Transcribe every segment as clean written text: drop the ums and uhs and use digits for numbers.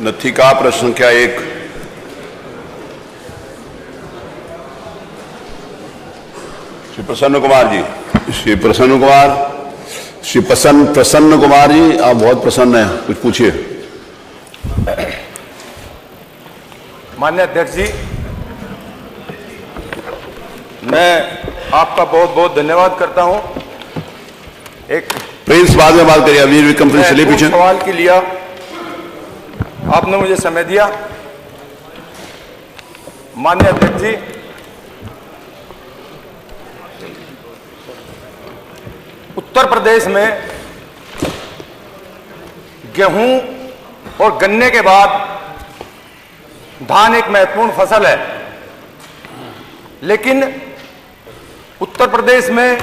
नथिका प्रश्न संख्या 1। श्री प्रसन्न कुमार जी। श्री प्रसन्न कुमार जी, आप बहुत प्रसन्न हैं, कुछ पूछिए। माननीय अध्यक्ष जी, मैं आपका बहुत बहुत धन्यवाद करता हूं। एक प्रिंस बाद में बात करिए, अमीर विक्रम प्रिंस चलिए पीछे। सवाल के लिया आपने मुझे समय दिया। माननीय अध्यक्ष जी, उत्तर प्रदेश में गेहूं और गन्ने के बाद धान एक महत्वपूर्ण फसल है, लेकिन उत्तर प्रदेश में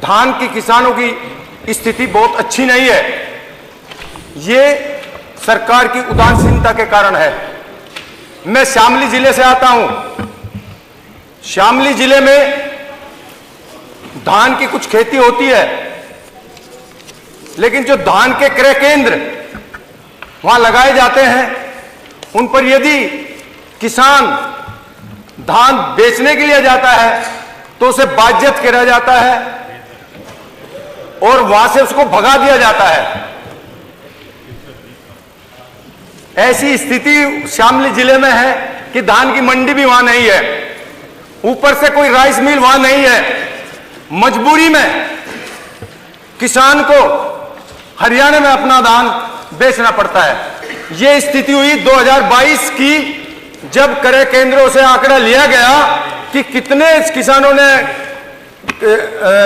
धान के किसानों की स्थिति बहुत अच्छी नहीं है। ये सरकार की उदासीनता के कारण है। मैं शामली जिले से आता हूं। शामली जिले में धान की कुछ खेती होती है, लेकिन जो धान के क्रय केंद्र वहां लगाए जाते हैं, उन पर यदि किसान धान बेचने के लिए जाता है तो उसे बाध्यत किया जाता है और वहां से उसको भगा दिया जाता है। ऐसी स्थिति शामली जिले में है कि धान की मंडी भी वहां नहीं है, ऊपर से कोई राइस मिल वहां नहीं है। मजबूरी में किसान को हरियाणा में अपना धान बेचना पड़ता है। यह स्थिति हुई 2022 की, जब क्रय केंद्रों से आंकड़ा लिया गया कि कितने किसानों ने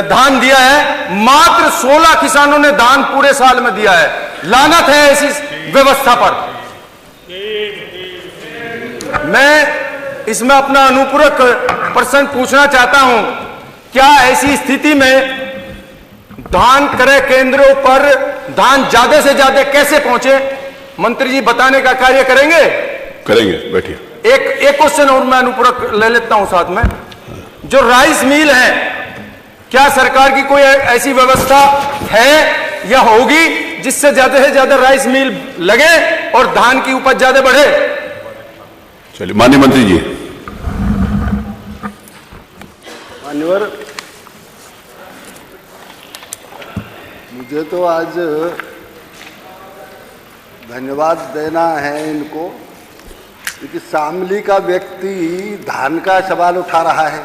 धान दिया है। मात्र 16 किसानों ने धान पूरे साल में दिया है। लानत है ऐसी व्यवस्था पर। मैं इसमें अपना अनुपूरक प्रश्न पूछना चाहता हूं, क्या ऐसी स्थिति में धान क्रय केंद्रों पर धान ज्यादा से ज्यादा कैसे पहुंचे, मंत्री जी बताने का कार्य करेंगे? करेंगे, बैठिए। एक क्वेश्चन और मैं अनुपूरक ले लेता हूं साथ में। जो राइस मिल है, क्या सरकार की कोई ऐसी व्यवस्था है या होगी जिससे ज्यादा से ज्यादा राइस मिल लगे और धान की उपज ज्यादा बढ़े? चलिए माननीय मंत्री जी। मान्यवर, मुझे तो आज धन्यवाद देना है इनको, क्योंकि शामली का व्यक्ति धान का सवाल उठा रहा है।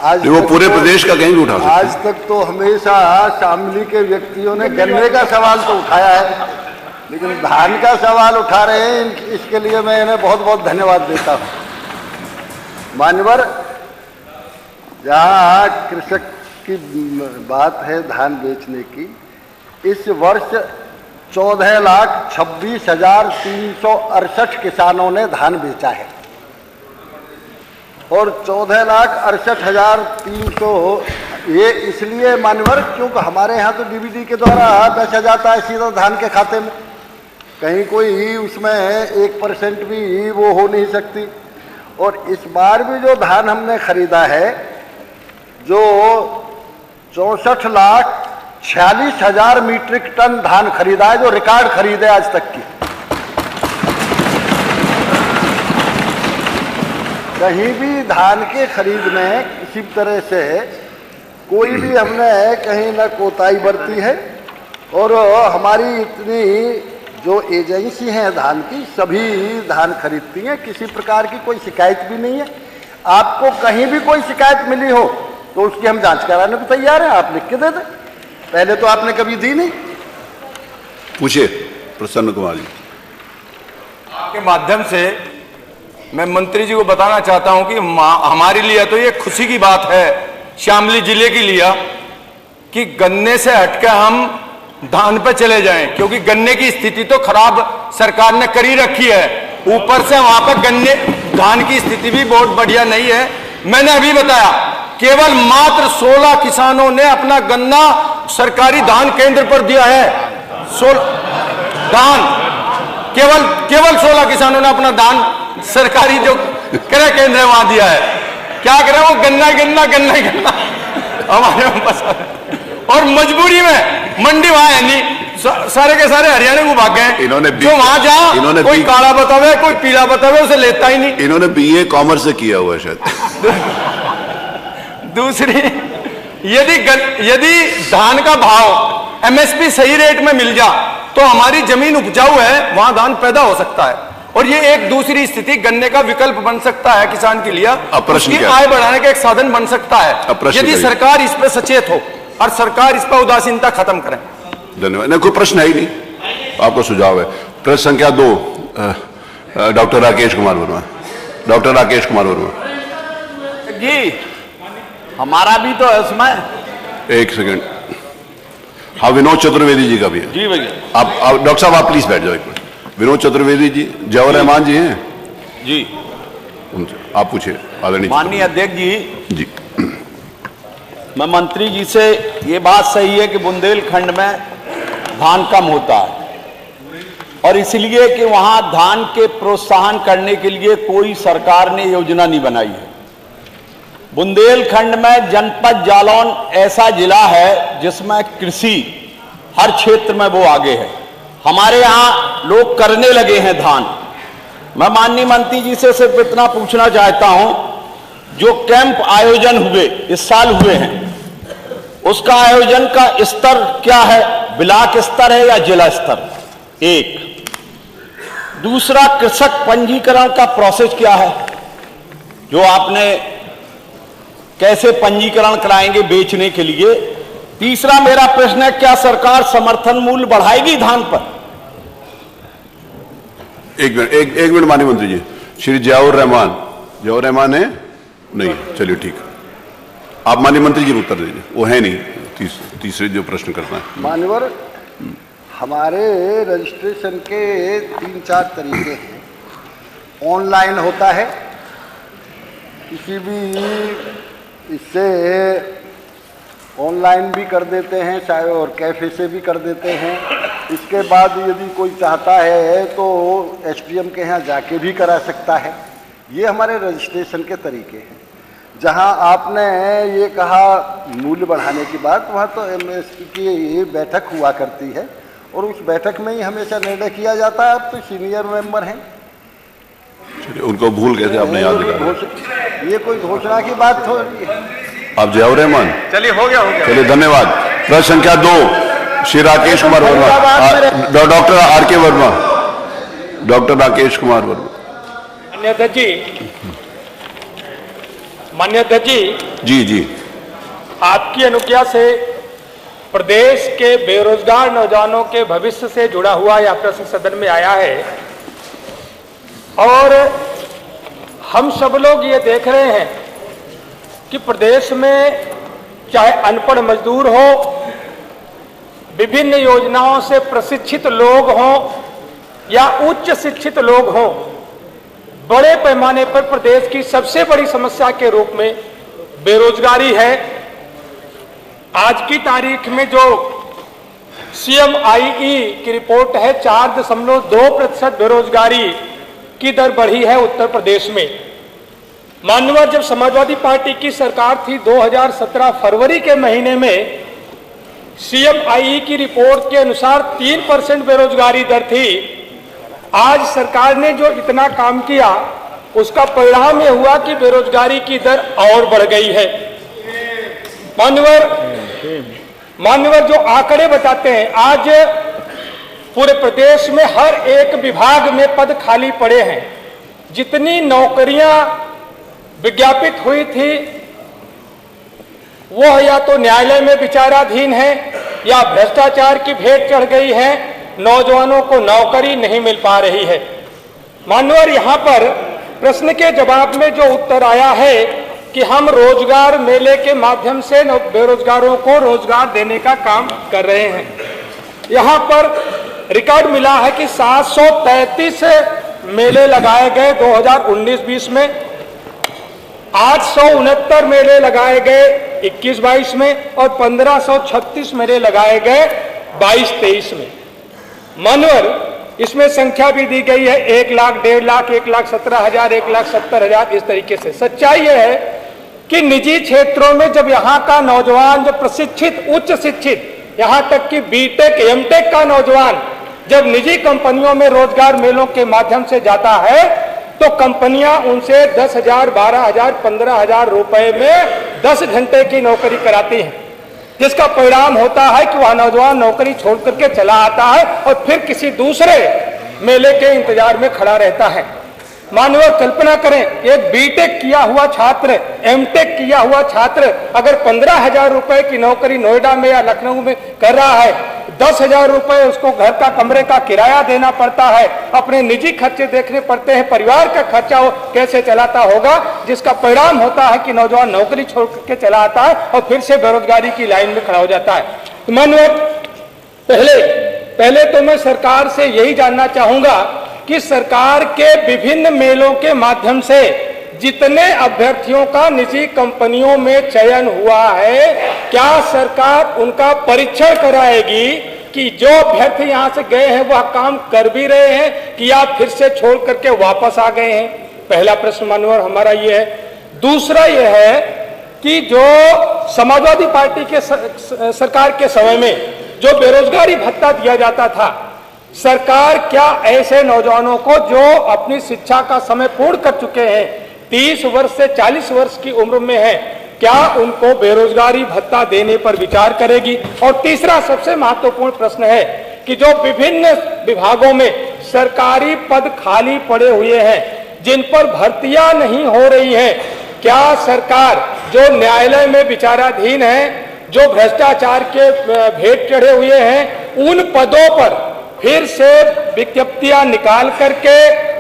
आज वो पूरे प्रदेश का कहीं भी उठा सकते हैं। आज तक तो हमेशा शामली के व्यक्तियों ने गन्ने का सवाल तो उठाया है, लेकिन धान का सवाल उठा रहे हैं। इसके लिए मैं इन्हें बहुत बहुत धन्यवाद देता हूँ। मान्यवर, जहाँ कृषक की बात है धान बेचने की, इस वर्ष 14,26,368 किसानों ने धान बेचा है और 14,68,300 ये इसलिए मान्यवर क्योंकि हमारे यहाँ तो डीबीटी के द्वारा बेचा जाता है सीधा धान के खाते में। कहीं कोई उसमें 1% भी वो हो नहीं सकती। और इस बार भी जो धान हमने खरीदा है, जो 64,46,000 मीट्रिक टन धान खरीदा है, जो रिकॉर्ड खरीदे आज तक की। कहीं भी धान के खरीद में किसी तरह से कोई भी हमने कहीं न कोताही बरती है। और हमारी इतनी जो एजेंसी है धान की, सभी धान खरीदती हैं, किसी प्रकार की कोई शिकायत भी नहीं है। आपको कहीं भी कोई शिकायत मिली हो तो उसकी हम जांच कराने को तैयार हैं, आप लिख के दे दें। पहले तो आपने कभी दी नहीं। पूछिए प्रसन्न कुमार जी। आपके माध्यम से मैं मंत्री जी को बताना चाहता हूं कि हमारे लिए तो ये खुशी की बात है, शामली जिले के लिए, कि गन्ने से हटकर हम धान पे चले जाएं, क्योंकि गन्ने की स्थिति तो खराब सरकार ने करी रखी है। ऊपर से वहां पर गन्ने धान की स्थिति भी बहुत बढ़िया नहीं है। मैंने अभी बताया, केवल मात्र 16 किसानों ने अपना गन्ना सरकारी धान केंद्र पर दिया है। धान केवल 16 किसानों ने अपना धान सरकारी जो क्रय केंद्र है वहां दिया है। क्या करें, वो गन्ना हमारे पास, और मजबूरी में मंडी वहां है नहीं। सारे के सारे हरियाणा को भाग गए। इन्होंने जो वहां इन्होंने जा कोई काला बतावे कोई पीला बतावे उसे लेता ही नहीं। इन्होंने बीए कॉमर्स से किया हुआ है शायद। दूसरी, यदि धान का भाव एमएसपी सही रेट में मिल जा तो हमारी जमीन उपजाऊ है, वहां धान पैदा हो सकता है और ये एक दूसरी स्थिति गन्ने का विकल्प बन सकता है किसान के लिए, उसकी आय बढ़ाने का एक साधन बन सकता है यदि सरकार इस पर सचेत हो और सरकार इस पर उदासीनता खत्म करे। धन्यवाद। नहीं, कोई प्रश्न है ही नहीं, आपको सुझाव है। प्रश्न संख्या 2 डॉक्टर राकेश कुमार वर्मा। डॉक्टर राकेश कुमार वर्मा जी, हमारा भी तो है उसमें। एक सेकंड। हाँ, विनोद चतुर्वेदी जी का भी है। जी भैया। आप डॉक्टर साहब आप प्लीज बैठ जाओ एक मिनट। विनोद चतुर्वेदी जी, जवाहर रहमान जी हैं जी, उनसे आप पूछिए। आदरणीय माननीय अध्यक्ष जी। मैं मंत्री जी से, ये बात सही है कि बुंदेलखंड में धान कम होता है और इसलिए कि वहां धान के प्रोत्साहन करने के लिए कोई सरकार ने योजना नहीं बनाई है। बुंदेलखंड में जनपद जालौन ऐसा जिला है जिसमें कृषि हर क्षेत्र में वो आगे है। हमारे यहाँ लोग करने लगे हैं धान। मैं माननीय मंत्री जी से सिर्फ इतना पूछना चाहता हूं, जो कैंप आयोजन हुए इस साल हुए हैं, उसका आयोजन का स्तर क्या है? ब्लॉक स्तर है या जिला स्तर? एक। दूसरा, कृषक पंजीकरण का प्रोसेस क्या है? जो आपने कैसे पंजीकरण कराएंगे बेचने के लिए? तीसरा मेरा प्रश्न है, क्या सरकार समर्थन मूल्य बढ़ाएगी धान पर? एक मिनट माननीय मंत्री जी। श्री जवाहर रहमान है? नहीं, चलिए ठीक है। आप माननीय मंत्री जी उत्तर दीजिए। वो है नहीं तीसरे जो प्रश्न करना है। मान्यवर, हमारे रजिस्ट्रेशन के 3-4 तरीके हैं। ऑनलाइन होता है, किसी भी इससे ऑनलाइन भी कर देते हैं चाहे, और कैफे से भी कर देते हैं। इसके बाद यदि कोई चाहता है तो एसडीएम के यहाँ जाके भी करा सकता है। ये हमारे रजिस्ट्रेशन के तरीके हैं। जहाँ आपने ये कहा मूल्य बढ़ाने की बात, वहाँ तो एमएसपी की बैठक हुआ करती है और उस बैठक में ही हमेशा निर्णय किया जाता है। आप तो सीनियर मेंबर हैं, उनको भूल कैसे आपने याद दिलाया? ये कोई घोषणा की बात हो रही है? आप जवाहर रहमान। चलिए हो गया। चलिए धन्यवाद। प्रश्न संख्या 2 Shri Rakesh Kumar Verma. Doctor R K. Verma. Doctor Rakesh Kumar Verma. माननीय अध्यक्ष जी जी, आपकी अनुज्ञा से प्रदेश के बेरोजगार नौजवानों के भविष्य से जुड़ा हुआ यह प्रश्न सदन में आया है और हम सब लोग ये देख रहे हैं कि प्रदेश में चाहे अनपढ़ मजदूर हो, विभिन्न योजनाओं से प्रशिक्षित लोग हों या उच्च शिक्षित लोग हों, बड़े पैमाने पर प्रदेश की सबसे बड़ी समस्या के रूप में बेरोजगारी है। आज की तारीख में जो CMIE की रिपोर्ट है, 4.2% बेरोजगारी की दर बढ़ी है उत्तर प्रदेश में। माननीय, जब समाजवादी पार्टी की सरकार थी 2017 फरवरी के महीने में CMIE की रिपोर्ट के अनुसार 3% बेरोजगारी दर थी। आज सरकार ने जो इतना काम किया उसका परिणाम यह हुआ कि बेरोजगारी की दर और बढ़ गई है। मान्यवर जो आंकड़े बताते हैं, आज पूरे प्रदेश में हर एक विभाग में पद खाली पड़े हैं। जितनी नौकरियां विज्ञापित हुई थी वो या तो न्यायालय में विचाराधीन है या भ्रष्टाचार की भेंट चढ़ गई है, नौजवानों को नौकरी नहीं मिल पा रही है। मान्यवर, यहाँ पर प्रश्न के जवाब में जो उत्तर आया है कि हम रोजगार मेले के माध्यम से बेरोजगारों को रोजगार देने का काम कर रहे हैं। यहाँ पर रिकॉर्ड मिला है कि 733 मेले लगाए गए 2019-20 में, 869 मेले लगाए गए 21-22 में और 1536 मेले लगाए गए 22-23 में। मानवर, इसमें संख्या भी दी गई है 1 लाख, 1.5 लाख, 1,17,000, 1,70,000, इस तरीके से। सच्चाई यह है कि निजी क्षेत्रों में जब यहाँ का नौजवान, जो प्रशिक्षित, उच्च शिक्षित यहाँ तक कि बीटेक एमटेक का नौजवान जब निजी कंपनियों में रोजगार मेलों के माध्यम से जाता है तो कंपनियां उनसे 10,000, 12,000, 15,000 रुपए में 10 घंटे की नौकरी कराती हैं, जिसका परिणाम होता है कि वह नौजवान नौकरी छोड़ करके चला आता है और फिर किसी दूसरे मेले के इंतजार में खड़ा रहता है। मानव कल्पना करें, एक बीटेक किया हुआ छात्र, एमटेक किया हुआ छात्र अगर 15,000 रुपए की नौकरी नोएडा में या लखनऊ में कर रहा है, 10,000 रुपए उसको घर का कमरे का किराया देना पड़ता है, अपने निजी खर्चे देखने पड़ते हैं, परिवार का खर्चा वो कैसे चलाता होगा, जिसका परिणाम होता है कि नौजवान नौकरी छोड़ के चला आता है और फिर से बेरोजगारी की लाइन में खड़ा हो जाता है। तो मानव पहले तो मैं सरकार से यही जानना चाहूंगा कि सरकार के विभिन्न मेलों के माध्यम से जितने अभ्यर्थियों का निजी कंपनियों में चयन हुआ है, क्या सरकार उनका परीक्षण कराएगी कि जो अभ्यर्थी यहां से गए हैं वह काम कर भी रहे हैं कि या फिर से छोड़ करके वापस आ गए हैं? पहला प्रश्न मानवर हमारा ये है। दूसरा ये है कि जो समाजवादी पार्टी के सरकार के समय में जो बेरोजगारी भत्ता दिया जाता था, सरकार क्या ऐसे नौजवानों को जो अपनी शिक्षा का समय पूर्ण कर चुके हैं, 30 वर्ष से 40 वर्ष की उम्र में है, क्या उनको बेरोजगारी भत्ता देने पर विचार करेगी? और तीसरा सबसे महत्वपूर्ण प्रश्न है कि जो विभिन्न विभागों में सरकारी पद खाली पड़े हुए हैं जिन पर भर्तियां नहीं हो रही हैं, क्या सरकार जो न्यायालय में विचाराधीन है, जो भ्रष्टाचार के भेंट चढ़े हुए हैं, उन पदों पर फिर से विज्ञप्तियां निकाल करके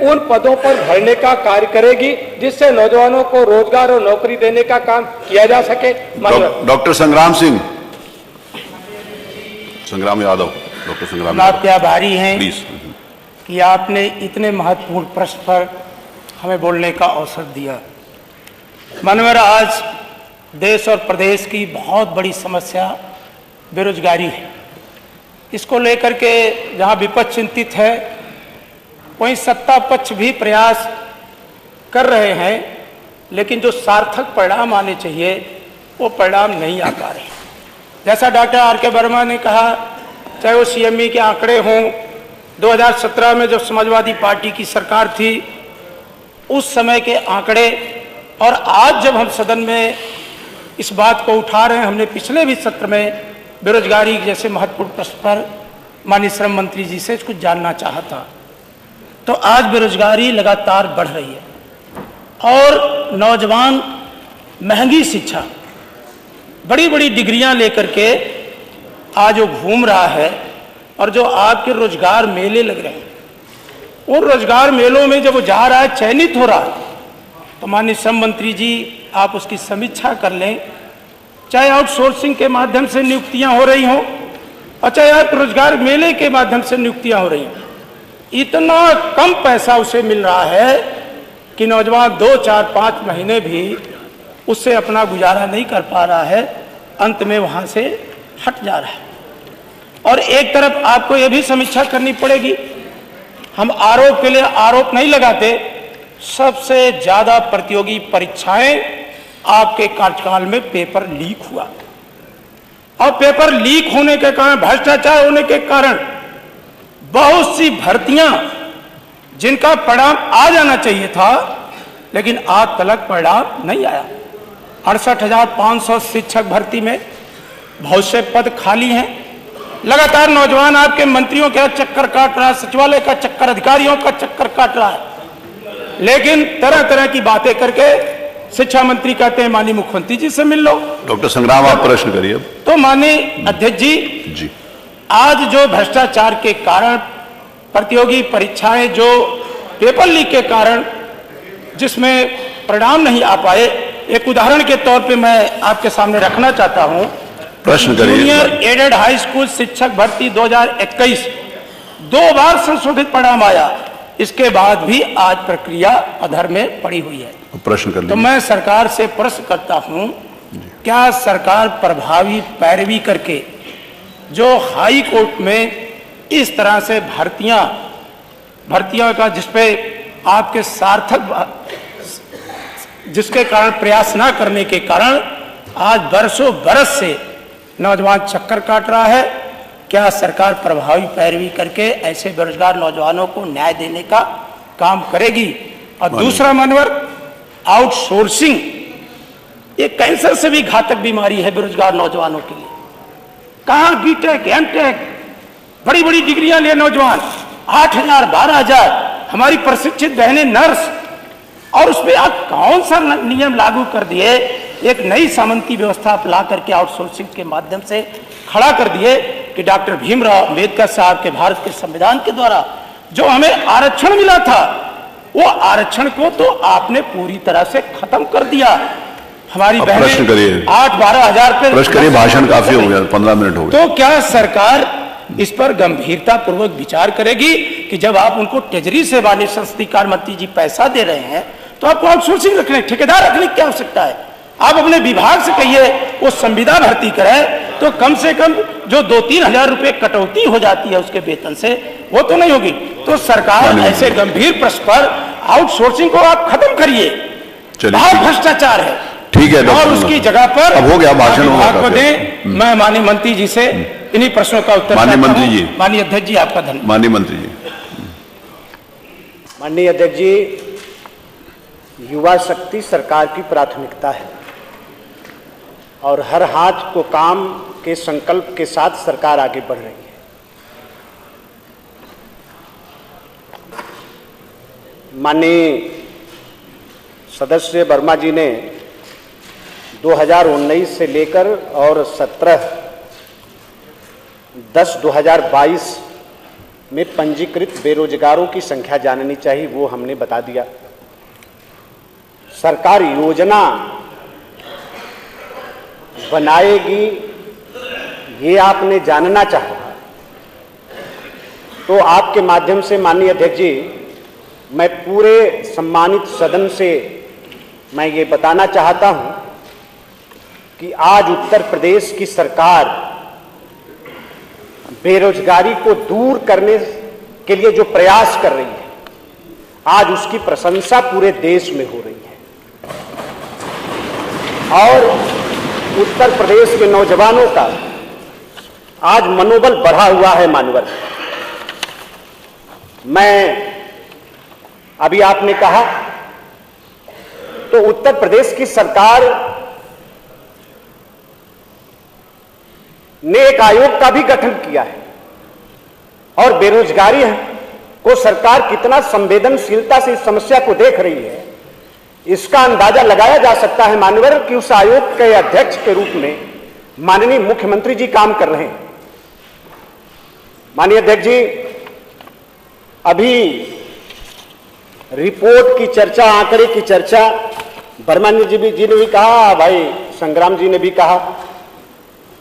उन पदों पर भरने का कार्य करेगी, जिससे नौजवानों को रोजगार और नौकरी देने का काम किया जा सके? डॉक्टर संग्राम सिंह, संग्राम यादव, डॉक्टर संग्राम यादव, आपके आभारी हैं प्लीज कि आपने इतने महत्वपूर्ण प्रश्न पर हमें बोलने का अवसर दिया। मानवर, आज देश और प्रदेश की बहुत बड़ी समस्या बेरोजगारी है। इसको लेकर के जहां विपक्ष चिंतित है, वहीं सत्ता पक्ष भी प्रयास कर रहे हैं, लेकिन जो सार्थक परिणाम आने चाहिए वो परिणाम नहीं आ पा रहे। जैसा डॉक्टर आर.के. वर्मा ने कहा, चाहे वो सीएमई के आंकड़े हों, 2017 में जब समाजवादी पार्टी की सरकार थी उस समय के आंकड़े, और आज जब हम सदन में इस बात को उठा रहे हैं, हमने पिछले भी सत्र में बेरोजगारी जैसे महत्वपूर्ण प्रश्न पर माननीय श्रम मंत्री जी से कुछ जानना चाहता, तो आज बेरोजगारी लगातार बढ़ रही है और नौजवान महंगी शिक्षा, बड़ी बड़ी डिग्रियां लेकर के आज वो घूम रहा है, और जो आपके रोजगार मेले लग रहे हैं, उन रोजगार मेलों में जब वो जा रहा है, चयनित हो रहा है, तो माननीय श्रम मंत्री जी आप उसकी समीक्षा कर लें। चाहे आउटसोर्सिंग के माध्यम से नियुक्तियां हो रही हों और चाहे आप रोजगार मेले के माध्यम से नियुक्तियां हो रही हों, इतना कम पैसा उसे मिल रहा है कि नौजवान 2, 4, 5 महीने भी उससे अपना गुजारा नहीं कर पा रहा है, अंत में वहां से हट जा रहा है। और एक तरफ आपको यह भी समीक्षा करनी पड़ेगी, हम आरोप के लिए आरोप नहीं लगाते, सबसे ज्यादा प्रतियोगी परीक्षाएं आपके कार्यकाल में पेपर लीक हुआ, और पेपर लीक होने के कारण, भ्रष्टाचार होने के कारण बहुत सी भर्तियां जिनका परिणाम आ जाना चाहिए था, लेकिन आज तक परिणाम नहीं आया। 68,500 शिक्षक भर्ती में बहुत से पद खाली हैं। लगातार नौजवान आपके मंत्रियों का चक्कर काट रहा है, सचिवालय का चक्कर, अधिकारियों का चक्कर काट रहा है, लेकिन तरह तरह की बातें करके शिक्षा मंत्री कहते हैं माननीय मुख्यमंत्री जी से मिल लो। डॉक्टर संग्राम, आप प्रश्न करिए। तो माननीय अध्यक्ष जी, आज जो भ्रष्टाचार के कारण, प्रतियोगी परीक्षाएं जो पेपर लीक के कारण जिसमें परिणाम नहीं आ पाए, एक उदाहरण के तौर पे मैं आपके सामने रखना चाहता हूं। प्रश्न करिए। जूनियर एडेड हाई स्कूल शिक्षक भर्ती 2021 2 बार संशोधित परिणाम आया, इसके बाद भी आज प्रक्रिया अधर में पड़ी हुई है। प्रश्न कर लीजिए। तो मैं सरकार से प्रश्न करता हूं, क्या सरकार प्रभावी पैरवी करके जो हाई कोर्ट में इस तरह से भर्तियां का जिसपे आपके सार्थक, जिसके कारण प्रयास ना करने के कारण आज बरसों बरस से नौजवान चक्कर काट रहा है। क्या सरकार प्रभावी पैरवी करके ऐसे बेरोजगार नौजवानों को न्याय देने का काम करेगी? और दूसरा मनोहर, आउटसोर्सिंग ये कैंसर से भी घातक बीमारी है बेरोजगार नौजवानों के लिए। कहां बीटेक, एमटेक, बड़ी बड़ी डिग्रियां लिए नौजवान, 8,000, 12,000 हमारी प्रशिक्षित बहनें नर्स, और उस पर आप कौन सा नियम लागू कर दिए? एक नई सामंती व्यवस्था आप ला करके आउटसोर्सिंग के माध्यम से खड़ा कर दिए कि डॉक्टर भीमराव अंबेडकर साहब के भारत के संविधान के द्वारा जो हमें आरक्षण मिला था, वो आरक्षण को तो आपने पूरी तरह से खत्म कर दिया। हमारी प्रश्न करिए, 8-12 हजार पे प्रश्न करिए, भाषण काफी हो गया, 15 मिनट हो गए। तो क्या सरकार इस पर गंभीरता पूर्वक विचार करेगी कि जब आप उनको ट्रेजरी से माननीय संसदीय कार्य मंत्री जी पैसा दे रहे हैं तो आपको आउटसोर्सिंग रखने, ठेकेदार रखने की क्या आवश्यकता है? आप अपने विभाग से कहिए वो संविदा भर्ती करें, तो कम से कम जो 2-3 हजार रुपए कटौती हो जाती है उसके वेतन से, वो तो नहीं होगी। तो सरकार ऐसे गंभीर प्रश्न पर आउटसोर्सिंग को आप खत्म करिए। बहुत भ्रष्टाचार है, ठीक है, और उसकी जगह पर अब हो गया भाषण, विभाग को दें। मैं माननीय मंत्री जी से इन्हीं प्रश्नों का उत्तर माननीय मंत्री जी। माननीय अध्यक्ष जी, आपका धन्यवाद। माननीय मंत्री जी। माननीय अध्यक्ष जी, युवा शक्ति सरकार की प्राथमिकता है और हर हाथ को काम के संकल्प के साथ सरकार आगे बढ़ रही है। माननीय सदस्य वर्मा जी ने 2019 से लेकर और 17/10/2022 में पंजीकृत बेरोजगारों की संख्या जाननी चाहिए, वो हमने बता दिया। सरकार योजना बनाएगी ये आपने जानना चाहा, तो आपके माध्यम से माननीय अध्यक्ष जी, मैं पूरे सम्मानित सदन से मैं ये बताना चाहता हूं कि आज उत्तर प्रदेश की सरकार बेरोजगारी को दूर करने के लिए जो प्रयास कर रही है, आज उसकी प्रशंसा पूरे देश में हो रही है। और उत्तर प्रदेश के नौजवानों का आज मनोबल बढ़ा हुआ है। मानवर, मैं अभी आपने कहा तो उत्तर प्रदेश की सरकार ने एक आयोग का भी गठन किया है और बेरोजगारी को सरकार कितना संवेदनशीलता से इस समस्या को देख रही है, इसका अंदाजा लगाया जा सकता है मानवर कि उस आयोग के अध्यक्ष के रूप में माननीय मुख्यमंत्री जी काम कर रहे हैं। माननीय अध्यक्ष जी, अभी रिपोर्ट की चर्चा, आंकड़े की चर्चा वर्मा जी ने भी कहा, भाई संग्राम जी ने भी कहा,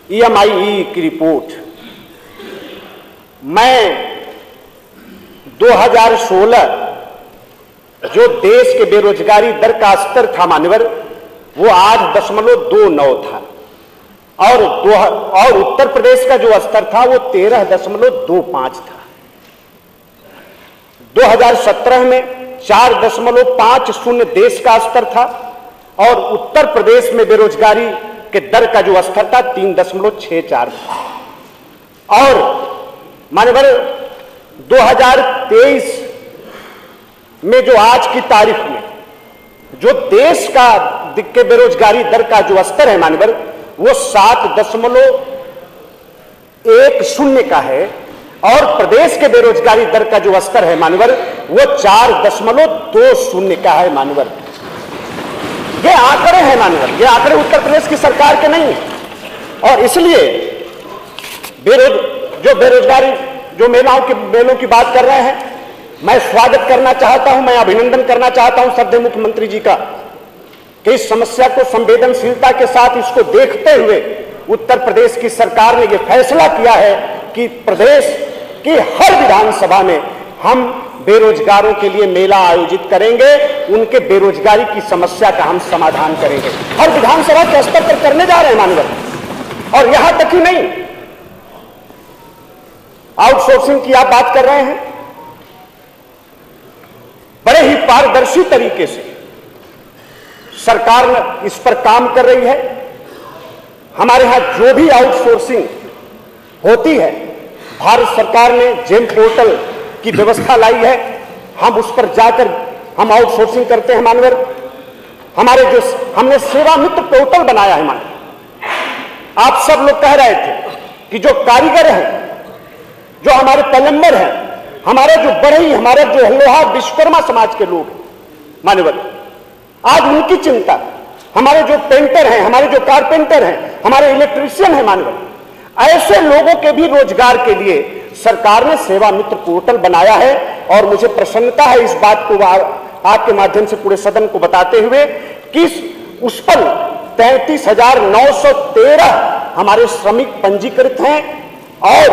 EMI की रिपोर्ट। मैं 2016 जो देश के बेरोजगारी दर का स्तर था मानवर, वो 8.29 था और उत्तर प्रदेश का जो स्तर था वो 13.25 था। 2017 में 4.50 देश का स्तर था और उत्तर प्रदेश में बेरोजगारी के दर का जो स्तर था 3.64 था। और मानवर 2023 में जो आज की तारीख में जो देश का के बेरोजगारी दर का जो स्तर है मानवर, वो 7.10 का है और प्रदेश के बेरोजगारी दर का जो स्तर है मानवर, वो 4.20 का है मानवर। ये आंकड़े हैं मानवर, ये आंकड़े उत्तर प्रदेश की सरकार के नहीं है। और इसलिए जो बेरोजगारी जो मेलों की बात कर रहे हैं, मैं स्वागत करना चाहता हूं, मैं अभिनंदन करना चाहता हूं श्रद्धेय मुख्यमंत्री जी का कि इस समस्या को संवेदनशीलता के साथ इसको देखते हुए उत्तर प्रदेश की सरकार ने यह फैसला किया है कि प्रदेश की हर विधानसभा में हम बेरोजगारों के लिए मेला आयोजित करेंगे, उनके बेरोजगारी की समस्या का हम समाधान करेंगे। हर विधानसभा के स्तर पर करने जा रहे हैं मानवर। और यहां तक ही नहीं, आउटसोर्सिंग की आप बात कर रहे हैं, बड़े ही पारदर्शी तरीके से सरकार इस पर काम कर रही है। हमारे यहाँ जो भी आउटसोर्सिंग होती है, भारत सरकार ने जेम पोर्टल की व्यवस्था लाई है। हम उस पर जाकर हम आउटसोर्सिंग करते हैं मानवर। हमारे जो हमने सेवा मित्र पोर्टल बनाया है मानवर। आप सब लोग कह रहे थे कि जो कारीगर हैं, जो हमारे प्लम्बर हैं, हमारे जो बढ़ई, हमारे जो लोहार विश्वकर्मा समाज के लोग मानवर, आज उनकी चिंता, हमारे जो पेंटर हैं, हमारे जो कारपेंटर हैं, हमारे इलेक्ट्रीशियन हैं मानवर, ऐसे लोगों के भी रोजगार के लिए सरकार ने सेवा मित्र पोर्टल बनाया है। और मुझे प्रसन्नता है इस बात को आपके माध्यम से पूरे सदन को बताते हुए कि उस पर 33,913 हमारे श्रमिक पंजीकृत हैं। और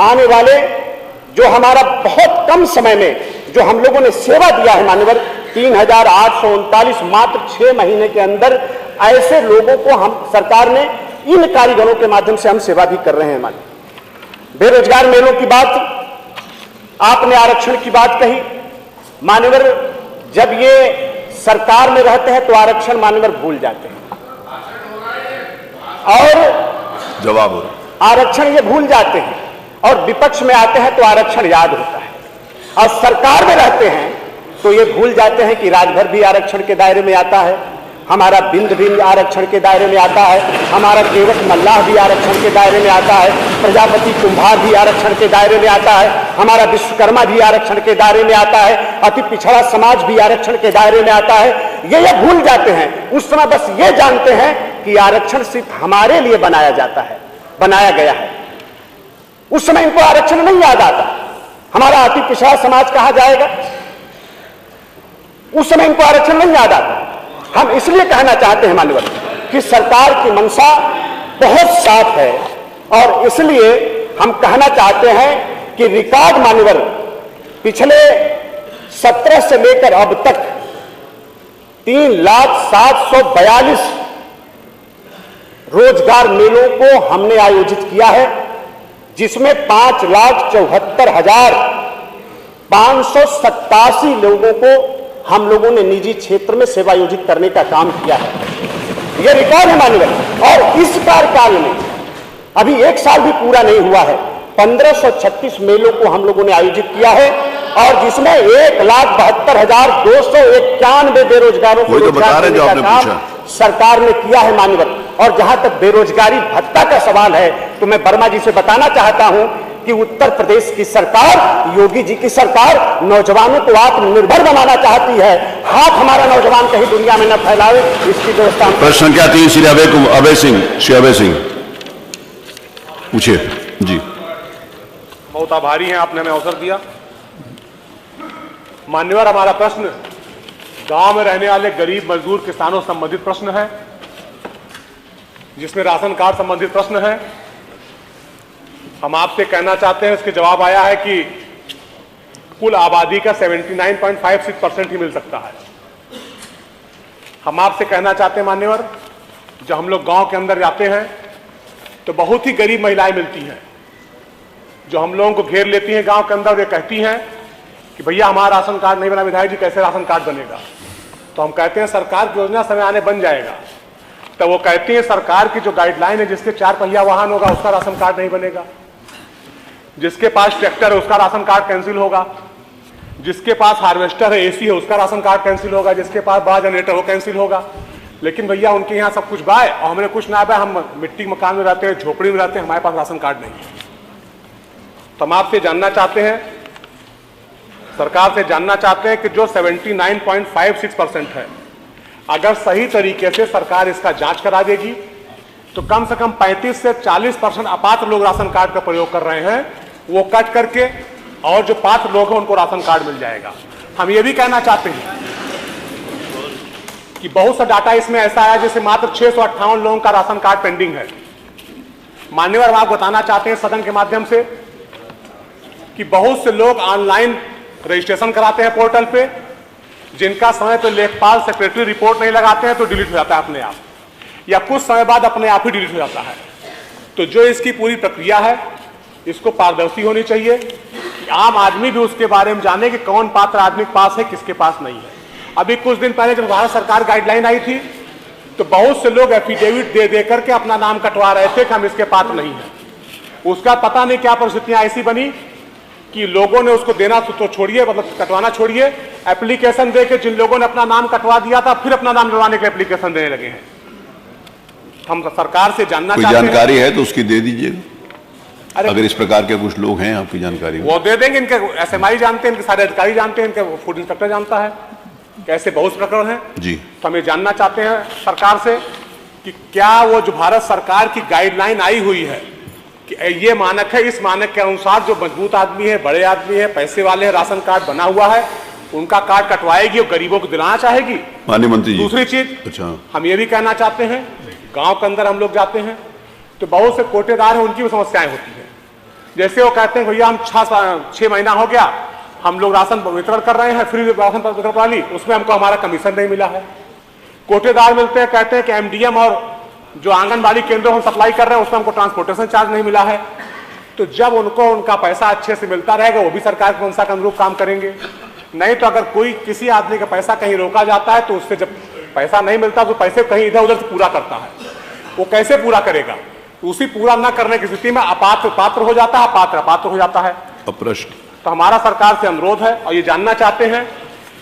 आने वाले जो हमारा बहुत कम समय में जो हम लोगों ने सेवा दिया है मान्यवर, 3,839 मात्र 6 महीने के अंदर ऐसे लोगों को हम सरकार ने इन कारीगरों के माध्यम से हम सेवा भी कर रहे हैं। मान्य बेरोजगार मेलों की बात, आपने आरक्षण की बात कही मान्यवर, जब ये सरकार में रहते हैं तो आरक्षण मान्यवर भूल जाते हैं और जवाब आरक्षण ये भूल जाते हैं, और विपक्ष में आते हैं तो आरक्षण याद होता है, और सरकार में रहते हैं तो ये भूल जाते हैं कि राजभर भी आरक्षण के दायरे में आता है, हमारा बिंद भी आरक्षण के दायरे में आता है, हमारा केवट मल्लाह भी आरक्षण के दायरे में आता है, प्रजापति कुंभार भी आरक्षण के दायरे में आता है, हमारा विश्वकर्मा भी आरक्षण के दायरे में आता है, अति पिछड़ा समाज भी आरक्षण के दायरे में आता है। ये भूल जाते हैं। उस समय बस ये जानते हैं कि आरक्षण सिर्फ हमारे लिए बनाया जाता है, बनाया गया है। उस समय इनको आरक्षण नहीं याद आता, हमारा अति पिछड़ा समाज कहा जाएगा, उस समय इनको आरक्षण नहीं याद आता। हम इसलिए कहना चाहते हैं मान्यवर कि सरकार की मंशा बहुत साफ है, और इसलिए हम कहना चाहते हैं कि रिकॉर्ड मान्यवर पिछले 17 से लेकर अब तक 3,742 रोजगार मेलों को हमने आयोजित किया है, जिसमें 5,74,587 लोगों को हम लोगों ने निजी क्षेत्र में सेवा आयोजित करने का काम किया है। यह रिकॉर्ड है मान्यवर। और इस कार्यकाल में अभी 1 साल भी पूरा नहीं हुआ है, 1536 मेलों को हम लोगों ने आयोजित किया है, और जिसमें 1,72,291 बेरोजगारों को रोजगार देने का काम सरकार ने किया है मान्यवर। और जहां तक बेरोजगारी भत्ता का सवाल है, तो मैं वर्मा जी से बताना चाहता हूं कि उत्तर प्रदेश की सरकार, योगी जी की सरकार नौजवानों को आत्मनिर्भर बनाना चाहती है। हाथ हमारा नौजवान कहीं दुनिया में न फैलावे, इसकी व्यवस्था। प्रश्न संख्या 3 श्री अभय सिंह पूछिए जी। बहुत आभारी हैं, आपने हमें अवसर दिया। मान्यवर, हमारा प्रश्न गांव में रहने वाले गरीब मजदूर किसानों संबंधित प्रश्न है, जिसमें राशन कार्ड संबंधित प्रश्न है। हम आपसे कहना चाहते हैं, इसके जवाब आया है कि कुल आबादी का 79.56% ही मिल सकता है। हम आपसे कहना चाहते हैं मान्यवर, जब हम लोग गांव के अंदर जाते हैं तो बहुत ही गरीब महिलाएं मिलती हैं, जो हम लोगों को घेर लेती हैं गांव के अंदर। वे कहती हैं कि भैया हमारा राशन कार्ड नहीं बना, विधायक जी कैसे राशन कार्ड बनेगा? तो हम कहते हैं सरकार की योजना समय आने बन जाएगा। तो वो कहती है सरकार की जो गाइडलाइन है, जिसके 4 पहिया वाहन होगा उसका राशन कार्ड नहीं बनेगा, जिसके पास ट्रैक्टर है उसका राशन कार्ड कैंसिल होगा, जिसके पास हार्वेस्टर है, एसी है, उसका राशन कार्ड कैंसिल होगा, जिसके पास बड़ा जनरेटर हो कैंसिल होगा। लेकिन भैया उनके यहाँ सब कुछ बाय और हमने कुछ ना बाय, हम मिट्टी मकान में रहते हैं, झोपड़ी में रहते हैं, हमारे पास राशन कार्ड नहीं है। तो हम आपसे जानना चाहते हैं, सरकार से जानना चाहते हैं कि जो 79.56% है, अगर सही तरीके से सरकार इसका जांच करा देगी तो कम से कम 35 से 40% अपात्र लोग राशन कार्ड का प्रयोग कर रहे हैं, वो कट करके, और जो पात्र लोग हैं उनको राशन कार्ड मिल जाएगा। हम ये भी कहना चाहते हैं कि बहुत सा डाटा इसमें ऐसा है जैसे मात्र 658 लोगों का राशन कार्ड पेंडिंग है। मान्यवर, हम आपको बताना चाहते हैं सदन के माध्यम से कि बहुत से लोग ऑनलाइन रजिस्ट्रेशन कराते हैं पोर्टल पे, जिनका समय तो लेखपाल सेक्रेटरी रिपोर्ट नहीं लगाते हैं तो डिलीट हो जाता है अपने आप, या कुछ समय बाद अपने आप ही डिलीट हो जाता है। तो जो इसकी पूरी प्रक्रिया है, इसको पारदर्शी होनी चाहिए कि आम आदमी भी उसके बारे में जाने कि कौन पात्र आदमी के पास है, किसके पास नहीं है। अभी कुछ दिन पहले जब भारत सरकार गाइडलाइन आई थी तो बहुत से लोग एफिडेविट दे दे करके अपना नाम कटवा रहे थे कि हम इसके पात्र नहीं हैं। उसका पता नहीं क्या परिस्थितियां ऐसी बनी कि लोगों ने उसको देना तो छोड़िए, मतलब कटवाना छोड़िए, एप्लीकेशन दे के जिन लोगों ने अपना नाम कटवा दिया था फिर अपना नाम जुड़वाने के एप्लीकेशन देने लगे हैं। हम सरकार से जानना कोई चाहते हैं, जानकारी है तो उसकी दे दीजिएगा। अरे अगर इस प्रकार के कुछ लोग हैं आपकी जानकारी में, वो दे देंगे। इनके SMI जानते हैं, इनके सारे अधिकारी जानते हैं, इनके फूड इंस्पेक्टर जानता है, कैसे बहुत प्रकरण है जी। तो हम ये जानना चाहते हैं सरकार से कि क्या वो जो भारत सरकार की गाइडलाइन आई हुई है कि ये मानक है, इस मानक के अनुसार जो मजबूत आदमी है, बड़े आदमी है, पैसे वाले हैं, राशन कार्ड बना हुआ है, उनका कार्ड कटवाएगी और गरीबों को दिलाना चाहेगी। माननीय मंत्री जी, दूसरी चीज, अच्छा, हम ये भी कहना चाहते हैं, गांव के अंदर हम लोग जाते हैं तो बहुत से कोटेदार हैं, उनकी भी समस्याएं होती हैं। जैसे वो कहते हैं भैया हम 6 महीना हो गया, हम लोग राशन वितरण कर रहे हैं, फ्री राशन वितरण प्रणाली, उसमें हमको हमारा कमीशन नहीं मिला है। कोटेदार मिलते हैं, कहते हैं कि MDM और जो आंगनबाड़ी केंद्रों हम सप्लाई कर रहे हैं उसमें हमको ट्रांसपोर्टेशन चार्ज नहीं मिला है। तो जब उनको उनका पैसा अच्छे से मिलता रहेगा वो भी सरकार की मंशा के अनुरूप काम करेंगे। नहीं तो अगर कोई किसी आदमी का पैसा कहीं रोका जाता है तो उससे जब पैसा नहीं मिलता तो पैसे कहीं इधर उधर से पूरा करता है, वो कैसे पूरा करेगा? उसी पूरा न करने की स्थिति में अपात्र पात्र हो जाता है, अपात्र अपात्र हो जाता है। प्रश्न तो हमारा सरकार से अनुरोध है और ये जानना चाहते हैं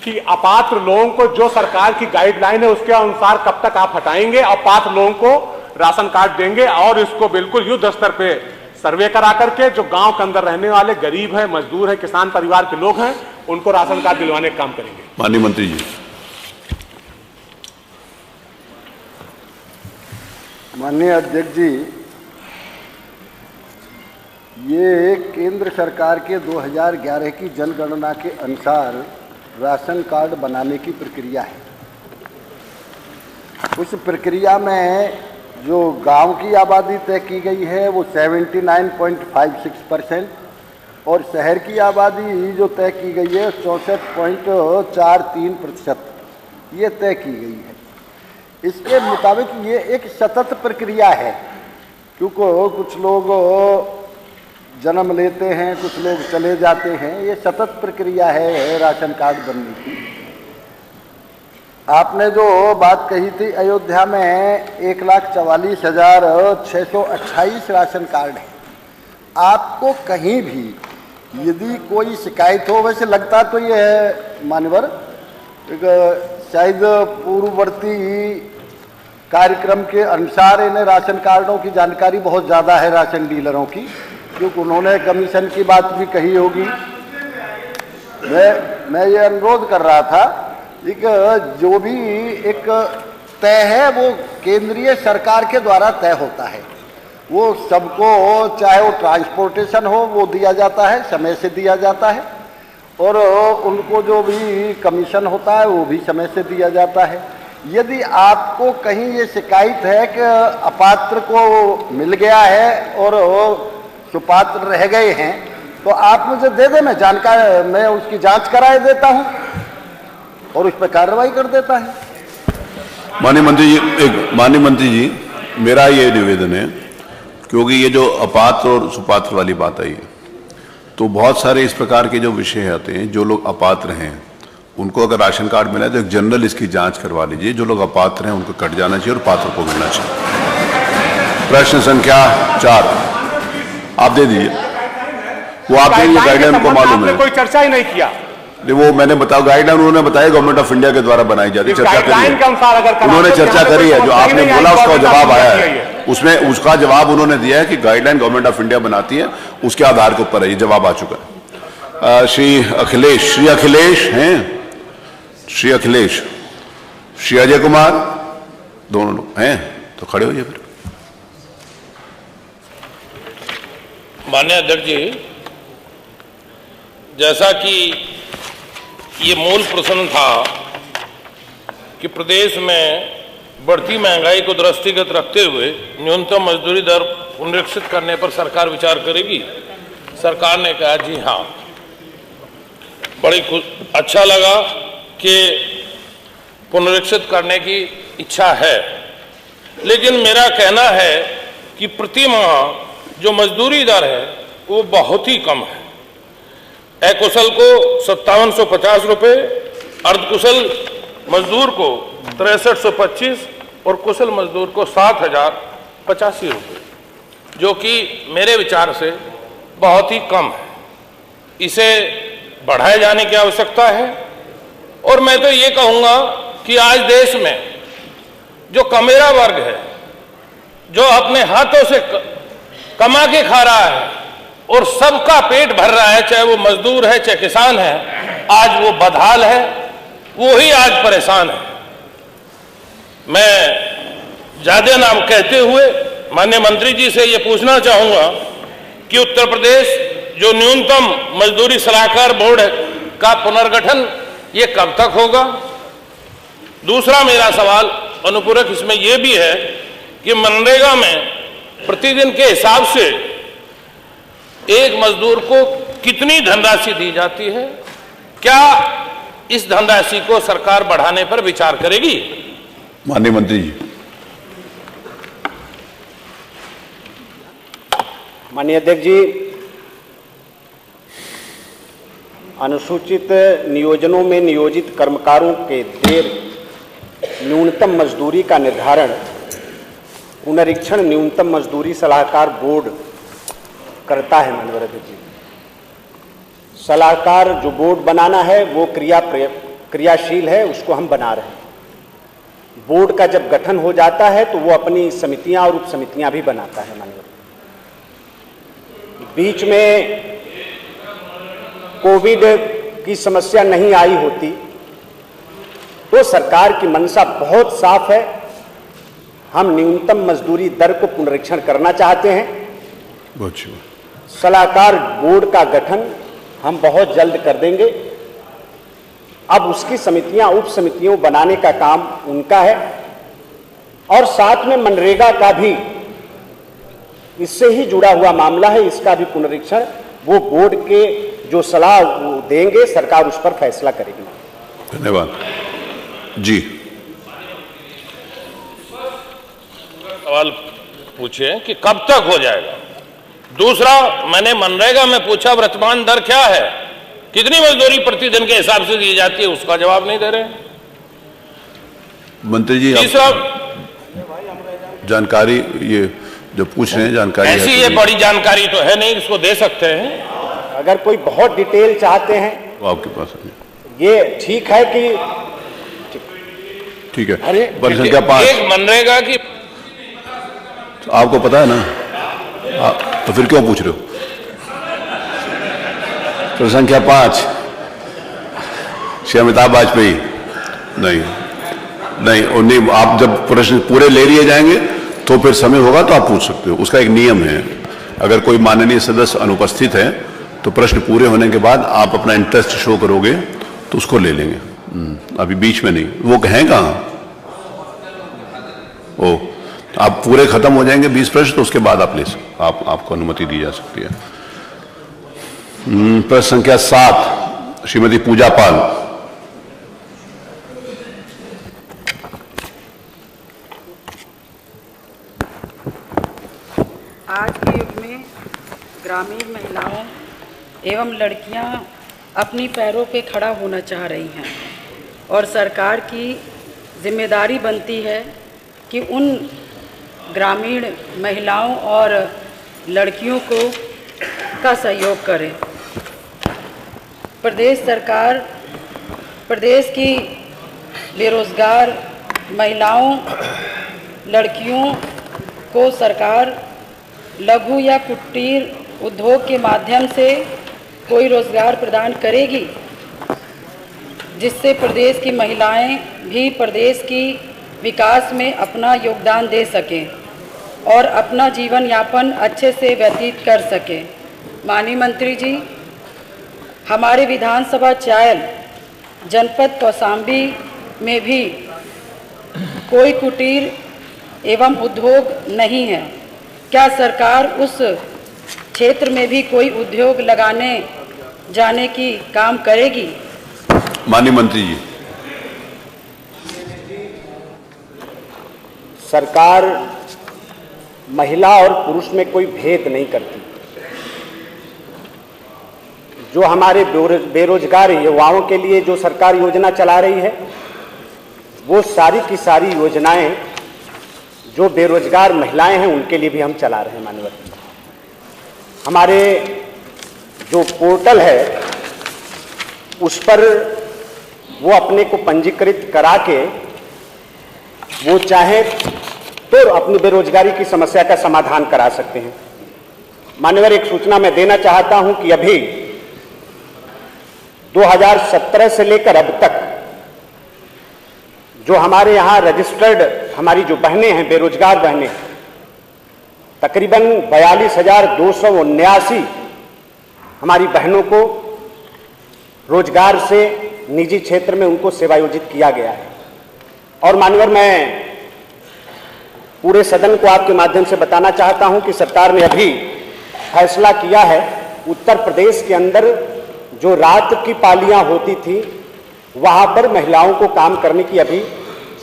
कि अपात्र लोगों को जो सरकार की गाइडलाइन है उसके अनुसार कब तक आप हटाएंगे और पात्र लोगों को राशन कार्ड देंगे, और इसको बिल्कुल युद्ध स्तर पे सर्वे करा करके जो गांव के अंदर रहने वाले गरीब हैं, मजदूर हैं, किसान परिवार के लोग हैं, उनको राशन कार्ड दिलवाने का काम करेंगे। माननीय मंत्री जी। माननीय अध्यक्ष जी, ये केंद्र सरकार के 2011 की जनगणना के अनुसार राशन कार्ड बनाने की प्रक्रिया है। उस प्रक्रिया में जो गांव की आबादी तय की गई है वो 79.56% और शहर की आबादी जो तय की गई है 64.43% ये तय की गई है। इसके मुताबिक ये एक सतत प्रक्रिया है, क्योंकि कुछ लोग जन्म लेते हैं, कुछ लोग चले जाते हैं, ये सतत प्रक्रिया है राशन कार्ड बनने की। आपने जो बात कही थी, अयोध्या में 1,44,628 राशन कार्ड है। आपको कहीं भी यदि कोई शिकायत हो, वैसे लगता तो ये है मान्यवर शायद पूर्ववर्ती कार्यक्रम के अनुसार इन्हें राशन कार्डों की जानकारी बहुत ज़्यादा है राशन डीलरों की, क्योंकि उन्होंने कमीशन की बात भी कही होगी। मैं ये अनुरोध कर रहा था, एक जो भी एक तय है वो केंद्रीय सरकार के द्वारा तय होता है, वो सबको चाहे वो ट्रांसपोर्टेशन हो वो दिया जाता है, समय से दिया जाता है, और उनको जो भी कमीशन होता है वो भी समय से दिया जाता है। यदि आपको कहीं ये शिकायत है कि अपात्र को मिल गया है और सुपात्र रह गए हैं, तो आप मुझे दे दें, मैं जानकारी मैं उसकी जांच कराए देता हूं और उस पर कार्रवाई कर देता है। माननीय मंत्री जी, मेरा ये निवेदन है, क्योंकि ये जो अपात्र और सुपात्र वाली बात आई है, तो बहुत सारे इस प्रकार के जो विषय आते हैं, जो लोग अपात्र हैं उनको अगर राशन कार्ड मिला है तो एक जनरल इसकी जांच करवा लीजिए। जो लोग अपात्र हैं उनको कट जाना चाहिए और पात्र को मिलना चाहिए। प्रश्न संख्या 4 आप दे दीजिए। वो आपने ये गाइडलाइन को मालूम है, कोई चर्चा ही नहीं किया। वो मैंने बताया, गाइडलाइन उन्होंने बताया गवर्नमेंट ऑफ इंडिया के द्वारा बनाई जाती है, चर्चा करी है उन्होंने, चर्चा करी है। जो आपने बोला उसका जवाब आया है, उसमें उसका जवाब उन्होंने दिया है कि गाइडलाइन गवर्नमेंट ऑफ इंडिया बनाती है, उसके आधार के ऊपर है, ये जवाब आ चुका है। श्री अखिलेश हैं, श्री अखिलेश, श्री अजय कुमार, दोनों लोग हैं तो खड़े हो जाइए फिर। माननीय अध्यक्ष जी, जैसा कि ये मूल प्रश्न था कि प्रदेश में बढ़ती महंगाई को दृष्टिगत रखते हुए न्यूनतम मजदूरी दर पुनरीक्षित करने पर सरकार विचार करेगी। सरकार ने कहा जी हाँ। बड़ी अच्छा लगा कि पुनरीक्षित करने की इच्छा है, लेकिन मेरा कहना है कि प्रति माह जो मजदूरी दर है वो बहुत ही कम है। अकुशल को 5750 रुपये, अर्धकुशल मजदूर को 6325, और कुशल मजदूर को 7,085 रुपये, जो कि मेरे विचार से बहुत ही कम है। इसे बढ़ाए जाने की आवश्यकता है। और मैं तो ये कहूँगा कि आज देश में जो कमेरा वर्ग है, जो अपने हाथों से कमा के खा रहा है और सबका पेट भर रहा है, चाहे वो मजदूर है चाहे किसान है, आज वो बदहाल है, वो ही आज परेशान है। मैं ज्यादा नाम कहते हुए माननीय मंत्री जी से ये पूछना चाहूंगा कि उत्तर प्रदेश जो न्यूनतम मजदूरी सलाहकार बोर्ड का पुनर्गठन ये कब तक होगा? दूसरा मेरा सवाल अनुपूरक इसमें यह भी है कि मनरेगा में प्रतिदिन के हिसाब से एक मजदूर को कितनी धनराशि दी जाती है? क्या इस धनराशि को सरकार बढ़ाने पर विचार करेगी? माननीय मंत्री जी। माननीय अध्यक्ष जी, अनुसूचित नियोजनों में नियोजित कर्मकारों के देर न्यूनतम मजदूरी का निर्धारण पुनरीक्षण न्यूनतम मजदूरी सलाहकार बोर्ड करता है। माननीय अध्यक्ष जी, सलाहकार जो बोर्ड बनाना है वो क्रियाशील है, उसको हम बना रहे हैं। बोर्ड का जब गठन हो जाता है तो वो अपनी समितियां और उप समितियां भी बनाता है। माननीय बीच में कोविड की समस्या नहीं आई होती तो सरकार की मंशा बहुत साफ है, हम न्यूनतम मजदूरी दर को पुनरीक्षण करना चाहते हैं। सलाहकार बोर्ड का गठन हम बहुत जल्द कर देंगे। अब उसकी समितियां उप समितियों बनाने का काम उनका है और साथ में मनरेगा का भी इससे ही जुड़ा हुआ मामला है, इसका भी पुनरीक्षण वो बोर्ड के जो सलाह वो देंगे, सरकार उस पर फैसला करेगी। धन्यवाद जी। सवाल पूछे कि कब तक हो जाएगा। दूसरा, मैंने मनरेगा में पूछा वर्तमान दर क्या है, कितनी मजदूरी प्रतिदिन के हिसाब से दी जाती है, उसका जवाब नहीं दे रहे। मंत्री जी, तीसरा, जानकारी ये जो पूछ रहे हैं जानकारी ऐसी ये बड़ी जानकारी तो है नहीं, इसको दे सकते हैं। अगर कोई बहुत डिटेल चाहते हैं तो आपके पास है। ये ठीक है कि ठीक है। अरे पर संख्या 5 एक मनरेगा की तो आपको पता है ना, तो फिर क्यों पूछ रहे हो? तो संख्या 5 श्री अमिताभ वाजपेयी। नहीं, आप जब प्रश्न पूरे ले लिए जाएंगे तो फिर समय होगा तो आप पूछ सकते हो, उसका एक नियम है। अगर कोई माननीय सदस्य अनुपस्थित है तो प्रश्न पूरे होने के बाद आप अपना इंटरेस्ट शो करोगे तो उसको ले लेंगे, अभी बीच में नहीं। वो कहें कहाँ? ओ, आप पूरे खत्म हो जाएंगे 20 प्रश्न तो उसके बाद आप ले सकते, आपको अनुमति दी जा सकती है। प्रश्न संख्या 7 श्रीमती पूजा पाल। आज के युग में ग्रामीण महिलाओं एवं लड़कियां अपनी पैरों पे खड़ा होना चाह रही हैं और सरकार की जिम्मेदारी बनती है कि उन ग्रामीण महिलाओं और लड़कियों को का सहयोग करें। प्रदेश सरकार प्रदेश की बेरोजगार महिलाओं लड़कियों को सरकार लघु या कुटीर उद्योग के माध्यम से कोई रोजगार प्रदान करेगी, जिससे प्रदेश की महिलाएं भी प्रदेश की विकास में अपना योगदान दे सकें और अपना जीवन यापन अच्छे से व्यतीत कर सकें। माननीय मंत्री जी, हमारे विधानसभा चायल जनपद कौशाम्बी में भी कोई कुटीर एवं उद्योग नहीं है। क्या सरकार उस क्षेत्र में भी कोई उद्योग लगाने जाने की काम करेगी? माननीय मंत्री जी। सरकार महिला और पुरुष में कोई भेद नहीं करती। जो हमारे बेरोजगार युवाओं के लिए जो सरकार योजना चला रही है, वो सारी की सारी योजनाएं जो बेरोजगार महिलाएं हैं उनके लिए भी हम चला रहे हैं माननीय। हमारे जो पोर्टल है उस पर वो अपने को पंजीकृत करा के वो चाहे तो अपनी बेरोजगारी की समस्या का समाधान करा सकते हैं। मान्यवर, एक सूचना मैं देना चाहता हूं कि अभी 2017 से लेकर अब तक जो हमारे यहां रजिस्टर्ड हमारी जो बहनें हैं, बेरोजगार बहनें, तकरीबन 42,279 हमारी बहनों को रोजगार से निजी क्षेत्र में उनको सेवायोजित किया गया है। और मान्यवर, मैं पूरे सदन को आपके माध्यम से बताना चाहता हूं कि सरकार ने अभी फैसला किया है, उत्तर प्रदेश के अंदर जो रात की पालियां होती थी वहां पर महिलाओं को काम करने की अभी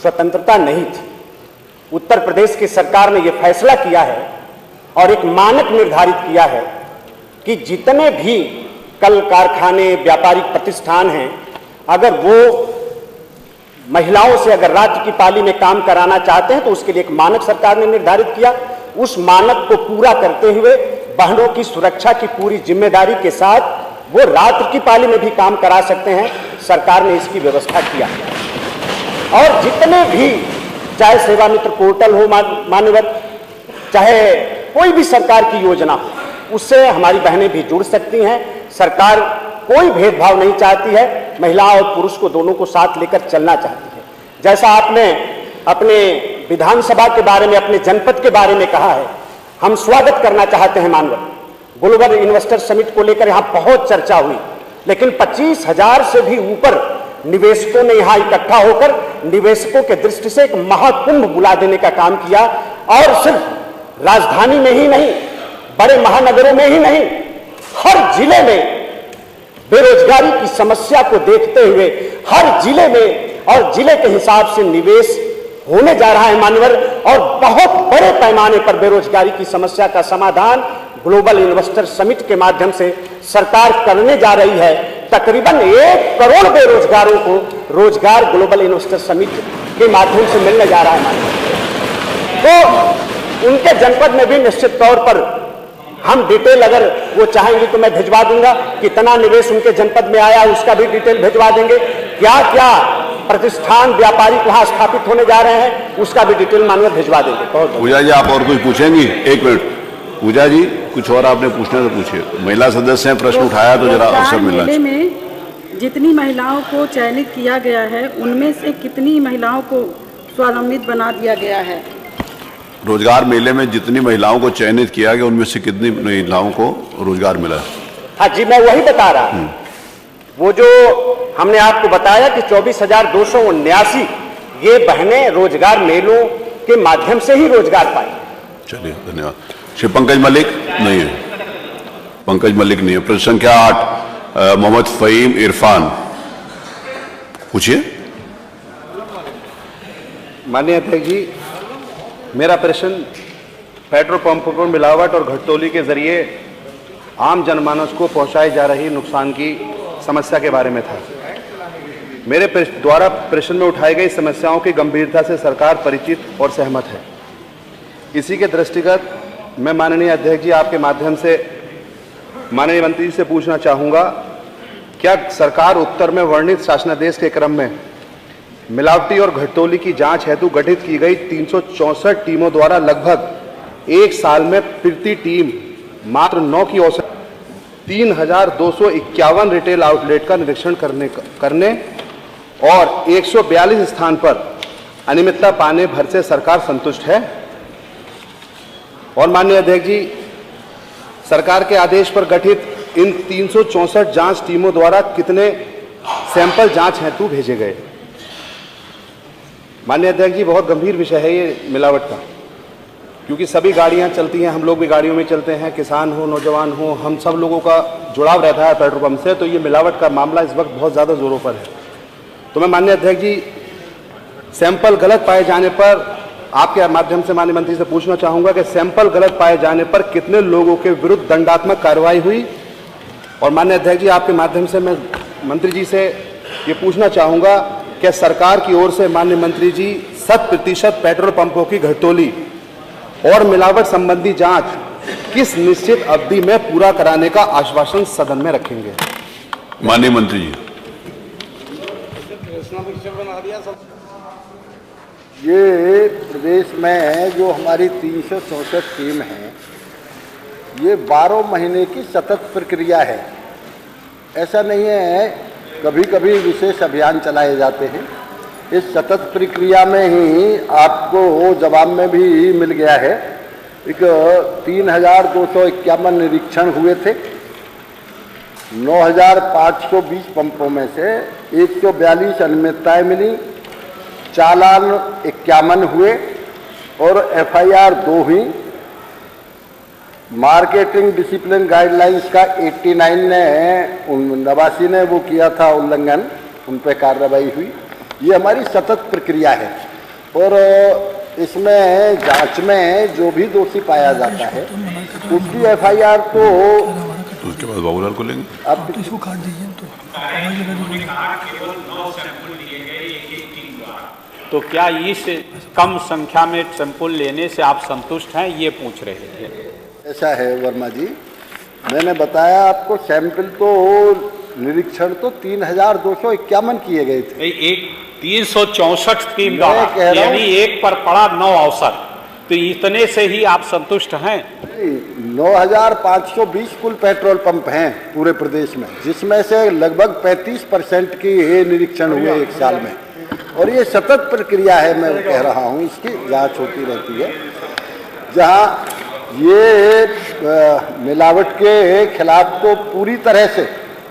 स्वतंत्रता नहीं थी। उत्तर प्रदेश की सरकार ने यह फैसला किया है और एक मानक निर्धारित किया है कि जितने भी कल कारखाने, व्यापारिक प्रतिष्ठान हैं, अगर वो महिलाओं से अगर रात की पाली में काम कराना चाहते हैं तो उसके लिए एक मानक सरकार ने निर्धारित किया। उस मानक को पूरा करते हुए बहनों की सुरक्षा की पूरी जिम्मेदारी के साथ वो रात की पाली में भी काम करा सकते हैं। सरकार ने इसकी व्यवस्था किया और जितने भी, चाहे सेवा मित्र पोर्टल हो मान्यवर, चाहे कोई भी सरकार की योजना हो, उससे हमारी बहनें भी जुड़ सकती हैं। सरकार कोई भेदभाव नहीं चाहती है, महिला और पुरुष को दोनों को साथ लेकर चलना चाहती है। जैसा आपने अपने विधानसभा के बारे में, अपने जनपद के बारे में कहा है, हम स्वागत करना चाहते हैं मानवर। ग्लोबल इन्वेस्टर समिट को लेकर यहां बहुत चर्चा हुई, लेकिन 25,000 से भी ऊपर निवेशकों ने यहां इकट्ठा होकर निवेशकों के दृष्टि से एक महाकुंभ बुला देने का काम किया। और सिर्फ राजधानी में ही नहीं, बड़े महानगरों में ही नहीं, हर जिले में बेरोजगारी की समस्या को देखते हुए हर जिले में और जिले के हिसाब से निवेश होने जा रहा है मान्यवर। और बहुत बड़े पैमाने पर बेरोजगारी की समस्या का समाधान ग्लोबल इन्वेस्टर समिट के माध्यम से सरकार करने जा रही है। तकरीबन 1 करोड़ बेरोजगारों को रोजगार ग्लोबल इन्वेस्टर समिट के माध्यम से मिलने जा रहा है मान्यवर। तो उनके जनपद में भी निश्चित तौर पर हम डिटेल, अगर वो चाहेंगे तो मैं भिजवा दूंगा, कितना निवेश उनके जनपद में आया उसका भी डिटेल भिजवा देंगे। क्या क्या प्रतिष्ठान, व्यापारिक वहां स्थापित होने जा रहे हैं उसका भी डिटेल मानव भिजवा देंगे। बहुत पूजा जी, आप और कुछ पूछेंगी? एक मिनट पूजा जी, कुछ और आपने पूछना तो पूछिए। महिला सदस्य ने प्रश्न उठाया तो जरा अवसर मिलना चाहिए। में जितनी महिलाओं को चयनित किया गया है उनमें से कितनी महिलाओं को स्वावलंबित बना दिया गया है? रोजगार मेले में जितनी महिलाओं को चयनित किया गया उनमें से कितनी महिलाओं को रोजगार मिला? हाँ जी, मैं वही बता रहा हूं। वो जो हमने आपको बताया कि 24,279 ये बहनें रोजगार मेलों के माध्यम से ही रोजगार पाई। चलिए, धन्यवाद। श्री पंकज मलिक नहीं है, पंकज मलिक नहीं है। प्रश्न संख्या 8 मोहम्मद फहीम इरफान, पूछिए। माननीय अध्यक्ष जी, मेरा प्रश्न पेट्रोल पंपों पर मिलावट और घटतौली के जरिए आम जनमानस को पहुंचाई जा रही नुकसान की समस्या के बारे में था। मेरे द्वारा प्रश्न में उठाई गई समस्याओं की गंभीरता से सरकार परिचित और सहमत है। इसी के दृष्टिगत मैं माननीय अध्यक्ष जी आपके माध्यम से माननीय मंत्री जी से पूछना चाहूँगा, क्या सरकार उत्तर में वर्णित शासनादेश के क्रम में मिलावटी और घटतौली की जांच हेतु गठित की गई 364 टीमों द्वारा लगभग 1 साल में प्रति टीम मात्र 9 की औसत 3,251 रिटेल आउटलेट का निरीक्षण करने और 142 स्थान पर अनियमितता पाने भर से सरकार संतुष्ट है? और माननीय अध्यक्ष जी, सरकार के आदेश पर गठित इन 364 जांच टीमों द्वारा कितने सैंपल जांच हेतु भेजे गए? माननीय अध्यक्ष जी, बहुत गंभीर विषय है ये मिलावट का, क्योंकि सभी गाड़ियां चलती हैं, हम लोग भी गाड़ियों में चलते हैं, किसान हो, नौजवान हो, हम सब लोगों का जुड़ाव रहता है पेट्रोल पंप से। तो ये मिलावट का मामला इस वक्त बहुत ज़्यादा जोरों पर है। तो मैं माननीय अध्यक्ष जी, सैंपल गलत पाए जाने पर आपके माध्यम से माननीय मंत्री से पूछना चाहूँगा कि सैंपल गलत पाए जाने पर कितने लोगों के विरुद्ध दंडात्मक कार्रवाई हुई? और माननीय अध्यक्ष जी, आपके माध्यम से मैं मंत्री जी से ये पूछना चाहूँगा कि सरकार की ओर से माननीय मंत्री जी 100% पेट्रोल पंपों की घटतोली और मिलावट संबंधी जांच किस निश्चित अवधि में पूरा कराने का आश्वासन सदन में रखेंगे? माननीय मंत्री जी। ये प्रदेश में जो हमारी 364 टीम है, ये 12 महीने की सतत प्रक्रिया है। ऐसा नहीं है, कभी कभी विशेष अभियान चलाए जाते हैं। इस सतत प्रक्रिया में ही आपको जवाब में भी मिल गया है। एक 3,251 निरीक्षण हुए थे। 9,520 पंपों में से 142 अनियमितताएं मिली, चालान 51 हुए और FIR 2 हुई। मार्केटिंग डिसिप्लिन गाइडलाइंस का 89 ने 89 ने वो किया था उल्लंघन, उन पर कार्रवाई हुई। ये हमारी सतत प्रक्रिया है और इसमें जांच में जो भी दोषी पाया जाता है उसकी FIR तो उसके बाद बाबूलाल को लेंगे। अब इसको काट दीजिए तो क्या इस कम संख्या में सैंपल लेने से आप संतुष्ट हैं, ये पूछ रहे थे। ऐसा है वर्मा जी, मैंने बताया आपको, सैंपल तो निरीक्षण तो 3,251 किए गए थे। एक 364 टीम मैं द्वारा, कह रहा हूं- यानी एक पर पड़ा 9 अवसर, तो इतने से ही आप संतुष्ट हैं? 9,520 कुल पेट्रोल पंप हैं पूरे प्रदेश में, जिसमें से लगभग 35% की निरीक्षण हुए एक साल में। और ये सतत प्रक्रिया है, मैं कह रहा हूँ, इसकी जांच होती रहती है। जहाँ ये मिलावट के खिलाफ तो पूरी तरह से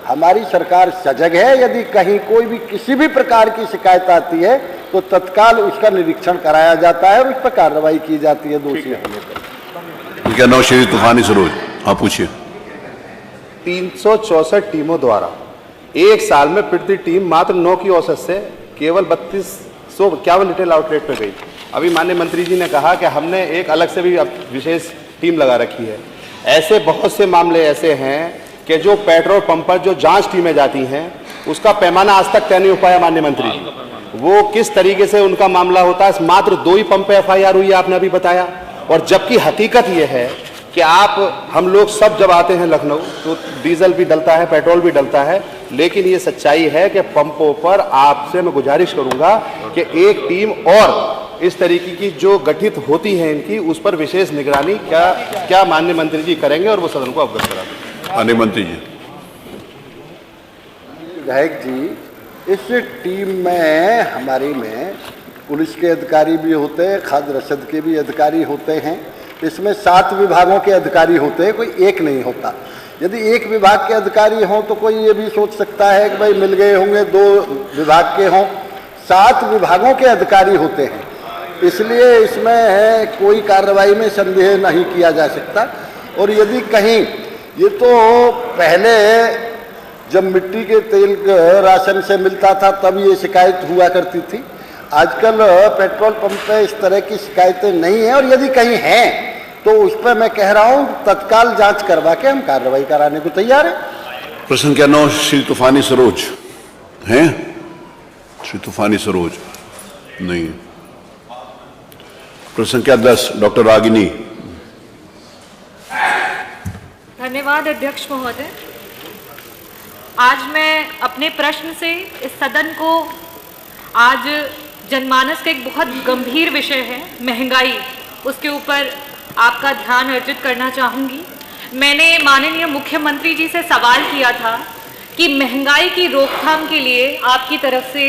हमारी सरकार सजग है। यदि कहीं कोई भी किसी भी प्रकार की शिकायत आती है तो तत्काल उसका निरीक्षण कराया जाता है और उस पर कार्रवाई की जाती है दोषी होने पर। क्या नाम श्री तूफानी सरोज, आप पूछिए। 364 टीमों द्वारा एक साल में प्रति टीम मात्र 9 की औसत से केवल 3251 रिटेल आउटलेट पे गई। अभी माननीय मंत्री जी ने कहा कि हमने एक अलग से भी विशेष टीम लगा रखी है। ऐसे बहुत से मामले ऐसे हैं कि जो पेट्रोल पंप पर जो जांच टीमें जाती हैं उसका पैमाना आज तक तय नहीं हो पाया। माननीय मंत्री जी, वो किस तरीके से उनका मामला होता है। मात्र 2 ही पंप पे FIR हुई, आपने अभी बताया। और जबकि हकीकत ये है कि हम लोग सब जब आते हैं लखनऊ तो डीजल भी डलता है, पेट्रोल भी डलता है, लेकिन ये सच्चाई है कि पंपों पर आपसे मैं गुजारिश करूंगा कि एक टीम और इस तरीके की जो गठित होती है इनकी, उस पर विशेष निगरानी क्या माननीय मंत्री जी करेंगे और वो सदन को अवगत करा देंगे? माननीय मंत्री जी। विधायक जी, इस टीम में हमारी में पुलिस के अधिकारी भी होते हैं, खाद्य रसद के भी अधिकारी होते हैं। इसमें 7 विभागों के अधिकारी होते हैं, कोई एक नहीं होता। यदि एक विभाग के अधिकारी हों तो कोई ये भी सोच सकता है कि भाई मिल गए होंगे, 2 विभाग के हों। 7 विभागों के अधिकारी होते हैं, इसलिए इसमें कोई कार्रवाई में संदेह नहीं किया जा सकता। और यदि कहीं ये तो पहले जब मिट्टी के तेल राशन से मिलता था तब ये शिकायत हुआ करती थी। आजकल पेट्रोल पंप पे इस तरह की शिकायतें नहीं हैं, और यदि कहीं हैं तो उस पर मैं कह रहा हूँ तत्काल जांच करवा के हम कार्रवाई कराने को तैयार हैं। प्रश्न क्या नाम श्री तूफानी सरोज हैं? श्री तूफानी सरोज नहीं। प्रश्न क्या 10 डॉक्टर रागिनी। धन्यवाद अध्यक्ष महोदय। आज मैं अपने प्रश्न से इस सदन को, आज जनमानस का एक बहुत गंभीर विषय है महंगाई, उसके ऊपर आपका ध्यान अर्जित करना चाहूँगी। मैंने माननीय मुख्यमंत्री जी से सवाल किया था कि महंगाई की रोकथाम के लिए आपकी तरफ से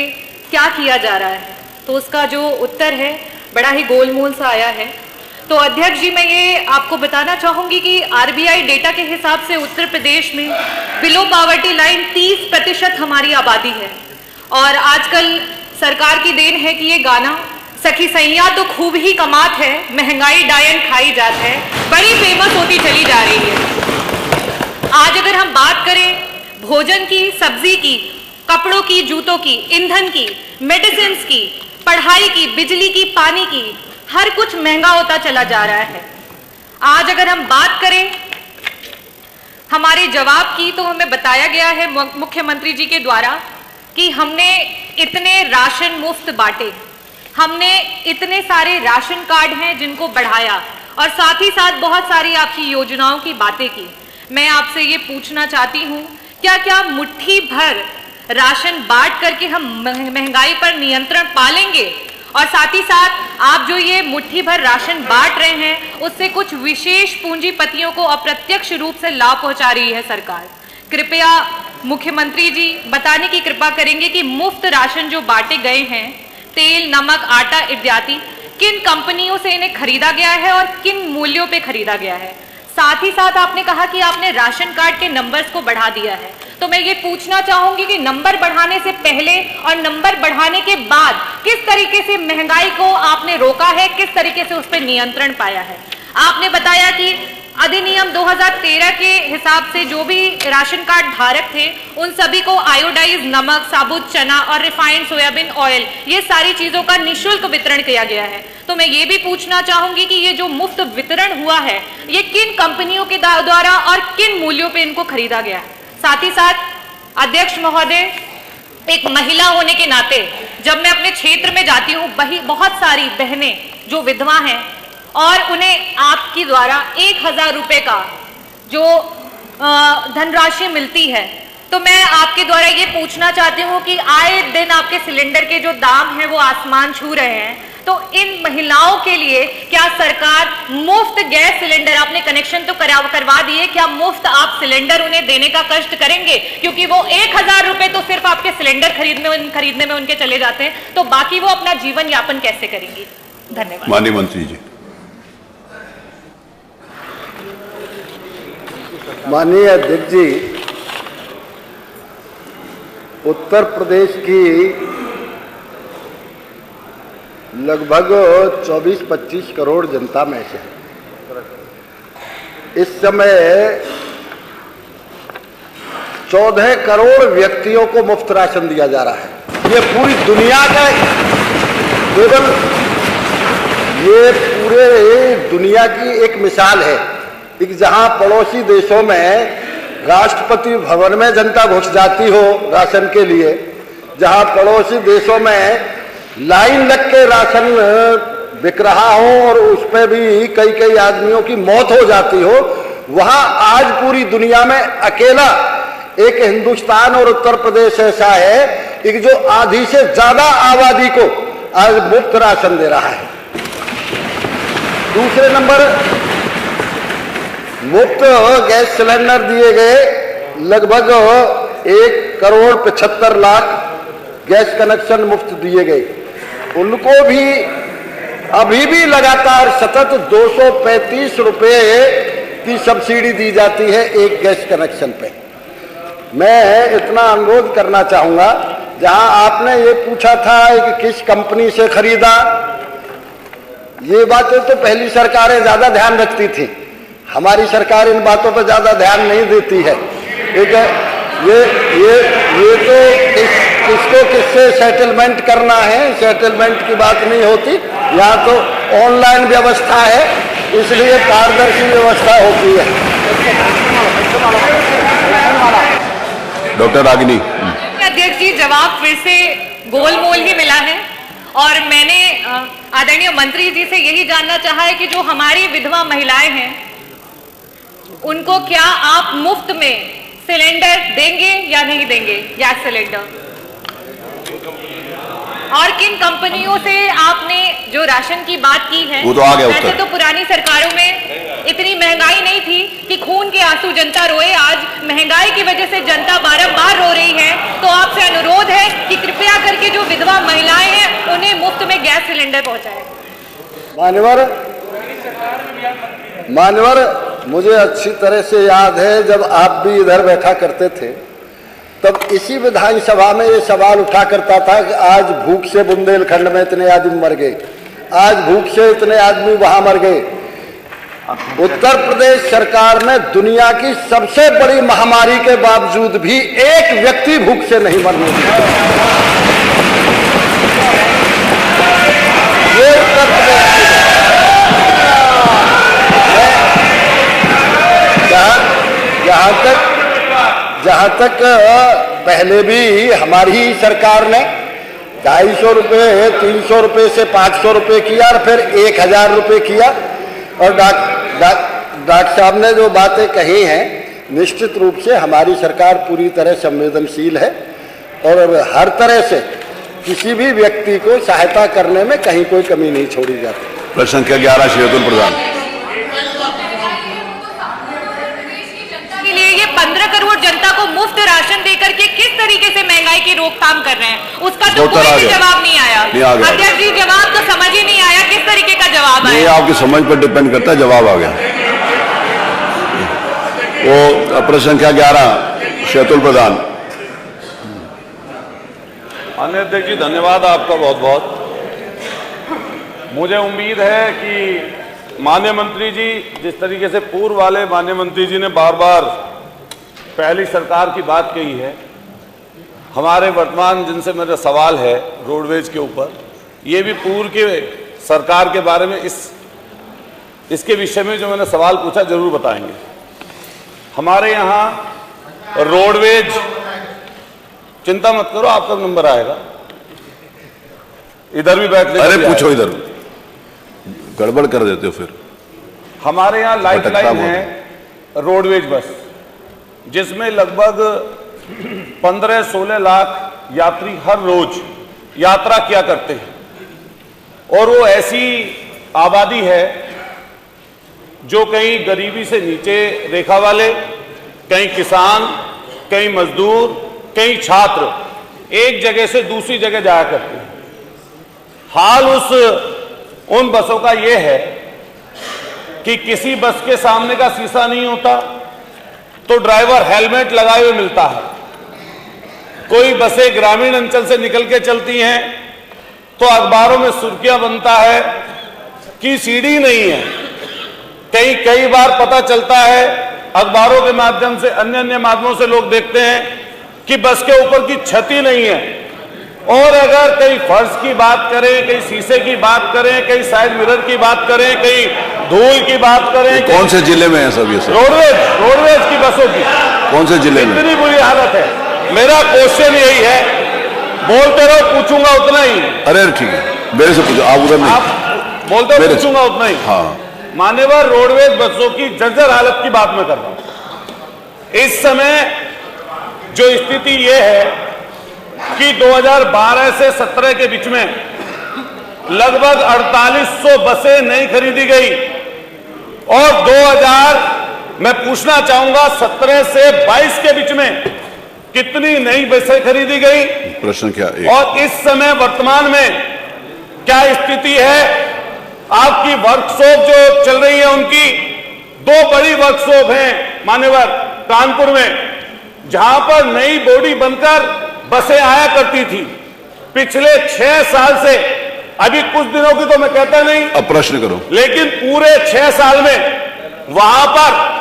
क्या किया जा रहा है, तो उसका जो उत्तर है बड़ा ही गोलमोल सा आया है। तो अध्यक्ष जी, मैं ये आपको बताना चाहूँगी कि RBI डेटा के हिसाब से उत्तर प्रदेश में बिलो पॉवर्टी लाइन 30% हमारी आबादी है। और आजकल सरकार की देन है कि ये गाना सखी सैया तो खूब ही कमात है, महंगाई डायन खाई जात है, बड़ी फेमस होती चली जा रही है। आज अगर हम बात करें भोजन की, सब्जी की, कपड़ों की, जूतों की, ईंधन की, मेडिसिन की, पढ़ाई की, बिजली की, पानी की, हर कुछ महंगा होता चला जा रहा है। आज अगर हम बात करें हमारे जवाब की, तो हमें बताया गया है मुख्यमंत्री जी के द्वारा कि हमने इतने राशन मुफ्त बांटे, हमने इतने सारे राशन कार्ड हैं जिनको बढ़ाया और साथ ही साथ बहुत सारी आपकी योजनाओं की बातें की। मैं आपसे ये पूछना चाहती हूँ, क्या मुट्ठी भर राशन बांट करके हम महंगाई पर नियंत्रण पालेंगे? और साथ ही साथ आप जो ये मुट्ठी भर राशन बांट रहे हैं उससे कुछ विशेष पूंजीपतियों को अप्रत्यक्ष रूप से लाभ पहुंचा रही है सरकार। कृपया मुख्यमंत्री जी बताने की कृपा करेंगे कि मुफ्त राशन जो बांटे गए हैं, तेल, नमक, आटा इत्यादि, किन कंपनियों से इन्हें खरीदा गया है और किन मूल्यों पे खरीदा गया है? साथ ही साथ आपने कहा कि आपने राशन कार्ड के नंबर्स को बढ़ा दिया है, तो मैं ये पूछना चाहूंगी कि नंबर बढ़ाने से पहले और नंबर बढ़ाने के बाद किस तरीके से महंगाई को आपने रोका है, किस तरीके से उस पर नियंत्रण पाया है? आपने बताया कि अधिनियम 2013 के हिसाब से जो भी राशन कार्ड धारक थे उन सभी को आयोडाइज नमक, साबुत चना और रिफाइंड सोयाबीन ऑयल, ये सारी चीजों का निःशुल्क वितरण किया गया है। तो मैं ये भी पूछना चाहूंगी कि ये जो मुफ्त वितरण हुआ है ये किन कंपनियों के द्वारा और किन मूल्यों पे इनको खरीदा गया है? साथ ही साथ अध्यक्ष महोदय, एक महिला होने के नाते जब मैं अपने क्षेत्र में जाती हूँ, बहुत सारी बहनें जो विधवा हैं और उन्हें आपके द्वारा 1000 रुपए का जो धनराशि मिलती है, तो मैं आपके द्वारा ये पूछना चाहती हूँ कि आए दिन आपके सिलेंडर के जो दाम हैं वो आसमान छू रहे हैं, तो इन महिलाओं के लिए क्या सरकार मुफ्त गैस सिलेंडर, आपने कनेक्शन तो करवा दिए, क्या मुफ्त आप सिलेंडर उन्हें देने का कष्ट करेंगे? क्योंकि वो 1000 रुपए तो सिर्फ आपके सिलेंडर खरीदने में उनके चले जाते हैं, तो बाकी वो अपना जीवन यापन कैसे करेंगी? धन्यवाद। माननीय मंत्री जी। माननीय अध्यक्ष जी, उत्तर प्रदेश की लगभग 24-25 करोड़ जनता में से इस समय 14 करोड़ व्यक्तियों को मुफ्त राशन दिया जा रहा है। ये पूरी दुनिया का, केवल ये पूरे दुनिया की एक मिसाल है कि जहां पड़ोसी देशों में राष्ट्रपति भवन में जनता घुस जाती हो राशन के लिए, जहां पड़ोसी देशों में लाइन लग के राशन बिक रहा हो और उस पर भी कई आदमियों की मौत हो जाती हो, वहां आज पूरी दुनिया में अकेला एक हिंदुस्तान और उत्तर प्रदेश ऐसा है कि जो आधी से ज्यादा आबादी को आज मुफ्त राशन दे रहा है। दूसरे नंबर, मुफ्त गैस सिलेंडर दिए गए, लगभग 1,75,00,000 गैस कनेक्शन मुफ्त दिए गए। उनको भी अभी भी लगातार सतत 235 रुपए की सब्सिडी दी जाती है एक गैस कनेक्शन पे। मैं इतना अनुरोध करना चाहूंगा, जहां आपने ये पूछा था कि किस कंपनी से खरीदा, ये बातें तो पहली सरकारें ज्यादा ध्यान रखती थी, हमारी सरकार इन बातों पर ज्यादा ध्यान नहीं देती है। ठीक है, ये तो किसको किससे सेटलमेंट करना है, सेटलमेंट की बात नहीं होती, यहाँ तो ऑनलाइन व्यवस्था है, इसलिए पारदर्शी व्यवस्था होती है। डॉक्टर रागिनी। अध्यक्ष जी, जवाब फिर से गोलमोल ही मिला है और मैंने आदरणीय मंत्री जी से यही जानना चाहा है कि जो हमारी विधवा महिलाएं हैं उनको क्या आप मुफ्त में सिलेंडर देंगे या नहीं देंगे, गैस सिलेंडर? और किन कंपनियों से आपने जो राशन की बात की है, वो तो आ गया उत्तर। वैसे तो पुरानी सरकारों में इतनी महंगाई नहीं थी कि खून के आंसू जनता रोए, आज महंगाई की वजह से जनता बारंबार रो रही है। तो आपसे अनुरोध है कि कृपया करके जो विधवा महिलाएं हैं उन्हें मुफ्त में गैस सिलेंडर पहुंचाएं। मानवर, मुझे अच्छी तरह से याद है जब आप भी इधर बैठा करते थे, तब इसी विधानसभा में ये सवाल उठा करता था कि आज भूख से बुंदेलखंड में इतने आदमी मर गए, आज भूख से इतने आदमी वहां मर गए। उत्तर प्रदेश सरकार ने दुनिया की सबसे बड़ी महामारी के बावजूद भी एक व्यक्ति भूख से नहीं मरने दिया। ये उत्तर प्रदेश जहां तक पहले भी हमारी सरकार ने 250 रुपये 300 रुपये से 500 रुपये किया और फिर 1000 रुपये किया। और डॉक्टर साहब ने जो बातें कही हैं, निश्चित रूप से हमारी सरकार पूरी तरह संवेदनशील है और हर तरह से किसी भी व्यक्ति को सहायता करने में कहीं कोई कमी नहीं छोड़ी जाती। प्रश्न संख्या 11 श्री अतुल प्रधान। के लिए ये 15 करोड़ जनता को मुफ्त राशन देकर के किस तरीके से महंगाई की रोकथाम कर रहे हैं, उसका तो कोई भी जवाब नहीं आया। अध्यक्ष जी, जवाब तो समझ ही नहीं आया, किस तरीके का जवाब आया? ये आपकी समझ पर डिपेंड करता है, जवाब आ गया। वो प्रश्न संख्या 11 श्री अतुल प्रधान। माननीय अध्यक्ष जी, धन्यवाद आपका बहुत बहुत। मुझे उम्मीद है कि माननीय मंत्री जी, जिस तरीके से पूर्व वाले माननीय मंत्री जी ने बार बार पहली सरकार की बात कही है, हमारे वर्तमान जिनसे मेरा सवाल है रोडवेज के ऊपर, ये भी पूर्व के सरकार के बारे में इसके विषय में जो मैंने सवाल पूछा जरूर बताएंगे। हमारे यहाँ रोडवेज, चिंता मत करो, आपका नंबर आएगा, इधर भी बैठ। अरे पूछो, इधर गड़बड़ कर देते हो फिर। हमारे यहाँ लाइफलाइन है रोडवेज बस, जिसमें लगभग 15-16 लाख यात्री हर रोज यात्रा किया करते हैं। और वो ऐसी आबादी है जो कहीं गरीबी से नीचे रेखा वाले, कहीं किसान, कहीं मजदूर, कई छात्र एक जगह से दूसरी जगह जाया करते हैं। हाल उन बसों का यह है कि किसी बस के सामने का शीशा नहीं होता तो ड्राइवर हेलमेट लगाए हुए मिलता है। कोई बसें ग्रामीण अंचल से निकल के चलती हैं तो अखबारों में सुर्खियां बनता है कि सीढ़ी नहीं है। कई बार पता चलता है अखबारों के माध्यम से, अन्य माध्यमों से लोग देखते हैं कि बस के ऊपर की छत ही नहीं है। और अगर कहीं फर्श की बात करें, कहीं शीशे की बात करें, कहीं साइड मिरर की बात करें, कहीं धूल की बात करें। कौन से जिले में है सब ये सब? रोडवेज की बसों की कौन से जिले में? इतनी बुरी हालत है। मेरा क्वेश्चन यही है, बोलते रहो, पूछूंगा उतना ही। अरे ठीक है, मेरे से पूछो, आप उधर नहीं, आप बोलते हो, पूछूंगा उतना ही। हाँ, मान्यवर रोडवेज बसों की जर्जर हालत की बात मैं कर रहा हूं। इस समय जो स्थिति यह है कि 2012 से 17 के बीच में लगभग 4800 बसें नहीं खरीदी गई और 2000 मैं पूछना चाहूंगा 17 से 22 के बीच में कितनी नई बसें खरीदी गई? प्रश्न क्या है? और इस समय वर्तमान में क्या स्थिति है? आपकी वर्कशॉप जो चल रही है, उनकी 2 बड़ी वर्कशॉप हैं मान्यवर कानपुर में, जहां पर नई बॉडी बनकर बसें आया करती थी। पिछले 6 साल से, अभी कुछ दिनों की तो मैं कहता नहीं, अब प्रश्न करो, लेकिन पूरे 6 साल में वहां पर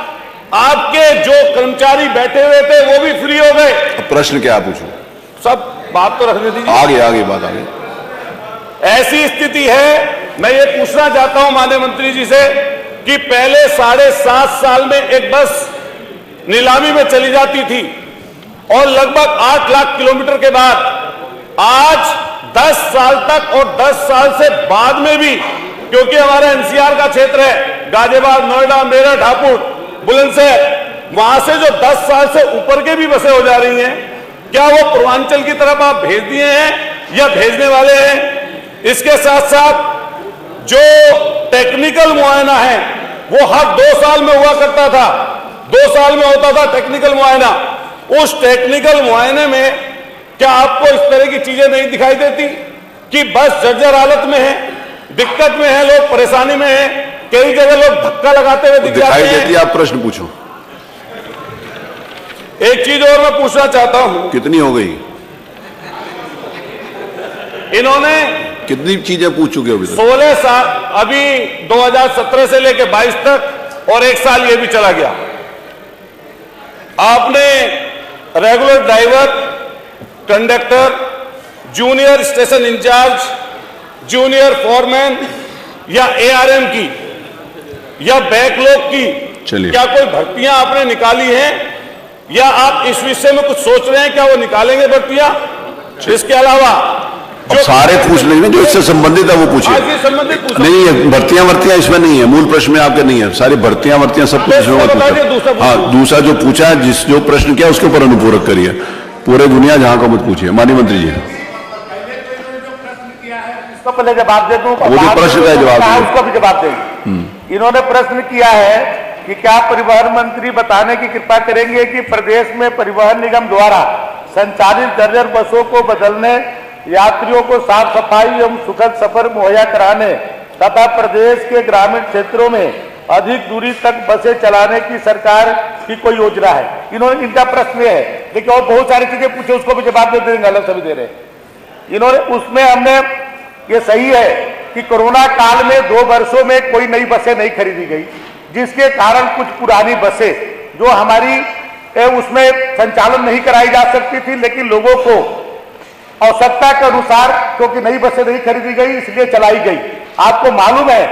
आपके जो कर्मचारी बैठे हुए थे वो भी फ्री हो गए। अब प्रश्न क्या पूछो? सब बात तो रखने दीजिए, आगे बात आगे। ऐसी स्थिति है, मैं ये पूछना चाहता हूं माननीय मंत्री जी से कि पहले 7.5 साल में एक बस नीलामी में चली जाती थी और लगभग 8 लाख किलोमीटर के बाद आज 10 साल तक और 10 साल से बाद में भी, क्योंकि हमारा एनसीआर का क्षेत्र है, गाजियाबाद, नोएडा, मेरठ, हापुड़, बुलंदशहर, वहां से जो 10 साल से ऊपर के भी बसें हो जा रही हैं, क्या वो पूर्वांचल की तरफ आप भेज दिए हैं या भेजने वाले हैं? इसके साथ साथ जो टेक्निकल मुआयना है वो हर 2 साल में हुआ करता था, 2 साल में होता था टेक्निकल मुआयना। उस टेक्निकल मुआयने में क्या आपको इस तरह की चीजें नहीं दिखाई देती कि बस जर्जर हालत में है, दिक्कत में है, लोग परेशानी में है, कई जगह लोग धक्का लगाते हुए दिखाई देती है? आप प्रश्न पूछो। एक चीज और मैं पूछना चाहता हूं, कितनी हो गई? इन्होंने कितनी चीजें पूछ चुके हो अभी तक? 16 साल, अभी 2017 से लेकर 22 तक और 1 साल ये भी चला गया। आपने regular driver, conductor, junior station incharge, junior foreman या एआरएम की या बैकलॉग की क्या कोई भर्तियां आपने निकाली हैं या आप इस विषय में कुछ सोच रहे हैं? क्या वो निकालेंगे भर्तियां? इसके अलावा अब सारे पूछ लेंगे जो इससे संबंधित है वो पूछिए। संबंधित पूछो। नहीं है, भर्तियां इसमें नहीं है, मूल प्रश्न में आपके नहीं है, सारी भर्तियां सब कुछ इसमें मत पूछो। हाँ, दूसरा जो पूछा है, जो प्रश्न किया उसके ऊपर अनुपूरक करिए, पूरे दुनिया जहां का मत पूछिए। माननीय मंत्री जी, इसको पहले जवाब दे दूं, वो जो प्रश्न का जवाब है उसको भी जवाब देंगे। इन्होंने प्रश्न किया है कि क्या परिवहन मंत्री बताने की कृपा करेंगे कि प्रदेश में परिवहन निगम द्वारा संचालित दर्जन बसों को बदलने, यात्रियों को साफ सफाई एवं सुखद सफर मुहैया कराने तथा प्रदेश के ग्रामीण क्षेत्रों में अधिक दूरी तक बसें चलाने की सरकार की कोई योजना है। इन्होंने, इनका प्रश्न है, देखिए और बहुत सारी चीजें पूछे, उसको भी जवाब दे देंगे, अलग से भी दे रहे हैं। इन्होंने उसमें हमने ये सही है कि कोरोना काल में 2 वर्षों में कोई नई बसें नहीं खरीदी गई, जिसके कारण कुछ पुरानी बसें जो हमारी उसमें संचालन नहीं कराई जा सकती थी, लेकिन लोगों को आवश्यकता के अनुसार क्योंकि नई बसें नहीं खरीदी गई इसलिए चलाई गई। आपको मालूम है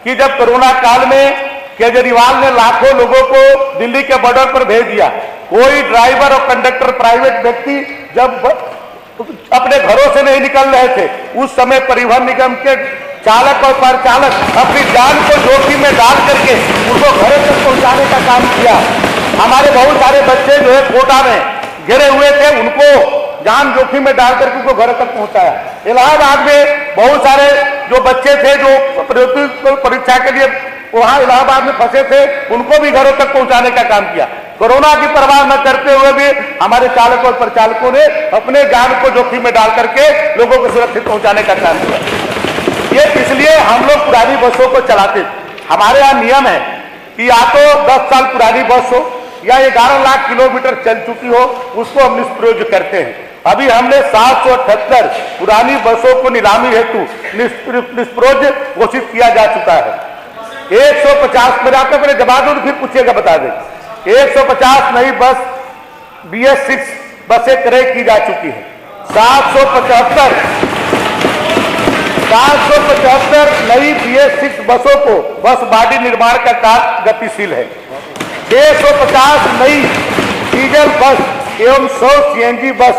कि जब कोरोना काल में केजरीवाल ने लाखों लोगों को दिल्ली के बॉर्डर पर भेज दिया, कोई ड्राइवर और कंडक्टर प्राइवेट व्यक्ति जब अपने घरों से नहीं निकल रहे थे, उस समय परिवहन निगम के चालक और परिचालक अपनी जान को जोखिम में डाल करके उनको घरों तक पहुंचाने का काम किया। हमारे बहुत सारे बच्चे जो है कोटा में गिरे हुए थे, उनको जान जोखिम में डाल करके उनको घर तक पहुंचाया। इलाहाबाद में बहुत सारे जो बच्चे थे जो परीक्षा के लिए वहां इलाहाबाद में फंसे थे, उनको भी घरों तक पहुंचाने का काम किया। कोरोना की परवाह न करते हुए भी हमारे चालक और परिचालकों ने अपने जान को जोखिम में डाल करके लोगों को सुरक्षित पहुंचाने का काम किया। ये इसलिए हम लोग पुरानी बसों को चलाते, हमारे यहाँ नियम है कि या तो 10 साल पुरानी बस हो या 11 लाख किलोमीटर चल चुकी हो, उसको हम निष्प्रयोज्य करते हैं। अभी हमने 778 पुरानी बसों को नीलामी हेतु निष्प्रयोज्य घोषित किया जा चुका है। 150 मेरे आपको पहले जवाब दूं फिर पूछिएगा, बता दें। 150 नई बस BS6 बसें क्रय की जा चुकी है। 775 नई BS6 बसों को बस बॉडी निर्माण का कार्य गतिशील है। 650 नई डीजल बस एवं 100 CNG बस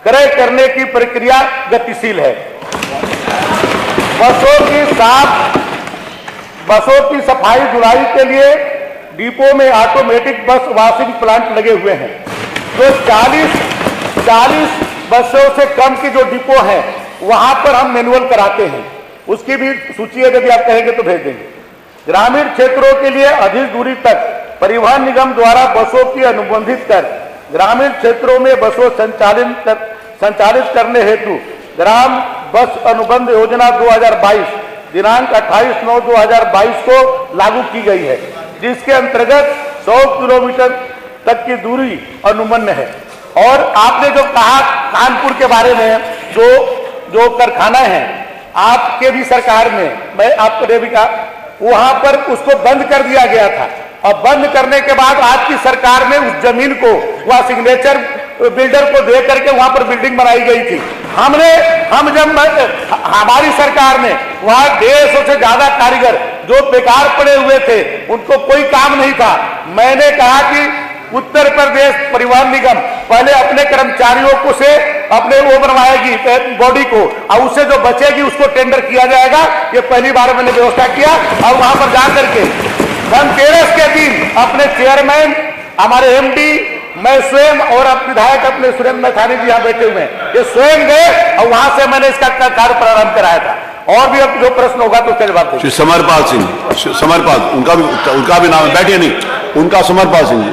क्रय करने की प्रक्रिया गतिशील है। बसों की सफाई धुलाई के लिए डिपो में ऑटोमेटिक बस वॉशिंग प्लांट लगे हुए हैं। जो 40 बसों से कम की जो डिपो है वहां पर हम मैनुअल कराते हैं, उसकी भी सूची है, यदि आप कहेंगे तो भेज देंगे। ग्रामीण क्षेत्रों के लिए अधिक दूरी तक परिवहन निगम द्वारा बसों की अनुबंधित कर ग्रामीण क्षेत्रों में बसों संचालित करने हेतु ग्राम बस अनुबंध योजना 2022 दिनांक 28/9/2022 को लागू की गई है, जिसके अंतर्गत 100 किलोमीटर तक की दूरी अनुमन्य है। और आपने जो कहा कानपुर के बारे में, जो कारखाना है आपके भी सरकार में, मैं आपको भी कहा, वहां पर उसको बंद कर दिया गया था, और बंद करने के बाद आज की सरकार ने उस जमीन को वहां सिग्नेचर बिल्डर को दे करके वहां पर बिल्डिंग बनाई गई थी। हमारी सरकार ने वहां 150 से ज्यादा कारीगर जो बेकार पड़े हुए थे, उनको कोई काम नहीं था। मैंने कहा कि उत्तर प्रदेश परिवहन निगम पहले अपने कर्मचारियों को से अपने वो बनवाएगी बॉडी को, और उससे जो बचेगी उसको टेंडर किया जाएगा। ये पहली बार मैंने व्यवस्था किया, और वहां पर जाकर के धनतेरस के दिन अपने चेयरमैन, हमारे MD, मैं स्वयं और विधायक अपने सुरेंद्र मैथानी जी यहाँ बैठे हुए हैं, ये स्वयं गए और वहां से मैंने इसका कार्य प्रारंभ कराया था। और भी अब जो प्रश्न होगा तो उसका जवाब दें। समरपाल सिंह, समरपाल, उनका भी नाम है, बैठिए नहीं, उनका समरपाल सिंह जी,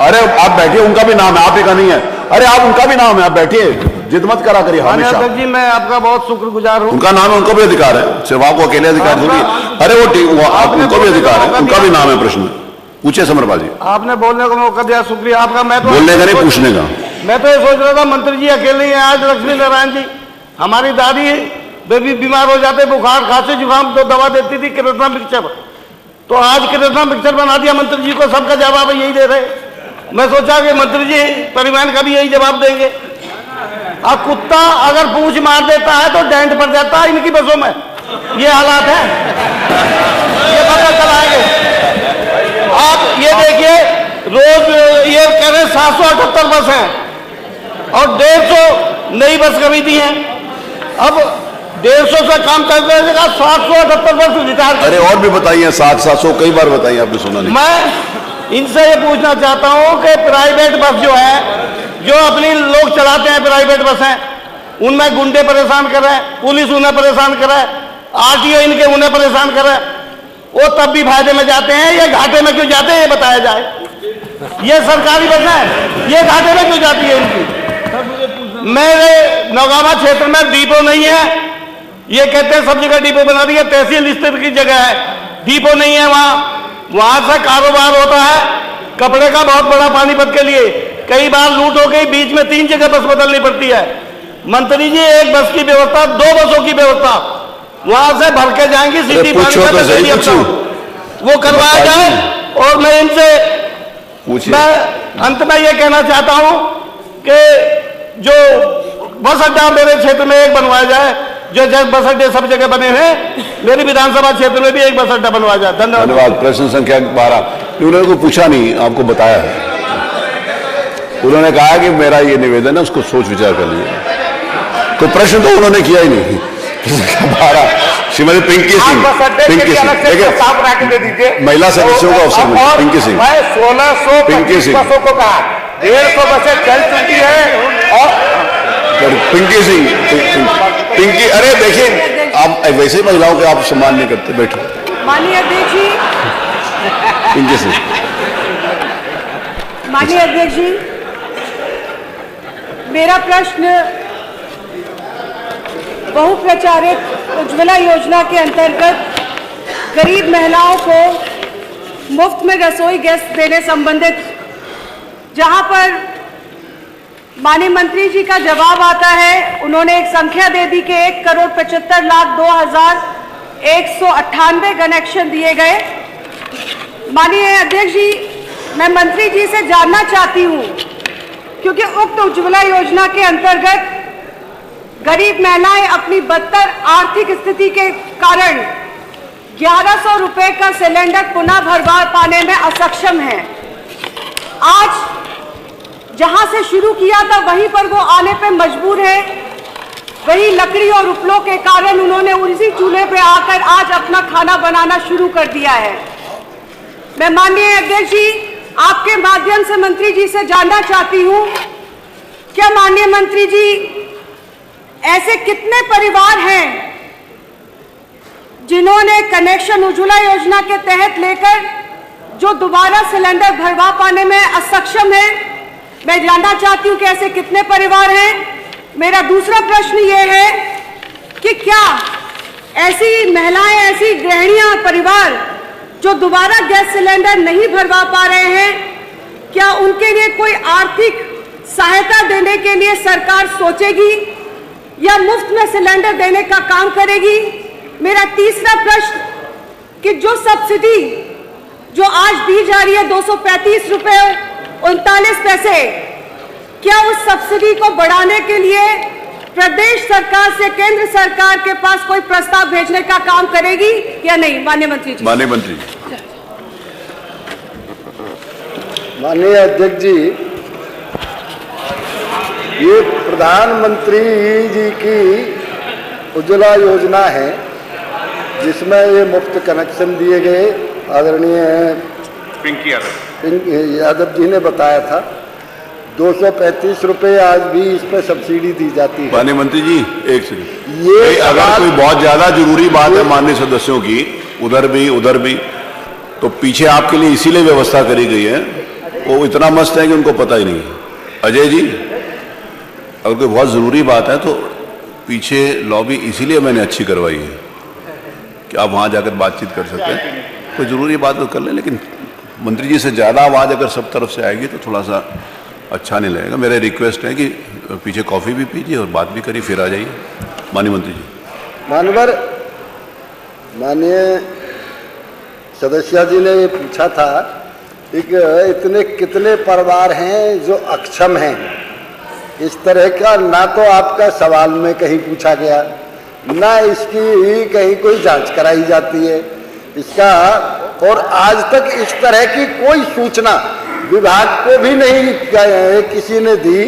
अरे आप बैठिए, उनका भी नाम है, आप ही का नहीं है, अरे आप उनका भी नाम है, आप बैठिए, जिद मत करा करिए हमेशा। जी मैं आपका बहुत शुक्रगुजार हूँ। उनका नाम है, उनको भी अधिकार है, सिर्फ आपको अकेले अधिकार थोड़ी। अरे वो आप, उनको भी अधिकार है, उनका भी नाम है। प्रश्न पूछे समरपाल जी। आपने बोलने को मौका दिया, शुक्रिया आपका। मैं तो बोलने का नहीं, पूछने का। मैं तो ये सोच रहा था मंत्री जी अकेले ही हैं आज, लक्ष्मी नारायण जी, हमारी दादी बेबी बीमार हो जाते, बुखार खांसी जुकाम, तो दवा देती थी कृष्णा मिक्सचर, तो आज कृष्णा मिक्सचर बना दिया मंत्री जी को, सबका जवाब यही दे रहे। मैं सोचा कि मंत्री जी परिवहन का भी यही जवाब देंगे। अब कुत्ता अगर पूंछ मार देता है तो डेंट पड़ जाता है इनकी बसों में, ये हालात है, ये पता चलाएंगे। आप ये देखिए, रोज ये कह रहे 778 बस हैं और 150 नई बस खरीदी हैं। अब 150 से काम कर देगा, 778 वर्ष रिटायर। अरे और भी बताइए, 700 कई बार बताइए, आपने सुना नहीं। मैं इनसे ये पूछना चाहता हूं कि प्राइवेट बस जो है, जो अपनी लोग चलाते हैं प्राइवेट बस हैं, उनमें गुंडे परेशान कर रहे हैं, पुलिस उन्हें परेशान कर रहा है, आरटीओ इनके उन्हें परेशान कर रहा है, वो तब भी फायदे में जाते हैं, ये घाटे में क्यों जाते हैं ये बताया जाए। ये सरकारी बस है, ये घाटे में क्यों जाती है इनकी। मेरे नौगावा क्षेत्र में डिपो नहीं है, ये कहते हैं सब जगह डिपो बना दिया, तहसील स्तर की जगह है, डिपो नहीं है वहां से कारोबार होता है कपड़े का बहुत बड़ा पानीपत के लिए। कई बार लूट हो गई, बीच में 3 जगह बस बदलनी पड़ती है। मंत्री जी, एक बस की व्यवस्था, 2 बसों की व्यवस्था वहां से भर के जाएंगी सिटी पानीपत, वो करवाया जाए। और मैं इनसे अंत में ये कहना चाहता हूं कि जो बस अड्डा मेरे क्षेत्र में एक बनवाया जाए, जो बस अड्डे सब जगह बने हुए, मेरी विधानसभा क्षेत्र में भी एक बस अड्डा बनवाया जाए। धन्यवाद। प्रश्न संख्या 12, उन्होंने को पूछा नहीं, आपको बताया है। उन्होंने कहा कि मेरा ये निवेदन है, उसको सोच विचार कर लीजिए। कोई प्रश्न तो उन्होंने किया ही नहीं। 12, श्रीमती पिंकी सिंह, महिला सदस्यों का अवसर मिला। पिंकी सिंह, 1625 को कहा, 150 बसें चल चुकी है। और पिंकी सिंह, पिंकी, अरे देखिए आप वैसे महिलाओं के आप सम्मान नहीं करते, बैठो। माननीय अध्यक्ष जी, पिंकी सिंह, माननीय अध्यक्ष जी, मेरा प्रश्न बहुप्रचारित उज्ज्वला योजना के अंतर्गत गरीब महिलाओं को मुफ्त में रसोई गैस देने संबंधित, जहां पर माननीय मंत्री जी का जवाब आता है, उन्होंने एक संख्या दे दी कि 1,75,02,198 कनेक्शन दिए गए। माननीय अध्यक्ष जी, मैं मंत्री जी से जानना चाहती हूं, क्योंकि उक्त उज्ज्वला योजना के अंतर्गत गरीब महिलाएं अपनी बदतर आर्थिक स्थिति के कारण 1100 रुपए का सिलेंडर पुनः भरवा पाने में असक्षम हैं। आज जहां से शुरू किया था वहीं पर वो आने पे मजबूर है। वही लकड़ी और उपलों के कारण उन्होंने उसी चूल्हे पे आकर आज अपना खाना बनाना शुरू कर दिया है। मैं माननीय अध्यक्ष जी, आपके माध्यम से मंत्री जी से जानना चाहती हूं, क्या माननीय मंत्री जी, ऐसे कितने परिवार हैं जिन्होंने कनेक्शन उज्ज्वला योजना के तहत लेकर जो दोबारा सिलेंडर भरवा पाने में असक्षम है? मैं जानना चाहती हूं कि ऐसे कितने परिवार हैं। मेरा दूसरा प्रश्न ये है कि क्या ऐसी महिलाएं, ऐसी गृहिणियां, परिवार जो दोबारा गैस सिलेंडर नहीं भरवा पा रहे हैं, क्या उनके लिए कोई आर्थिक सहायता देने के लिए सरकार सोचेगी या मुफ्त में सिलेंडर देने का काम करेगी? मेरा तीसरा प्रश्न कि जो सब्सिडी जो आज दी जा रही है 235 रुपए 39 पैसे, क्या उस सब्सिडी को बढ़ाने के लिए प्रदेश सरकार से केंद्र सरकार के पास कोई प्रस्ताव भेजने का काम करेगी या नहीं? माननीय मंत्री जी। माननीय मंत्री। माननीय अध्यक्ष जी, ये प्रधानमंत्री जी की उज्ज्वला योजना है जिसमें ये मुफ्त कनेक्शन दिए गए। आदरणीय पिंकी यादव जी ने बताया था 235 रुपए आज भी इस पर सब्सिडी दी जाती है। माननीय मंत्री जी, एक सेकंड, ये अगर कोई बहुत ज्यादा जरूरी बात है माननीय सदस्यों की, उधर भी, तो पीछे आपके लिए इसीलिए व्यवस्था करी गई है। वो इतना मस्त है कि उनको पता ही नहीं है। अजय जी, अगर कोई बहुत जरूरी बात है तो पीछे लॉबी इसीलिए मैंने अच्छी करवाई है कि आप वहां जाकर बातचीत कर सकते हैं। कोई जरूरी बात तो कर लें, लेकिन मंत्री जी से ज्यादा आवाज अगर सब तरफ से आएगी तो थोड़ा सा अच्छा नहीं लगेगा। मेरा रिक्वेस्ट है कि पीछे कॉफी भी पीजिए और बात भी करिए, फिर आ जाइए। माननीय मंत्री जी। मानवर, माननीय सदस्य जी ने ये पूछा था कि इतने कितने परिवार हैं जो अक्षम हैं। इस तरह का ना तो आपका सवाल में कहीं पूछा गया, ना इसकी कहीं कोई जांच कराई जाती है इसका, और आज तक इस तरह की कोई सूचना विभाग को भी नहीं किसी ने दी।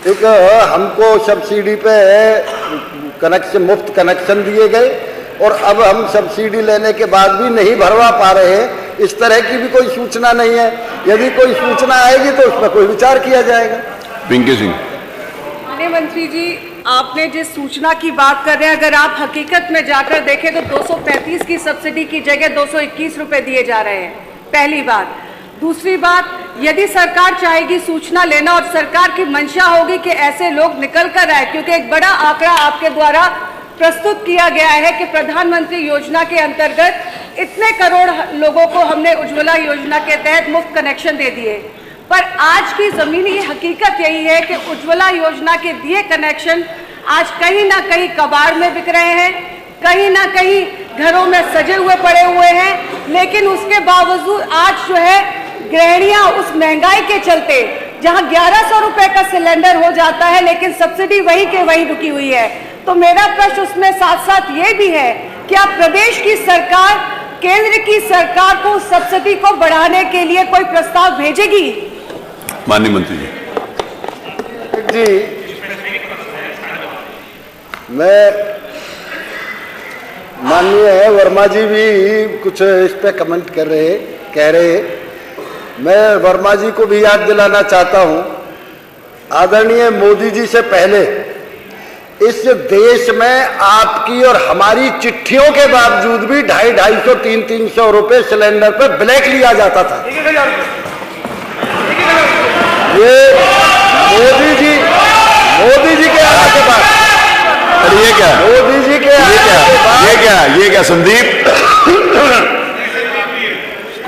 एक हमको सब्सिडी पे कनेक्शन, मुफ्त कनेक्शन दिए गए और अब हम सब्सिडी लेने के बाद भी नहीं भरवा पा रहे हैं। इस तरह की भी कोई सूचना नहीं है। यदि कोई सूचना आएगी तो उस पर कोई विचार किया जाएगा। पिंकी सिंह। माननीय मंत्री जी, आपने जिस सूचना की बात कर रहे हैं, अगर आप हकीकत में जाकर देखें तो 235 की सब्सिडी की जगह 221 रुपए दिए जा रहे हैं, पहली बात। दूसरी बात, यदि सरकार चाहेगी सूचना लेना और सरकार की मंशा होगी कि ऐसे लोग निकल कर आए, क्योंकि एक बड़ा आंकड़ा आपके द्वारा प्रस्तुत किया गया है कि प्रधानमंत्री योजना के अंतर्गत इतने करोड़ लोगों को हमने उज्ज्वला योजना के तहत मुफ्त कनेक्शन दे दिए, पर आज की जमीनी हकीकत यही है कि उज्ज्वला योजना के दिए कनेक्शन आज कहीं ना कहीं कबाड़ में बिक रहे हैं, कहीं ना कहीं घरों में सजे हुए पड़े हुए हैं। लेकिन उसके बावजूद आज जो है गृहिणियां उस महंगाई के चलते, जहां 1100 रुपए का सिलेंडर हो जाता है लेकिन सब्सिडी वही के वही रुकी हुई है। तो मेरा प्रश्न उसमें साथ साथ ये भी है, क्या प्रदेश की सरकार केंद्र की सरकार को सब्सिडी को बढ़ाने के लिए कोई प्रस्ताव भेजेगी? माननीय मंत्री जी, मैं माननीय वर्मा जी भी कुछ इस पे कमेंट कह रहे। मैं वर्मा जी को भी याद दिलाना चाहता हूं, आदरणीय मोदी जी से पहले इस देश में आपकी और हमारी चिट्ठियों के बावजूद भी 250, 300 रुपए सिलेंडर पे ब्लैक लिया जाता था। ये मोदी जी के आने के बाद, अरे ये क्या, मोदी जी के आने के बाद, ये क्या संदीप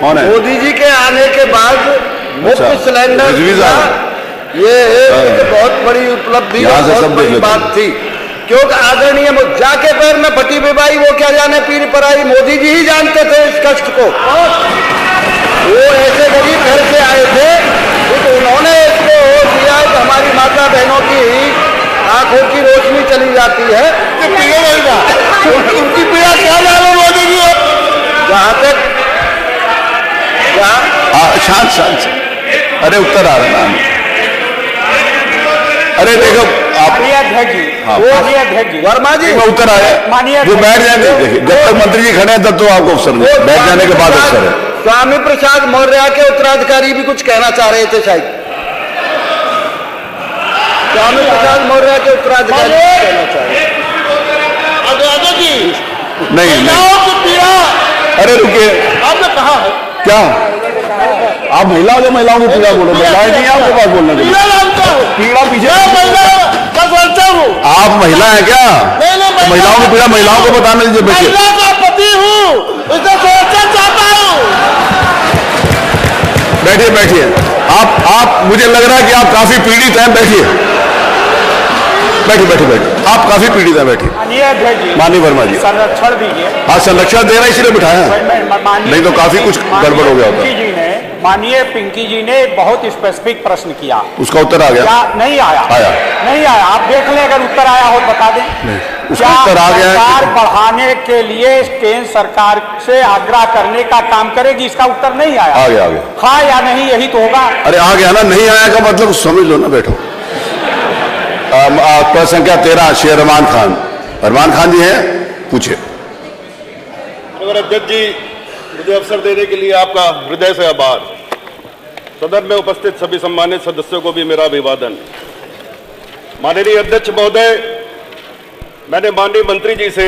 कौन है? मोदी जी के आने के बाद मुफ्त सिलेंडर, ये एक बहुत बड़ी उपलब्धि और बहुत बड़ी बात थी, क्योंकि आदरणीय जाके पैर में फटी बेबाई, वो क्या जाने पीर पर आई, मोदी जी ही जानते थे इस कष्ट को। वो ऐसे गरीब घर से आए थे, तो उन्होंने इसको दिया कि हमारी माता बहनों की आंखों की रोशनी चली जाती है। उनकी पीड़ा क्या जाने मोदी जी, जहां तक शांत, अरे उत्तर आ रहा है। अरे देखो आप, अध्यक्ष जी, अध्यक्ष जी, वर्मा जी मैं उत्तर आया, जो बैठ जाएंगे, देखिए जब तक मंत्री जी खड़े हैं तब तो आपको अवसर नहीं, बैठ जाने के बाद अवसर है। स्वामी प्रसाद मौर्य के उत्तराधिकारी भी कुछ कहना चाह रहे थे शायद। स्वामी प्रसाद मौर्य के उत्तराधिकारी कहना चाह रहे थे। नहीं, अरे रुकिए, आपने कहा है क्या आप महिलाओं की पीड़ा बोलो, महिलाएं नहीं आपके पास बोलने के लिए, पीड़ा पीछे आप महिला है क्या? महिलाओं की पीड़ा महिलाओं को बताने दीजिए। बैठिए, आप मुझे लग रहा है कि आप काफी पीड़ित हैं। बैठिए, आप काफी पीड़ित हैं, बैठिए। माननीय वर्मा जी, संरक्षण दीजिए। हाँ, संरक्षण दे रहा है इसलिए बिठाया, नहीं तो काफी कुछ गड़बड़ हो गया होता। माननीय पिंकी जी ने बहुत स्पेसिफिक प्रश्न किया, उसका उत्तर आ गया? नहीं आया। नहीं आया, आप देख लें, अगर उत्तर आया हो बता दें। उसका उत्तर आ गया। सरकार बढ़ाने के लिए केंद्र सरकार से आग्रह करने का काम करेगी, इसका उत्तर नहीं आया। आ गया। हाँ या नहीं, यही तो होगा। अरे आ गया ना, नहीं आया का मतलब समझ लो ना, बैठो। पद संख्या 13 शेर अरमान खान जी हैं, पूछे। अध्यक्ष जी, मुझे अवसर देने के लिए आपका हृदय से आभार। सदन में उपस्थित सभी सम्मानित सदस्यों को भी मेरा अभिवादन। माननीय अध्यक्ष महोदय, मैंने माननीय मंत्री जी से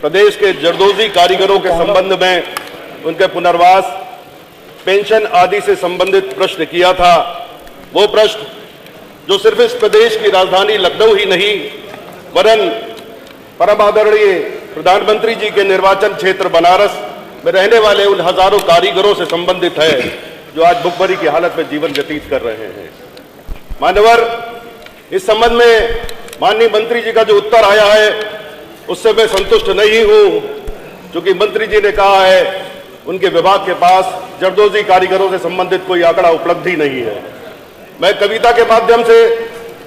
प्रदेश के जरदोजी कारीगरों के संबंध में उनके पुनर्वास, पेंशन आदि से संबंधित प्रश्न किया था। वो प्रश्न जो सिर्फ इस प्रदेश की राजधानी लखनऊ ही नहीं, वरन परम आदरणीय प्रधानमंत्री जी के निर्वाचन क्षेत्र बनारस में रहने वाले उन हजारों कारीगरों से संबंधित है जो आज भुखमरी की हालत में जीवन व्यतीत कर रहे हैं। मान्यवर, इस संबंध में माननीय मंत्री जी का जो उत्तर आया है उससे मैं संतुष्ट नहीं हूं, क्योंकि मंत्री जी ने कहा है उनके विभाग के पास जरदोजी कारीगरों से संबंधित कोई आंकड़ा उपलब्धि नहीं है। मैं कविता के माध्यम से,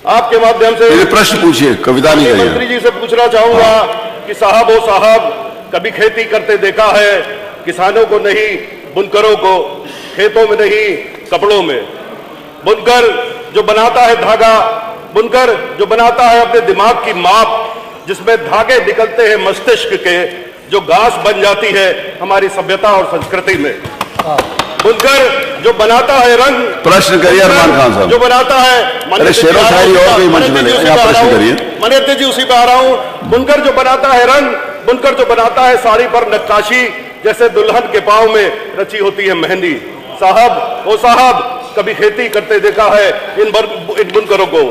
आपके माध्यम से प्रश्न पूछिए, कविता नहीं करिए। मंत्री जी से पूछना चाहूंगा कि साहब ओ साहब, कभी खेती करते देखा है किसानों को नहीं, बुनकरों को, खेतों में नहीं कपड़ों में। बुनकर जो बनाता है धागा, बुनकर जो बनाता है अपने दिमाग की माप, जिसमें धागे निकलते हैं मस्तिष्क के, जो घास बन जाती है हमारी सभ्यता और संस्कृति में। बुनकर जो बनाता है रंग, प्रश्न करिए अरमान खान साहब। जो बनाता है, अरे शेरो शायरी और कोई मंच में ले, आप प्रश्न करिए। मनियत जी उसी पे आ रहा हूं। बुनकर जो बनाता है रंग, बुनकर जो बनाता है साड़ी पर नक्काशी, जैसे दुल्हन के पांव में रची होती है मेहंदी। साहब, ओ साहब, कभी खेती करते देखा है इन बुनकरों को?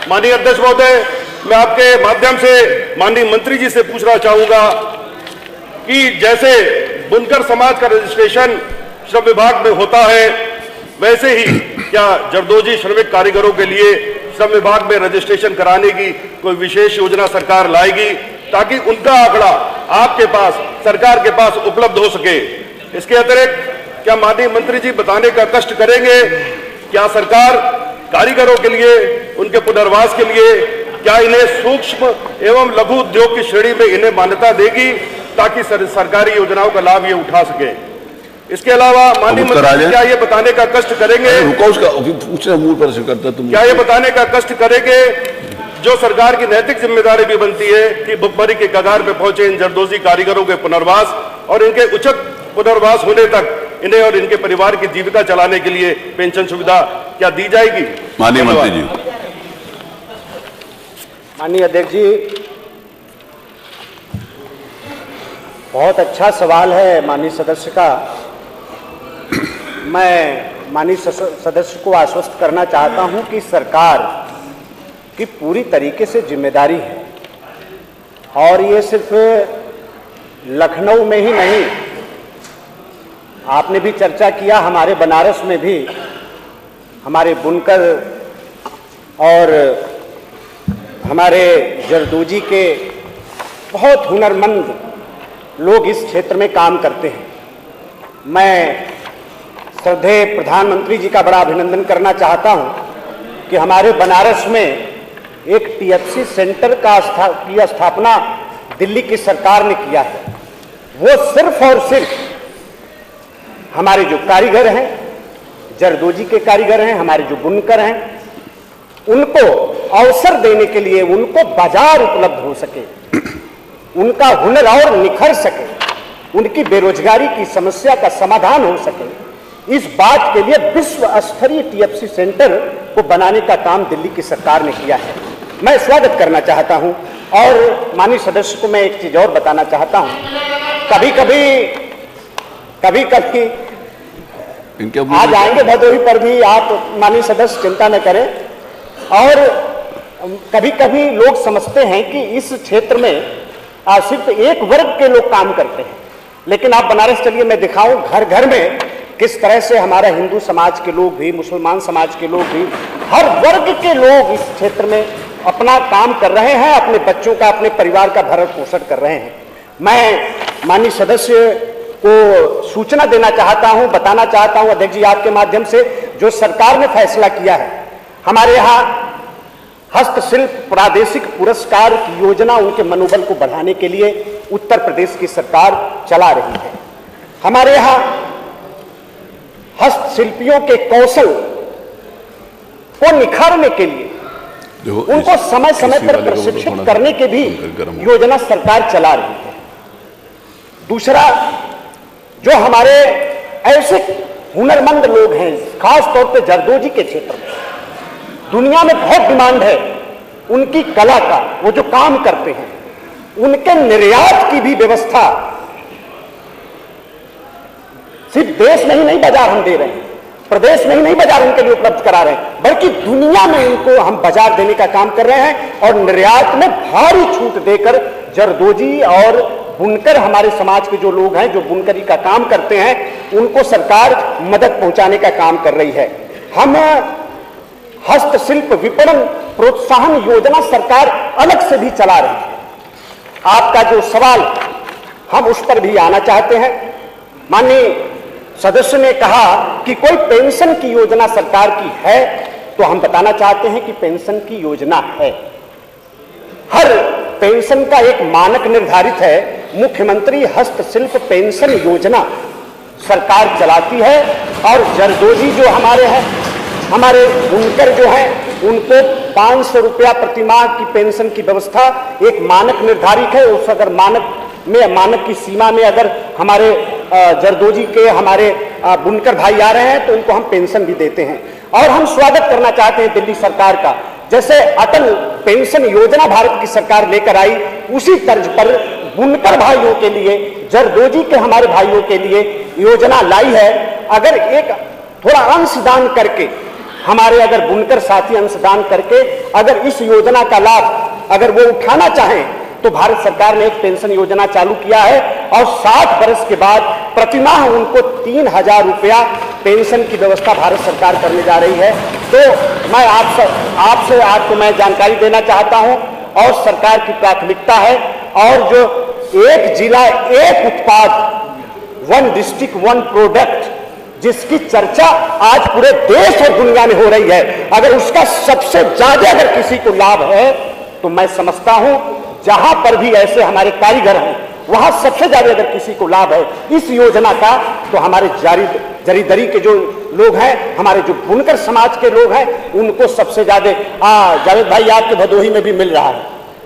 माननीय अध्यक्ष महोदय, मैं आपके माध्यम से माननीय मंत्री जी से पूछना चाहूंगा कि जैसे बुनकर समाज का रजिस्ट्रेशन श्रम विभाग में होता है, वैसे ही क्या जरदोजी श्रमिक कारीगरों के लिए श्रम विभाग में रजिस्ट्रेशन कराने की कोई विशेष योजना सरकार लाएगी, ताकि उनका आंकड़ा आपके पास, सरकार के पास उपलब्ध हो सके? इसके अतिरिक्त क्या माननीय मंत्री जी बताने का कष्ट करेंगे, क्या सरकार कारीगरों के लिए, उनके पुनर्वास के लिए, क्या इन्हें सूक्ष्म एवं लघु उद्योग की श्रेणी में इन्हें मान्यता देगी, ताकि सरकारी योजनाओं का लाभ ये उठा सके? इसके अलावा माननीय मंत्री क्या ये बताने का कष्ट करेंगे, क्या ये बताने का कष्ट करेंगे, जो सरकार की नैतिक जिम्मेदारी भी बनती है कि भुखमरी के कगार पे पहुंचे इन जरदोजी कारीगरों के पुनर्वास और इनके उचित पुनर्वास होने तक इन्हें और इनके परिवार की जीविका चलाने के लिए पेंशन सुविधा क्या दी जाएगी? माननीय मंत्री जी। माननीय अध्यक्ष जी, बहुत अच्छा सवाल है माननीय सदस्य का। मैं माननीय सदस्य को आश्वस्त करना चाहता हूं कि सरकार की पूरी तरीके से जिम्मेदारी है, और ये सिर्फ लखनऊ में ही नहीं, आपने भी चर्चा किया, हमारे बनारस में भी हमारे बुनकर और हमारे जरदोजी के बहुत हुनरमंद लोग इस क्षेत्र में काम करते हैं। मैं श्रद्धेय प्रधानमंत्री जी का बड़ा अभिनंदन करना चाहता हूं कि हमारे बनारस में एक टीएफसी सेंटर की स्थापना दिल्ली की सरकार ने किया है। वो सिर्फ और सिर्फ हमारे जो कारीगर हैं, जरदोजी के कारीगर हैं, हमारे जो बुनकर हैं, उनको अवसर देने के लिए, उनको बाजार उपलब्ध हो सके, उनका हुनर और निखर सके, उनकी बेरोजगारी की समस्या का समाधान हो सके, इस बात के लिए विश्व स्तरीय टीएफसी सेंटर को बनाने का काम दिल्ली की सरकार ने किया है। मैं स्वागत करना चाहता हूं। और माननीय सदस्य को मैं एक चीज और बताना चाहता हूं, कभी कभी आज आएंगे भदोही पर भी, आप माननीय सदस्य चिंता न करें। और कभी कभी लोग समझते हैं कि इस क्षेत्र में सिर्फ एक वर्ग के लोग काम करते हैं, लेकिन आप बनारस चलिए, मैं दिखाऊं घर घर में किस तरह से हमारा हिंदू समाज के लोग भी, मुसलमान समाज के लोग भी, हर वर्ग के लोग इस क्षेत्र में अपना काम कर रहे हैं, अपने बच्चों का, अपने परिवार का भरण पोषण कर रहे हैं। मैं माननीय सदस्य को सूचना देना चाहता हूं, बताना चाहता हूं अध्यक्ष जी आपके माध्यम से, जो सरकार ने फैसला किया है, हमारे यहाँ हस्तशिल्प प्रादेशिक पुरस्कार की योजना उनके मनोबल को बढ़ाने के लिए उत्तर प्रदेश की सरकार चला रही है। हमारे यहाँ हस्तशिल्पियों के कौशल को निखारने के लिए उनको समय समय पर प्रशिक्षित करने की भी योजना सरकार चला रही है। दूसरा, जो हमारे ऐसे हुनरमंद लोग हैं, खास तौर पे जरदोजी के क्षेत्र में दुनिया में बहुत डिमांड है उनकी कला का, वो जो काम करते हैं, उनके निर्यात की भी व्यवस्था सिर्फ देश में ही नहीं बाजार हम दे रहे हैं, प्रदेश में ही नहीं बाजार उनके लिए उपलब्ध करा रहे हैं, बल्कि दुनिया में उनको हम बाजार देने का काम कर रहे हैं। और निर्यात में भारी छूट देकर जरदोजी और बुनकर, हमारे समाज के जो लोग हैं जो बुनकरी का काम करते हैं, उनको सरकार मदद पहुंचाने का काम कर रही है। हम हस्तशिल्प विपणन प्रोत्साहन योजना सरकार अलग से भी चला रही है। आपका जो सवाल, हम उस पर भी आना चाहते हैं। माननीय सदस्य ने कहा कि कोई पेंशन की योजना सरकार की है, तो हम बताना चाहते हैं कि पेंशन की योजना है। हर पेंशन का एक मानक निर्धारित है। मुख्यमंत्री हस्तशिल्प पेंशन योजना सरकार चलाती है, और जरदोजी जो हमारे हैं, हमारे बुनकर जो हैं, उनको 500 रुपया प्रतिमाह की पेंशन की व्यवस्था एक मानक निर्धारित है। उस अगर मानक की सीमा में अगर हमारे जरदोजी के हमारे बुनकर भाई आ रहे हैं तो उनको हम पेंशन भी देते हैं। और हम स्वागत करना चाहते हैं दिल्ली सरकार का, जैसे अटल पेंशन योजना भारत की सरकार लेकर आई, उसी तर्ज पर बुनकर भाइयों के लिए, जरदोजी के हमारे भाइयों के लिए योजना लाई है। अगर एक थोड़ा अंशदान करके, हमारे अगर बुनकर साथी अंशदान करके अगर इस योजना का लाभ अगर वो उठाना चाहें तो भारत सरकार ने एक पेंशन योजना चालू किया है और 60 वर्ष के बाद प्रतिमाह उनको 3000 रुपया पेंशन की व्यवस्था भारत सरकार करने जा रही है। तो मैं आपसे आपको मैं जानकारी देना चाहता हूं और सरकार की प्राथमिकता है, और जो एक जिला एक उत्पाद, वन डिस्ट्रिक्ट वन प्रोडक्ट, जिसकी चर्चा आज पूरे देश और दुनिया में हो रही है, अगर उसका सबसे ज्यादा अगर किसी को लाभ है तो मैं समझता हूं जहां पर भी ऐसे हमारे कारीगर हैं वहां सबसे ज्यादा अगर किसी को लाभ है इस योजना का तो हमारे जरीदरी के जो लोग हैं, हमारे जो बुनकर समाज के लोग हैं, उनको सबसे ज्यादा जावेद भाई आपके भदोही में भी मिल रहा है,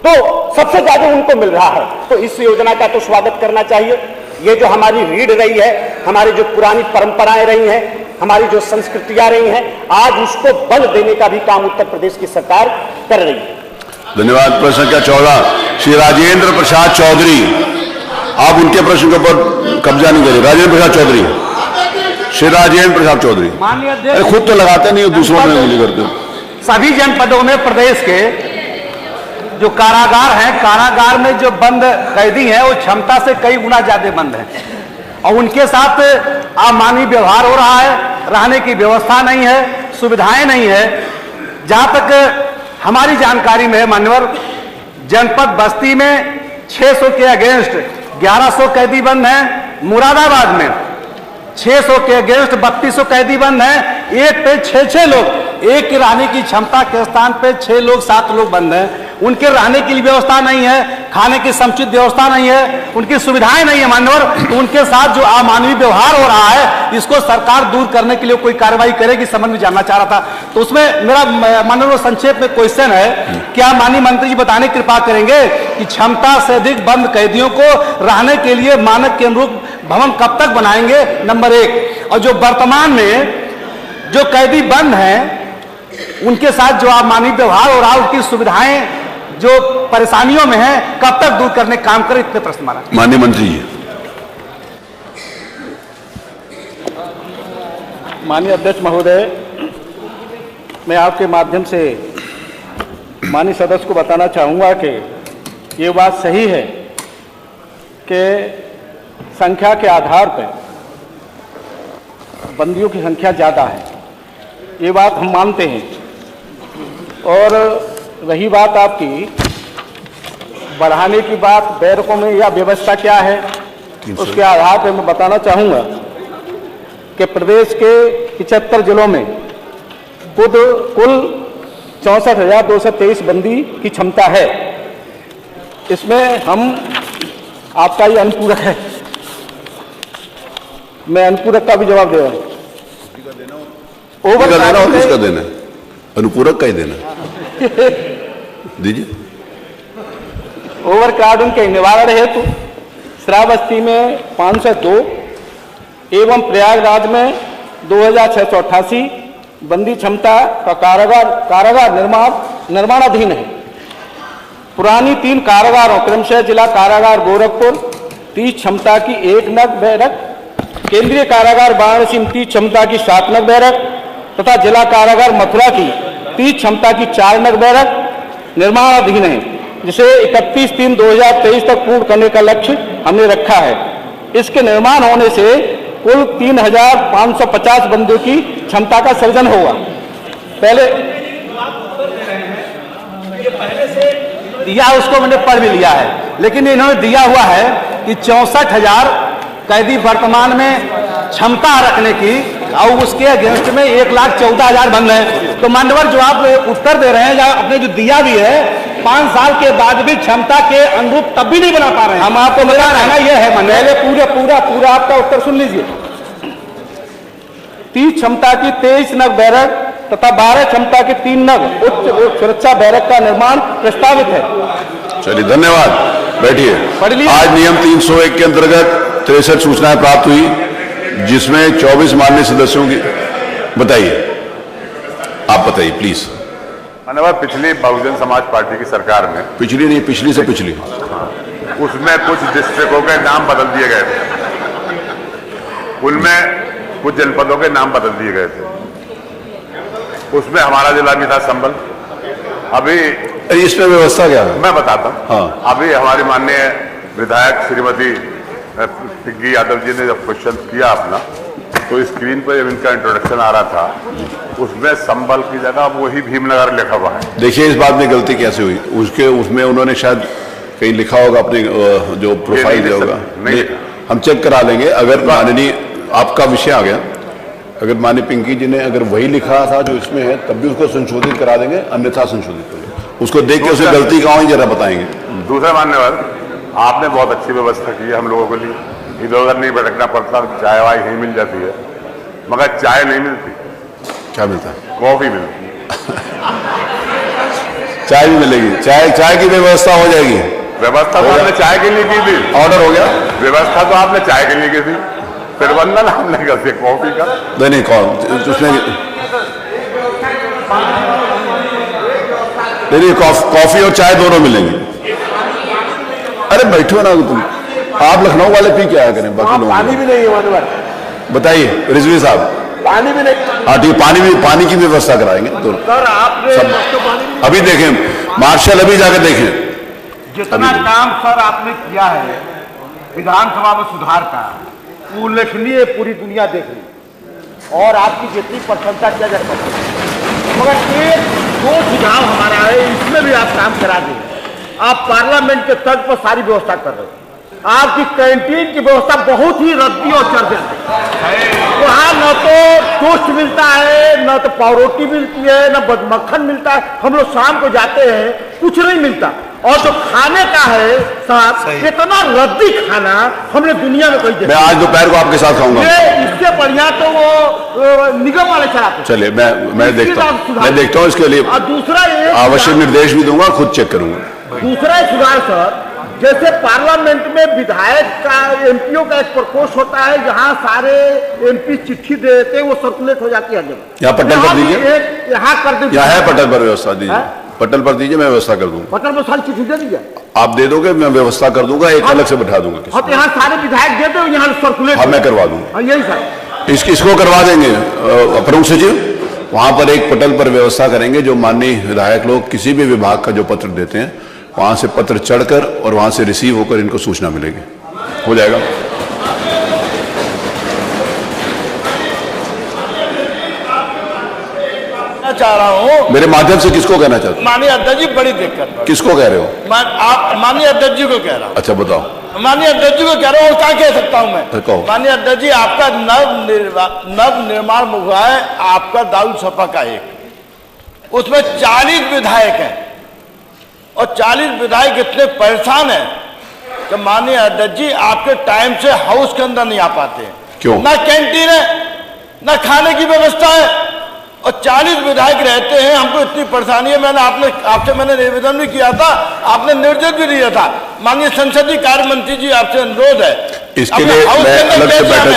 तो सबसे ज्यादा उनको मिल रहा है। तो इस योजना का तो स्वागत करना चाहिए। ये जो हमारी रीढ़ रही है, हमारी जो पुरानी परंपराएं रही हैं, हमारी जो संस्कृतियां रही हैं, आज उसको बल देने का भी काम उत्तर प्रदेश की सरकार कर रही है। धन्यवाद। प्रश्न संख्या 14 श्री राजेंद्र प्रसाद चौधरी, आप उनके प्रश्न के ऊपर कब्जा नहीं करिए। राजेंद्र प्रसाद चौधरी, श्री राजेंद्र प्रसाद चौधरी। माननीय अध्यक्ष, खुद तो लगाते नहीं, दूसरों में गोली करते हो। सभी जनपदों में प्रदेश के जो कारागार हैं, कारागार में जो बंद कैदी हैं वो क्षमता से कई गुना ज्यादा बंद हैं और उनके साथ अमानवीय व्यवहार हो रहा है, रहने की व्यवस्था नहीं है, सुविधाएं नहीं है। जहां तक हमारी जानकारी में है मान्यवर, जनपद बस्ती में 600 के अगेंस्ट 1100 कैदी बंद हैं, मुरादाबाद में 600 के अगेंस्ट 3200 कैदी बंद हैं। एक पे 6 लोग, एक की रहने की क्षमता के स्थान पे 6 लोग 7 लोग बंद हैं। उनके रहने की व्यवस्था नहीं है, खाने की समुचित व्यवस्था नहीं है, उनकी सुविधाएं नहीं है मान्यवर। तो उनके साथ जो अमानवीय व्यवहार हो रहा है इसको सरकार दूर करने के लिए कोई कार्रवाई करेगी, संबंध में जानना चाह रहा था। तो उसमें मेरा मान्यवर संक्षेप में क्वेश्चन है, क्या माननीय मंत्री जी बताने की कृपा करेंगे कि क्षमता से अधिक बंद कैदियों को रहने के लिए मानक के अनुरूप भवन कब तक बनाएंगे, नंबर 1। और जो वर्तमान में जो कैदी बंद हैं उनके साथ जो अमानवीय व्यवहार हो रहा है, उनकी सुविधाएं जो परेशानियों में है, कब तक दूर करने का काम करें, इतने प्रश्न मारा। माननीय मंत्री जी। माननीय अध्यक्ष महोदय, मैं आपके माध्यम से माननीय सदस्य को बताना चाहूंगा कि ये बात सही है कि संख्या के आधार पर बंदियों की संख्या ज़्यादा है, ये बात हम मानते हैं। और रही बात आपकी बढ़ाने की बात, बैरकों में या व्यवस्था क्या है, उसके आधार पर मैं बताना चाहूँगा कि प्रदेश के 75 जिलों में कुल 64,223 बंदी की क्षमता है। इसमें हम आपका ये अनुपूरक है, मैं अनुपूरक का भी जवाब दे रहा हूँ। किसका देना है? अनुपूरक का ही देना दीजिए। ओवर क्राउडिंग के निवारण हेतु श्रावस्ती में 502 एवं प्रयागराज में 2688 बंदी क्षमता का कारागार निर्माणाधीन है। पुरानी 3 कारागारों क्रमशः जिला कारागार गोरखपुर 30 क्षमता की 1 नग बैरक, केंद्रीय कारागार वाराणसी 30 क्षमता की 7 नग बैरक तथा जिला कारागार मथुरा की 30 क्षमता की 4 नग बैरक निर्माणाधीन है, जिसे 31/3/2023 तक पूर्ण करने का लक्ष्य हमने रखा है। इसके निर्माण होने से कुल 3,550 बंदियों की क्षमता का सृजन होगा। पहले से दिया उसको मैंने पढ़ भी लिया है, लेकिन इन्होंने दिया हुआ है कि 64,000 कैदी वर्तमान में क्षमता रखने की और उसके अगेंस्ट में 1,14,000 बंद है। तो मान्यवर जो आप उत्तर दे रहे हैं या आपने जो दिया भी है 5 साल के बाद भी क्षमता के अनुरूप तब भी नहीं बना पा रहे हैं। हम आपको मेरा कहना यह है, पहले पूरा आपका उत्तर सुन लीजिए। 30 क्षमता की 23 नग बैरक तथा 12 क्षमता के 3 नग उच्च सुरक्षा बैरक का निर्माण प्रस्तावित है। चलिए, धन्यवाद, बैठिए। आज नियम 301 के अंतर्गत 63 सूचनाएं प्राप्त हुई, जिसमें 24 माननीय सदस्यों की। बताइए, आप बताइए प्लीज। माननीय, पिछली बहुजन समाज पार्टी की सरकार में, पिछली नहीं, पिछली से पिछली, उसमें कुछ डिस्ट्रिक्टों के नाम बदल दिए गए थे, उनमें कुछ जनपदों के नाम बदल दिए गए थे। उसमें हमारा जिला भी था संभल। अभी इसमें व्यवस्था क्या है? मैं बताता हूँ। हाँ। अभी हमारी माननीय विधायक श्रीमती पिग्गी यादव जी ने जब क्वेश्चन किया अपना, तो स्क्रीन पर जब इनका इंट्रोडक्शन आ रहा था, उसमें संभल की जगह वही भीमनगर लिखा हुआ है। देखिए, इस बात में गलती कैसे हुई? उसमें उन्होंने शायद कहीं लिखा होगा, अपने जो प्रोफाइल दिया होगा। नहीं, हम चेक करा लेंगे। अगर माननीय, आपका विषय आ गया, अगर माननीय पिंकी जी ने अगर वही लिखा था जो इसमें है, तब भी उसको संशोधित करा देंगे, अन्यथा संशोधित करेंगे। उसको देख के उसे गलती कहाँ हुई जरा बताएंगे। दूसरा मान्यवर, आपने बहुत अच्छी व्यवस्था की है हम लोगों के लिए, इधर उधर नहीं भटकना पड़ता, चाय वाय यहीं मिल जाती है, मगर चाय नहीं मिलती। क्या मिलता है? कॉफी मिलती है। चाय भी मिलेगी, चाय की व्यवस्था हो जाएगी। व्यवस्था तो आपने चाय के लिए की थी। ऑर्डर हो गया। व्यवस्था तो आपने चाय के लिए की थी, प्रबंधन हमने कर दिया कॉफी का। नहीं, कौन उसने नहीं, कॉफी और चाय दोनों मिलेंगे। अरे बैठो ना तुम, आप लखनऊ वाले पी के आया करें, बाकी लोग। पानी भी नहीं है। बताइए रिजवी साहब। पानी भी नहीं। हाँ ठीक, पानी की व्यवस्था कराएंगे दोनों। सर आपने अभी देखें, मार्शल अभी जाकर देखें जितना काम सर आपने किया है विधानसभा में सुधार का, उल्लेखनीय, पूरी दुनिया देख रही और आपकी जितनी प्रशंसा किया जा सकती है, मगर एक दो सुझाव हमारा है, इसमें भी आप काम करा दें। आप पार्लियामेंट के तर्ज पर सारी व्यवस्था कर रहे हो। आपकी कैंटीन की व्यवस्था बहुत ही रद्दी और चर्चा है। वहाँ न तो टोस्ट मिलता है, न तो पावरोटी मिलती है, न मक्खन मिलता है। हम लोग शाम को जाते हैं, कुछ नहीं मिलता। और जो खाने का है साहब, इतना रद्दी खाना हमने दुनिया में कहीं देखा। मैं आज दोपहर को आपके साथ खाऊंगा। इससे बढ़िया तो वो निगम वाले चलाते। चलिए, मैं देखता हूँ इसके लिए। और दूसरा आवश्यक निर्देश भी दूंगा, खुद चेक करूंगा। दूसरा सुधार सर, जैसे पार्लियामेंट में विधायक का, एमपीओ का एक प्रकोष्ठ होता है, जहां सारे एमपी चिट्ठी दे देते हैं, वो सर्कुलेट हो जाती है। यहाँ पटल पर दीजिए, यहाँ कर दीजिए। यहाँ है पटल पर व्यवस्था दीजिए, पटल पर दीजिए, मैं व्यवस्था कर दूंगा। पटल पर सारी चिट्ठी दे दीजिए। आप दे दोगे, मैं व्यवस्था कर दूंगा, एक अलग से बैठा दूंगा। और यहाँ सारे विधायक दे दो, यहाँ सर्कुलेट। हाँ, मैं करवा दूंगा। यही सर, इसको करवा देंगे। प्रमुख सचिव, वहां पर एक पटल पर व्यवस्था करेंगे, जो माननीय विधायक लोग किसी भी विभाग का जो पत्र देते हैं, वहां से पत्र चढ़कर और वहां से रिसीव होकर इनको सूचना मिलेगी। हो जाएगा। चाह रहा हूँ, मेरे माध्यम से किसको कहना चाहते? माननीय अध्यक्ष जी, बड़ी दिक्कत। किसको कह रहे हो? आप माननीय अध्यक्ष जी को कह रहा हूँ। अच्छा, बताओ। माननीय अध्यक्ष जी को कह रहा हूँ, और क्या कह सकता हूँ मैं? कहो। माननीय अध्यक्ष जी, आपका नव निर्माण हुआ है, आपका दारुल सपा का एक, उसमें 40 विधायक हैं और 40 विधायक इतने परेशान हैं कि माननीय अध्यक्ष जी आपके टाइम से हाउस के अंदर नहीं आ पाते। क्यों? ना कैंटीन है, ना खाने की व्यवस्था है, और 40 विधायक रहते हैं। हमको इतनी परेशानी है। मैंने आपसे मैंने निवेदन भी किया था, आपने निर्देश भी दिया था। माननीय संसदीय कार्य मंत्री जी, आपसे अनुरोध है, इसके लिए मैं अलग से बैठक,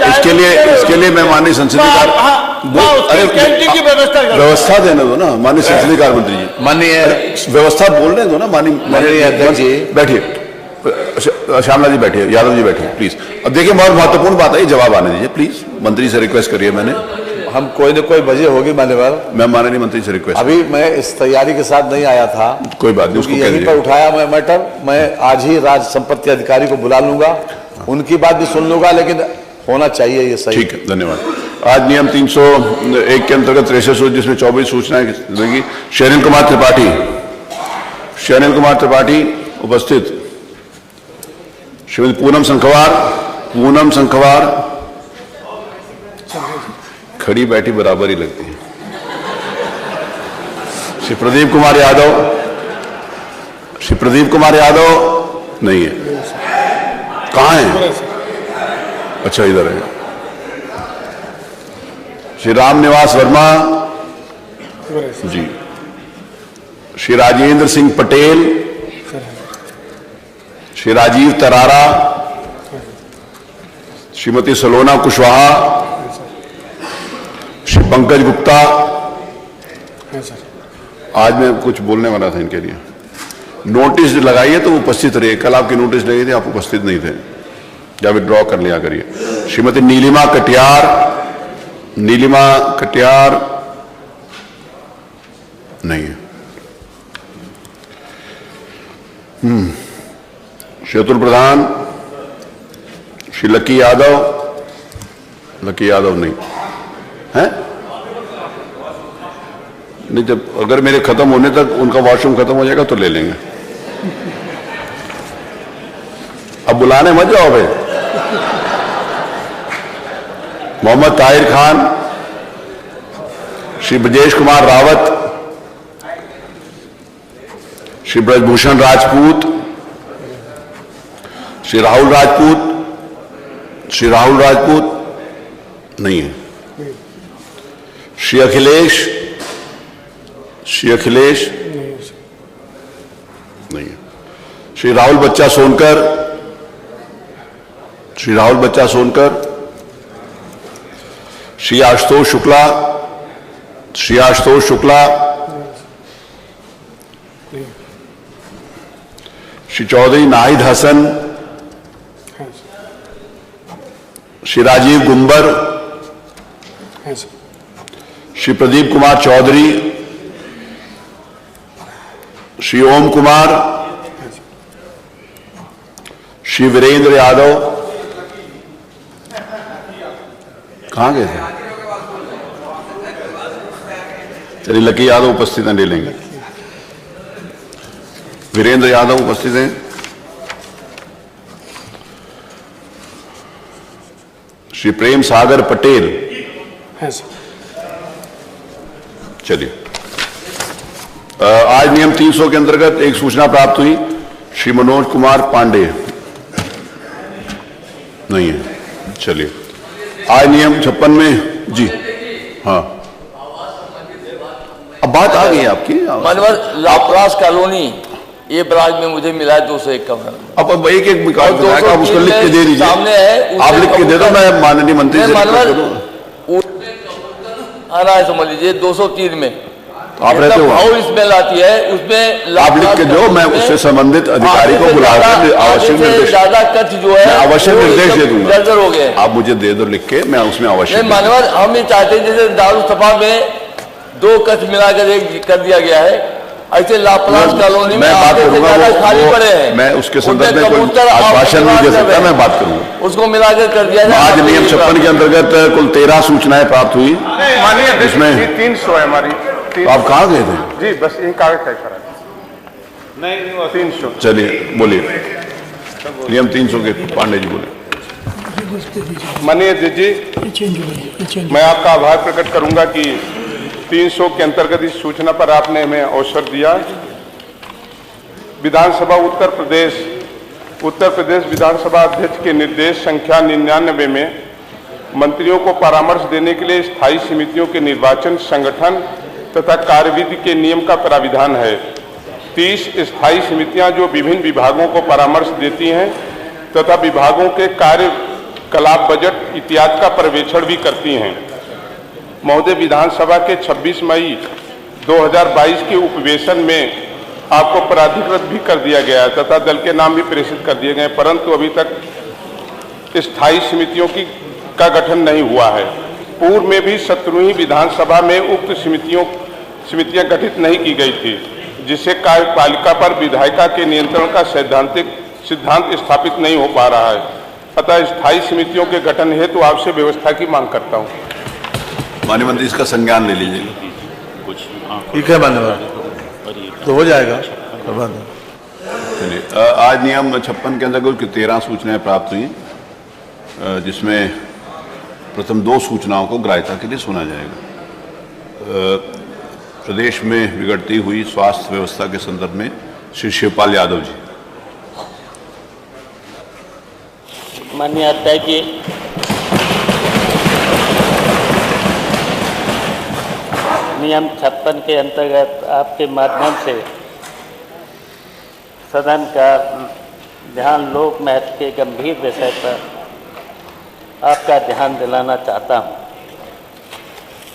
इसके लिए मैं माननीय संसदीय कैंटीन की व्यवस्था देने दो ना माननीय संसदीय कार्य मंत्री जी। माननीय व्यवस्था बोलने दो ना माननीय अध्यक्ष जी। बैठिए, श्यामला जी बैठिए, यादव जी बैठिए प्लीज। अब देखिए, बहुत महत्वपूर्ण बात है, जवाब आने दीजिए प्लीज। मंत्री से रिक्वेस्ट करिए। मैंने हम कोई न कोई वजह होगी मान्यवर। मैं माननीय मंत्री से रिक्वेस्ट, अभी मैं इस तैयारी के साथ नहीं आया था। कोई बात नहीं, उसको कह यहीं पर उठाया मैं मैटर। मैं आज ही राज्य संपत्ति अधिकारी को बुला लूंगा, उनकी बात भी सुन लूंगा, लेकिन होना चाहिए ये सही। ठीक है, धन्यवाद। आज नियम 301 के अंतर्गत 63, जिसमें 24 सूचनाएं देंगी। शैलेंद्र कुमार त्रिपाठी उपस्थित। श्रीमती पूनम संखवार खड़ी बैठी बराबर ही लगती है। श्री प्रदीप कुमार यादव नहीं है। कहाँ है? अच्छा, इधर है। श्री राम निवास वर्मा जी, श्री राजेंद्र सिंह पटेल, श्री राजीव तरारा, श्रीमती सलोना कुशवाहा, श्री पंकज गुप्ता। आज मैं कुछ बोलने वाला था इनके लिए। नोटिस लगाइए तो उपस्थित रहिए। कल आपकी नोटिस लगी थी, आप उपस्थित नहीं थे, या विड्रॉ कर लिया करिए। श्रीमती नीलिमा कटियार, नीलिमा कटियार नहीं है। श्री अतुल प्रधान, श्री लकी यादव, लकी यादव नहीं है। नहीं, जब अगर मेरे खत्म होने तक उनका वॉशरूम खत्म हो जाएगा तो ले लेंगे। अब बुलाने मत जाओ भाई। मोहम्मद ताहिर खान, श्री ब्रजेश कुमार रावत, श्री ब्रजभूषण राजपूत, श्री राहुल राजपूत, श्री राहुल राजपूत नहीं है। श्री अखिलेश, श्री अखिलेश नहीं है। श्री राहुल बच्चा सोनकर, श्री राहुल बच्चा सोनकर, श्री आशुतोष शुक्ला, श्री आशुतोष शुक्ला, श्री चौधरी नाहिद हसन, श्री राजीव गुंबर, श्री प्रदीप कुमार चौधरी, श्री ओम कुमार, श्री वीरेंद्र यादव। कहां गए थे? चलिए, लकी यादव उपस्थित हैं, ले लेंगे। वीरेंद्र यादव उपस्थित हैं। श्री प्रेम सागर पटेल है। चलिए, आज नियम 300 के अंतर्गत एक सूचना प्राप्त हुई। श्री मनोज कुमार पांडे नहीं है। चलिए, आज नियम 56 में जी हाँ, अब बात आ गई आपकी। मानवर लापरास कॉलोनी, ये ब्रांच में मुझे मिला है 201 का। अब एक एक विकास विधायक आप उसको लिख के दे दीजिए। सामने है, आप लिख के दे दो, मैं माननीय मंत्री से आ रहा है, समझ लीजिए 203 में आप रहते हो, हाउस स्मेल आती है, उसमें आप लिख के दो, मैं उससे संबंधित अधिकारी को बुलाकर आवश्यक निर्देश, ज्यादा कच जो है आवश्यक निर्देश दे दूंगा। दर्जर हो गए, आप मुझे दे दो लिख के, मैं उसमें आवश्यक। मानवर हम ये चाहते हैं जैसे दारुसफा में 2 कच मिलाकर एक कर दिया गया है, ऐसे लापरास कॉलोनी में बात करूंगा, खाली पड़े हैं, मैं उसके संदर्भ में कोई आश्वासन नहीं दे सकता, मैं बात करूंगा। उसको मिलाकर कर दिया जाए। आज नियम 56 के अंतर्गत कुल 13 सूचनाएं प्राप्त हुई। इसमें 300 है हमारी। आप कहाँ गए थे? जी बस इन कागज टाइप करा। नहीं 300। चलिए बोलिए, नियम 300 के पांडे जी बोले। माननीय अध्यक्ष जी, मैं आपका आभार प्रकट करूंगा कि 300 के अंतर्गत इस सूचना पर आपने हमें अवसर दिया। विधानसभा उत्तर प्रदेश विधानसभा अध्यक्ष के निर्देश संख्या 99 में मंत्रियों को परामर्श देने के लिए स्थायी समितियों के निर्वाचन, संगठन तथा कार्यविधि के नियम का प्राविधान है। 30 स्थायी समितियां जो विभिन्न विभागों को परामर्श देती हैं तथा विभागों के कार्यकलाप, बजट इत्यादि का पर्यवेक्षण भी करती हैं। महोदय, विधानसभा के 26 मई 2022 के उपवेशन में आपको प्राधिकृत भी कर दिया गया है तथा दल के नाम भी प्रेषित कर दिए गए, परंतु अभी तक स्थायी समितियों का गठन नहीं हुआ है। पूर्व में भी 17वीं विधानसभा में उक्त समितियां गठित नहीं की गई थी, जिससे कार्यपालिका पर विधायिका के नियंत्रण का सिद्धांत स्थापित नहीं हो पा रहा है। अतः स्थायी समितियों के गठन हेतु आपसे व्यवस्था की मांग करता हूँ। माननीय मंत्री, इसका संज्ञान ले लीजिए। ठीक है माननीय, तो हो जाएगा। चलिए, आज नियम 56 के अंतर्गत 13 सूचनाएं प्राप्त हुई, जिसमें प्रथम 2 सूचनाओं को ग्राह्यता के लिए सुना जाएगा। प्रदेश में बिगड़ती हुई स्वास्थ्य व्यवस्था के संदर्भ में श्री शिवपाल यादव जी। माननीय अध्यक्ष जी, नियम 56 के अंतर्गत आपके माध्यम से सदन का ध्यान लोक महत्व के गंभीर विषय पर आपका ध्यान दिलाना चाहता हूँ।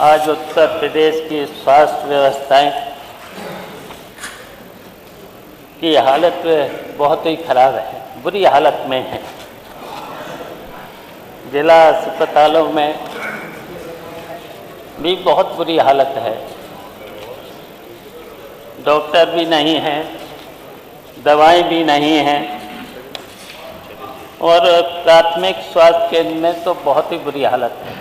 आज उत्तर प्रदेश की स्वास्थ्य व्यवस्थाएं की हालत बहुत ही खराब है, बुरी हालत में है। जिला अस्पतालों में भी बहुत बुरी हालत है, डॉक्टर भी नहीं हैं, दवाएं भी नहीं हैं, और प्राथमिक स्वास्थ्य केंद्र में तो बहुत ही बुरी हालत है।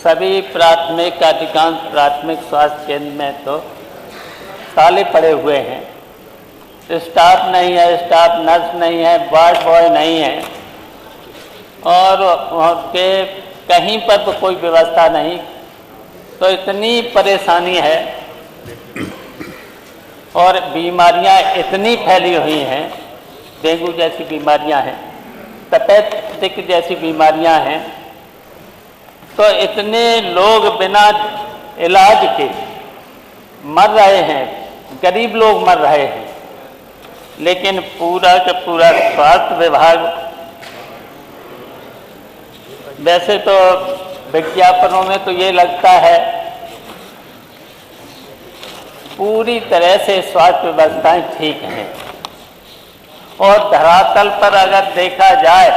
सभी अधिकांश प्राथमिक स्वास्थ्य केंद्र में तो ताले पड़े हुए हैं, स्टाफ नहीं है, स्टाफ नर्स नहीं है, वार्ड बॉय नहीं है, और के कहीं पर तो कोई व्यवस्था नहीं। तो इतनी परेशानी है और बीमारियां इतनी फैली हुई हैं, डेंगू जैसी बीमारियां हैं, तपेदिक जैसी बीमारियां हैं, तो इतने लोग बिना इलाज के मर रहे हैं, गरीब लोग मर रहे हैं। लेकिन पूरा का पूरा स्वास्थ्य विभाग, वैसे तो विज्ञापनों में तो ये लगता है पूरी तरह से स्वास्थ्य व्यवस्थाएं ठीक हैं, और धरातल पर अगर देखा जाए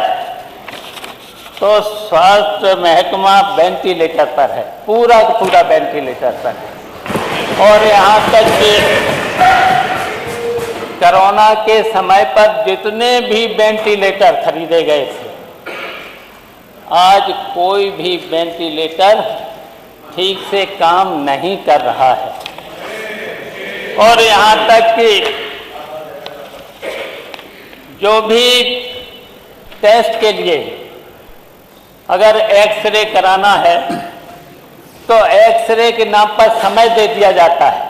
तो स्वास्थ्य महकमा वेंटिलेटर पर है, पूरा का पूरा वेंटिलेटर पर है। और यहाँ तक कि कोरोना के समय पर जितने भी वेंटिलेटर खरीदे गए थे, आज कोई भी वेंटिलेटर ठीक से काम नहीं कर रहा है। और यहाँ तक कि जो भी टेस्ट के लिए अगर एक्सरे कराना है तो एक्सरे के नाम पर समय दे दिया जाता है,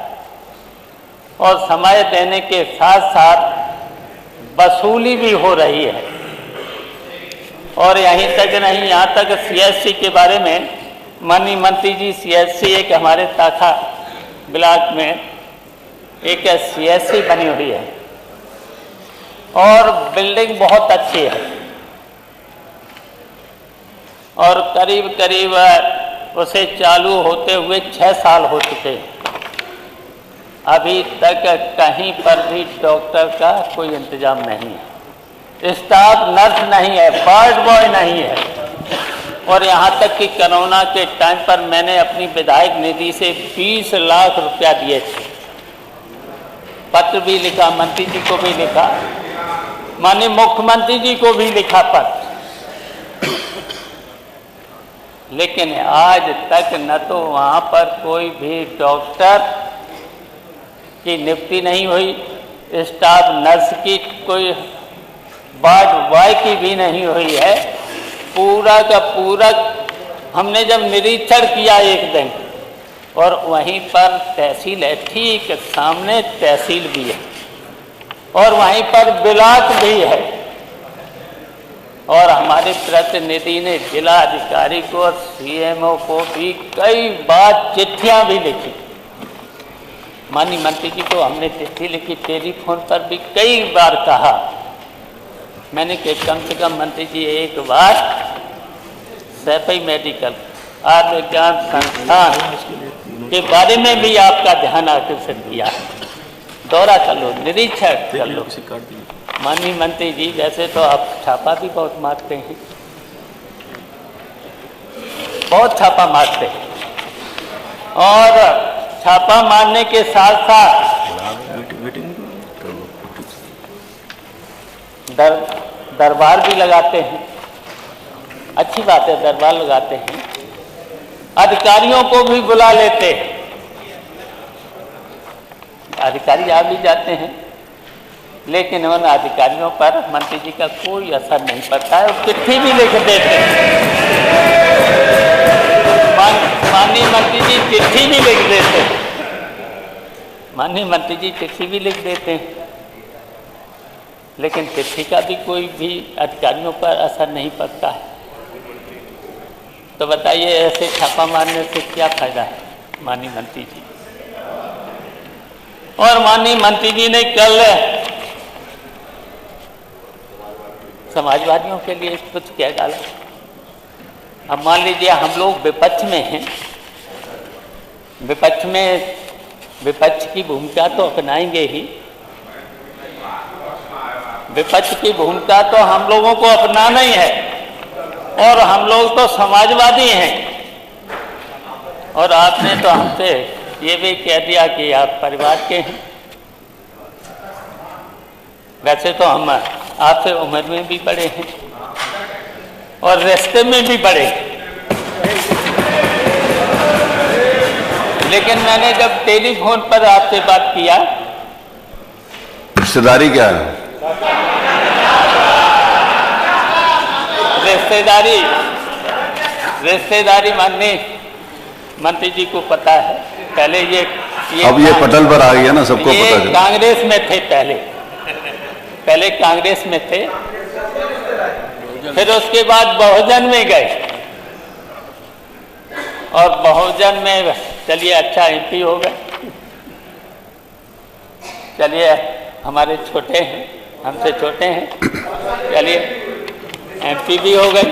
और समय देने के साथ साथ वसूली भी हो रही है। और यहीं तक नहीं, यहाँ तक सीएचसी के बारे में माननीय मंत्री जी, सीएचसी एक हमारे ताखा ब्लॉक में एक सीएचसी बनी हुई है और बिल्डिंग बहुत अच्छी है, और करीब करीब उसे चालू होते हुए 6 साल हो चुके हैं। अभी तक कहीं पर भी डॉक्टर का कोई इंतजाम नहीं है, स्टाफ नर्स नहीं है, वार्ड बॉय नहीं है। और यहाँ तक कि कोरोना के टाइम पर मैंने अपनी विधायक निधि से 20 लाख रुपया दिए थे, पत्र भी लिखा, मंत्री जी को भी लिखा, माननीय मुख्यमंत्री जी को भी लिखा पत्र, लेकिन आज तक न तो वहाँ पर कोई भी डॉक्टर की नियुक्ति नहीं हुई, स्टाफ नर्स की कोई, वार्ड बॉय की भी नहीं हुई है। पूरा का पूरा हमने जब निरीक्षण किया एक दिन, और वहीं पर तहसील है, ठीक सामने तहसील भी है, और वहीं पर ब्लॉक भी है, और हमारे प्रतिनिधि ने जिला अधिकारी को और सीएमओ को भी कई बार चिट्ठियां भी लिखी। माननीय मंत्री जी को हमने चिट्ठी लिखी, टेलीफोन पर भी कई बार कहा मैंने कि कम से कम मंत्री जी एक बार सैफई मेडिकल आयुर्विज्ञान संस्थान के बारे में भी आपका ध्यान आकर्षित किया, दौरा कर लो, निरीक्षण कर लो। माननीय मंत्री जी, वैसे तो आप छापा भी बहुत मारते हैं, बहुत छापा मारते हैं, और छापा मारने के साथ साथ दरबार भी लगाते हैं। अच्छी बात है, दरबार लगाते हैं, अधिकारियों को भी बुला लेते हैं, अधिकारी आ भी जाते हैं, लेकिन उन अधिकारियों पर मंत्री जी का कोई असर नहीं पड़ता है, चिट्ठी भी लिख देते हैं। माननीय मंत्री जी चिट्ठी भी लिख देते हैं, माननीय मंत्री जी चिट्ठी भी लिख देते हैं, लेकिन चिट्ठी का भी कोई भी अधिकारियों पर असर नहीं पड़ता है। तो बताइए, ऐसे छापा मारने से क्या फायदा है? माननीय मंत्री जी। और माननीय मंत्री जी ने कल समाजवादियों के लिए कुछ कह डाला। अब मान लीजिए हम लोग विपक्ष में हैं, विपक्ष की भूमिका तो अपनाएंगे ही, विपक्ष की भूमिका तो हम लोगों को अपनाना ही है, और हम लोग तो समाजवादी हैं। और आपने तो हमसे ये भी कह दिया कि आप परिवार के हैं। वैसे तो हम आपसे उम्र में भी बड़े हैं और रिश्ते में भी बड़े हैं, लेकिन मैंने जब टेलीफोन पर आपसे बात किया, रिश्तेदारी क्या है? रिश्तेदारी माननीय मंत्री जी को पता है। पहले ये अब ये पटल पर आ गया ना, सबको पता है। कांग्रेस में थे, पहले कांग्रेस में थे, फिर उसके बाद बहुजन में गए, और बहुजन में चलिए अच्छा एमपी हो गए। चलिए हमारे छोटे हैं, हमसे छोटे हैं, चलिए एमपी भी हो गए,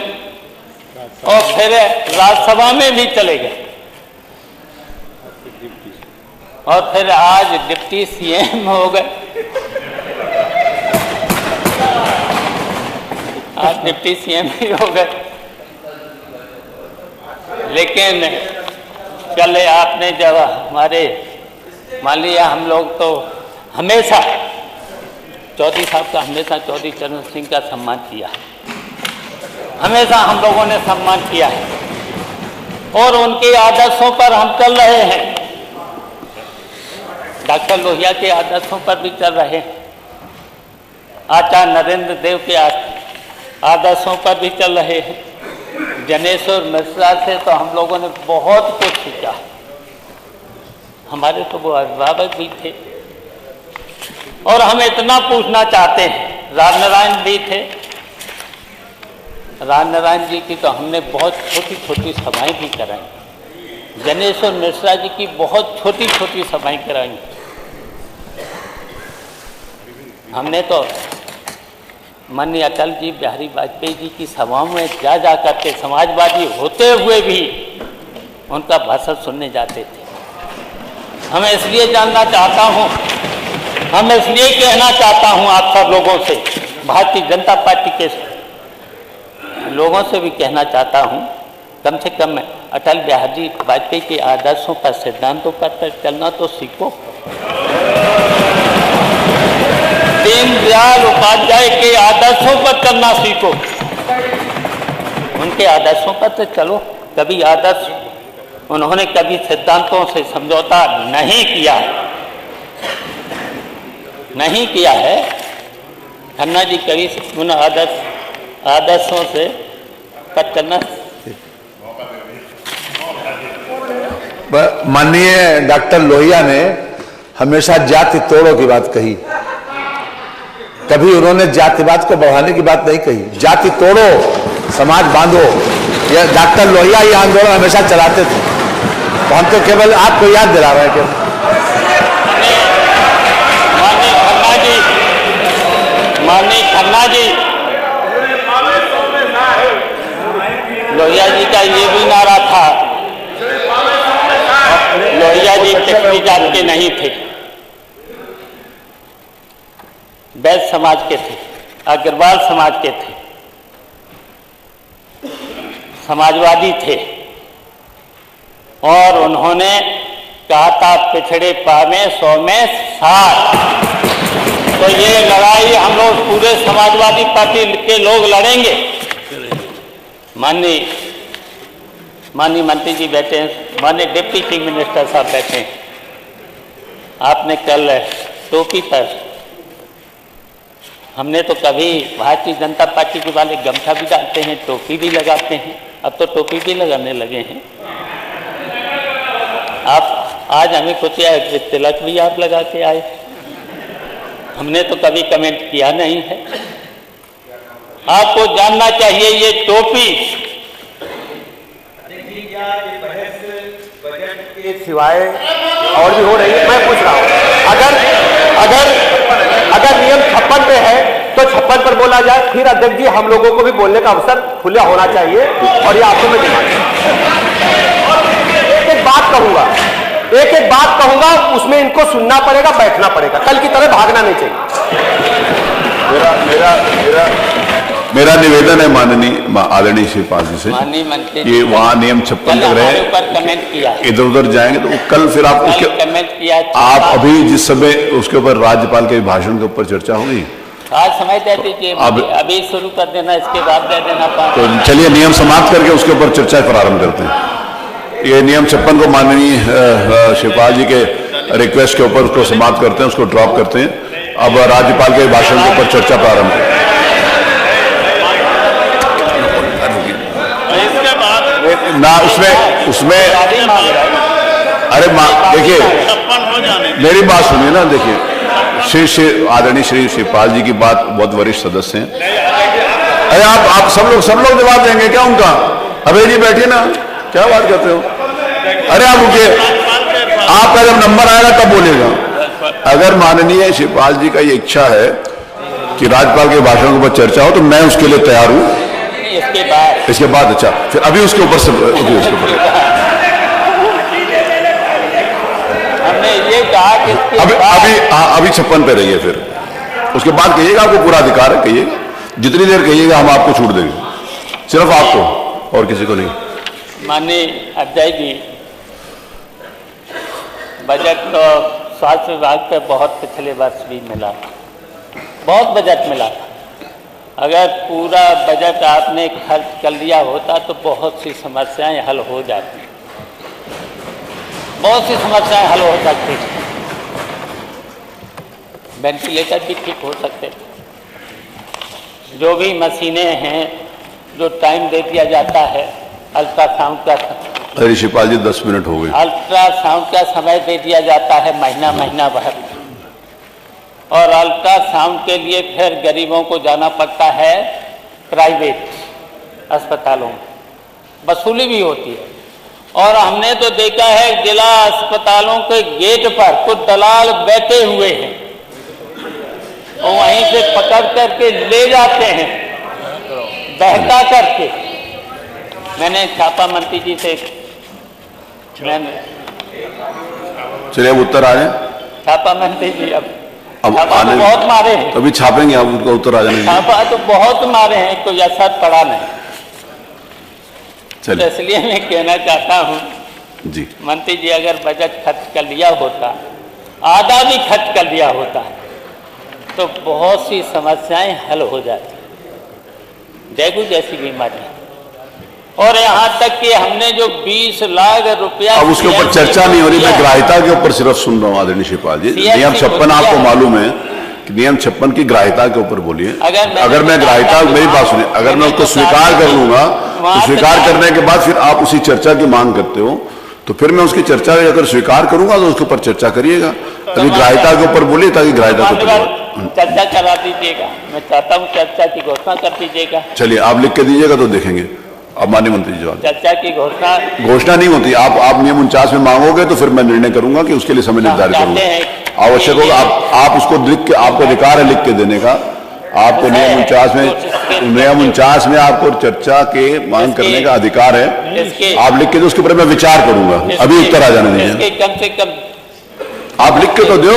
और फिर राज्यसभा में भी चले गए, और फिर आज डिप्टी सीएम हो गए। आज डिप्टी सीएम भी हो गए। लेकिन कल आपने जब हमारे, मान लिया हम लोग तो हमेशा चौधरी साहब का, हमेशा चौधरी चरण सिंह का सम्मान किया, हमेशा हम लोगों ने सम्मान किया है, और उनके आदर्शों पर हम चल रहे हैं। डॉक्टर लोहिया के आदर्शों पर भी चल रहे हैं, आचार्य नरेंद्र देव के आदर्शों पर भी चल रहे हैं। जनेश्वर मिश्रा से तो हम लोगों ने बहुत कुछ सीखा, हमारे तो वो अभिभावक भी थे। और हम इतना पूछना चाहते हैं, रामनारायण भी थे, रामनारायण जी की तो हमने बहुत छोटी छोटी सभाएं भी कराई, जनेश्वर मिश्रा जी की बहुत छोटी छोटी सभाएं कराई। हमने तो माननीय अटल जी बिहारी वाजपेयी जी की सभाओं में जा जा करके समाजवादी होते हुए भी उनका भाषण सुनने जाते थे। हम इसलिए जानना चाहता हूँ, हम इसलिए कहना चाहता हूँ आप सब लोगों से, भारतीय जनता पार्टी के लोगों से भी कहना चाहता हूँ, कम से कम अटल बिहारी वाजपेयी के आदर्शों पर, सिद्धांतों पर चलना तो सीखो। दीनदयाल उपाध्याय के आदर्शों पर चलना सीखो, उनके आदर्शों पर तो चलो। कभी आदर्श, उन्होंने कभी सिद्धांतों से समझौता नहीं किया है, नहीं किया है। खन्ना जी कभी उन आदर्शों से पर चलना। माननीय डॉक्टर लोहिया ने हमेशा जाति तोड़ो की बात कही, कभी उन्होंने जातिवाद को बढ़ाने की बात नहीं कही। जाति तोड़ो, समाज बांधो, ये डॉक्टर लोहिया ये आंदोलन हमेशा चलाते थे। तो हम तो केवल आपको याद दिला रहे हैं कि माननीय खन्ना जी, लोहिया जी का ये भी नारा था, लोहिया जी पिछड़ी जात के नहीं थे, वैश्य समाज के थे, अग्रवाल समाज के थे, समाजवादी थे। और उन्होंने कहा था पिछड़े पावे 100 में 60। तो ये लड़ाई हम लोग पूरे समाजवादी पार्टी के लोग लड़ेंगे। माननीय मंत्री जी बैठे हैं, माननीय डिप्टी चीफ मिनिस्टर साहब बैठे हैं। आपने कल टोपी पर, हमने तो कभी भारतीय जनता पार्टी के वाले गमछा भी डालते हैं, टोपी भी लगाते हैं, अब तो टोपी भी लगाने लगे हैं। आप आज हमें कुछ तिलक भी आप लगा के आए, हमने तो कभी कमेंट किया नहीं है। आपको जानना चाहिए ये टोपी के सिवाय और भी हो रही है। मैं पूछ रहा हूँ, अगर नियम 56 पे है तो 56 पर बोला जाए, फिर अध्यक्ष जी हम लोगों को भी बोलने का अवसर खुला होना चाहिए। और ये आपको मैं एक एक बात कहूंगा, उसमें इनको सुनना पड़ेगा, बैठना पड़ेगा, कल की तरह भागना नहीं चाहिए। मेरा निवेदन है माननीय आदरणीय श्री पाल जी से, ये वहाँ नियम 56 लग रहे हैं, इधर उधर जाएंगे तो कल फिर आप उसके कमेंट किया, आप अभी जिस समय उसके ऊपर राज्यपाल के भाषण के ऊपर चर्चा होगी, आज समय दे दीजिए, अभी शुरू कर देना, इसके बाद दे देना। तो चलिए नियम समाप्त करके उसके ऊपर चर्चा प्रारंभ करते हैं। ये नियम 56 को माननीय शिवपाल जी के रिक्वेस्ट के ऊपर उसको समाप्त करते हैं, उसको ड्रॉप करते हैं। अब राज्यपाल के भाषण के ऊपर चर्चा प्रारंभ करते हैं। ना उसमें अरे देखिए मेरी बात सुनिए ना, देखिए श्री आदरणीय श्री शिवपाल जी की बात बहुत वरिष्ठ सदस्य हैं। अरे आप सब लोग जवाब देंगे क्या उनका? अबे जी बैठिए ना, क्या बात करते हो? अरे आप रुकिए, आपका जब नंबर आएगा तब बोलेगा। अगर माननीय शिवपाल जी का ये इच्छा है कि राज्यपाल के भाषण के ऊपर चर्चा हो तो मैं उसके लिए तैयार हूं। इसके बाद अच्छा, फिर अभी उसके ऊपर से हमने ये कहा कि अभी 56 पे रहिए, फिर उसके बाद कहिएगा, आपको पूरा अधिकार है, कहिएगा जितनी देर कहिएगा हम आपको छूट देंगे, सिर्फ आपको और किसी को नहीं। माननीय अध्यक्ष जी, बजट तो स्वास्थ्य विभाग पे बहुत पिछले वर्ष भी मिला, बहुत बजट मिला। अगर पूरा बजट आपने खर्च कर लिया होता तो बहुत सी समस्याएं हल हो जाती, बहुत सी समस्याएं हल हो सकती, वेंटिलेटर भी ठीक हो सकते, जो भी मशीनें हैं, जो टाइम दे दिया जाता है अल्ट्रासाउंड का, अरे शिवपाल जी 10 मिनट हो गए, अल्ट्रासाउंड का समय दे दिया जाता है महीना भर, और अल्ट्रासाउंड के लिए फिर गरीबों को जाना पड़ता है प्राइवेट अस्पतालों में, वसूली भी होती है। और हमने तो देखा है जिला अस्पतालों के गेट पर कुछ दलाल बैठे हुए हैं और वहीं से पकड़ करके ले जाते हैं बहका करके। मैंने छापा मंत्री जी से चलिए अब उत्तर आ जाए। छापा मंत्री जी अब छापा तो बहुत मारे हैं, अभी छापेंगे, आप उनका उत्तर आ जाने दीजिए। छापा तो बहुत मारे हैं, कोई असर पड़ा नहीं। चलिए तो इसलिए मैं कहना चाहता हूँ जी, मंत्री जी अगर बजट खर्च कर लिया होता, आधा भी खर्च कर लिया होता तो बहुत सी समस्याएं हल हो जाती। डेंगू जैसी बीमारी, और यहाँ तक कि हमने जो 20 लाख रुपया, अब उसके ऊपर चर्चा नहीं हो रही, मैं ग्राह्यता के ऊपर सिर्फ सुन रहा हूँ आदरणीय शिवपाल जी। नियम 56 आपको मालूम है कि नियम 56 की ग्राह्यता के ऊपर बोलिए। अगर मैं ग्राह्यता, मेरी बात सुनिए, अगर मैं उसको स्वीकार कर लूंगा तो स्वीकार करने के बाद फिर आप उसी चर्चा की मांग करते हो, तो फिर मैं उसकी चर्चा अगर स्वीकार करूंगा तो उसके ऊपर चर्चा करिएगा। अभी ग्राह्यता के ऊपर बोलिए ताकि ग्राह्यता के ऊपर चर्चा करा दीजिएगा। मैं चाहता हूँ चर्चा की घोषणा कर दीजिएगा। चलिए आप लिख के दीजिएगा तो देखेंगे। अब माननीय मंत्री जी जवाब। चर्चा की घोषणा नहीं होती, आप नियम 49 में मांगोगे तो फिर मैं निर्णय करूंगा कि उसके लिए समय निर्धारित करूंगा। आवश्यक होगा आप उसको लिख के, आपको अधिकार है लिख के देने का। आपको नियम 49 में आपको चर्चा के मांग करने का अधिकार है। आप लिख के दो, उसके ऊपर मैं विचार करूंगा। अभी उत्तर आ जाने दीजिए। कम से कम आप लिख के तो दो।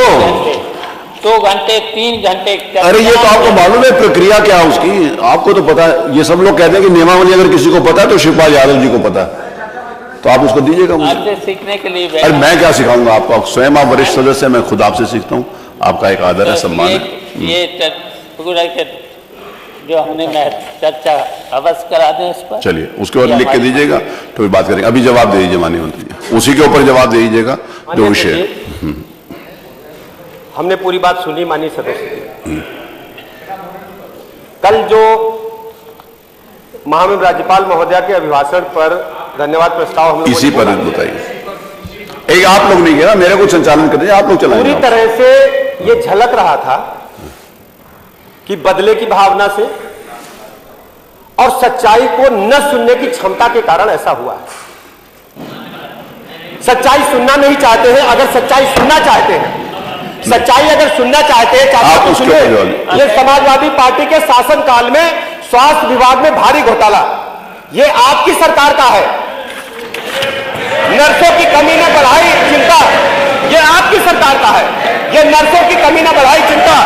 2 घंटे 3 घंटे। अरे ये तो आपको मालूम है प्रक्रिया क्या है उसकी, आपको तो पता है। ये सब लोग कहते हैं कि नियमावली अगर किसी को पता है तो शिवपाल यादव जी को पता है, तो आप उसको दीजिएगा मुझे। आपसे सीखने के लिए। अरे मैं क्या सिखाऊंगा आपको, स्वयं आप वरिष्ठ सदस्य, मैं खुद आपसे सीखता हूँ। आपका एक आदर है, सम्मान है। ये पूरा जो हमने चर्चा अवश्य करा दें इस पर। चलिए उसके बाद लिख के दीजिएगा तो भी बात करेंगे। अभी जवाब दे दीजिए माननीय मंत्री जी, उसी के ऊपर जवाब दे दीजिएगा जो विषय है। हमने पूरी बात सुनी माननीय सदस्य। कल जो महामहिम राज्यपाल महोदया के अभिभाषण पर धन्यवाद प्रस्ताव हम लोग इसी पर बताइए। एक आप लोग नहीं किया ना, मेरे को संचालन कर दीजिए, आप लोग चलाएंगे। पूरी तरह से ये झलक रहा था कि बदले की भावना से और सच्चाई को न सुनने की क्षमता के कारण ऐसा हुआ है। सच्चाई सुनना नहीं चाहते हैं। अगर सच्चाई सुनना चाहते हैं, सच्चाई अगर सुनना चाहते हैं, चाचा तो सुनिए। ये समाजवादी पार्टी के शासनकाल में स्वास्थ्य विभाग में भारी घोटाला, ये आपकी सरकार का है। नर्सों की कमी ने बढ़ाई चिंता, ये आपकी सरकार का है। ये नर्सों की कमी ने बढ़ाई चिंता।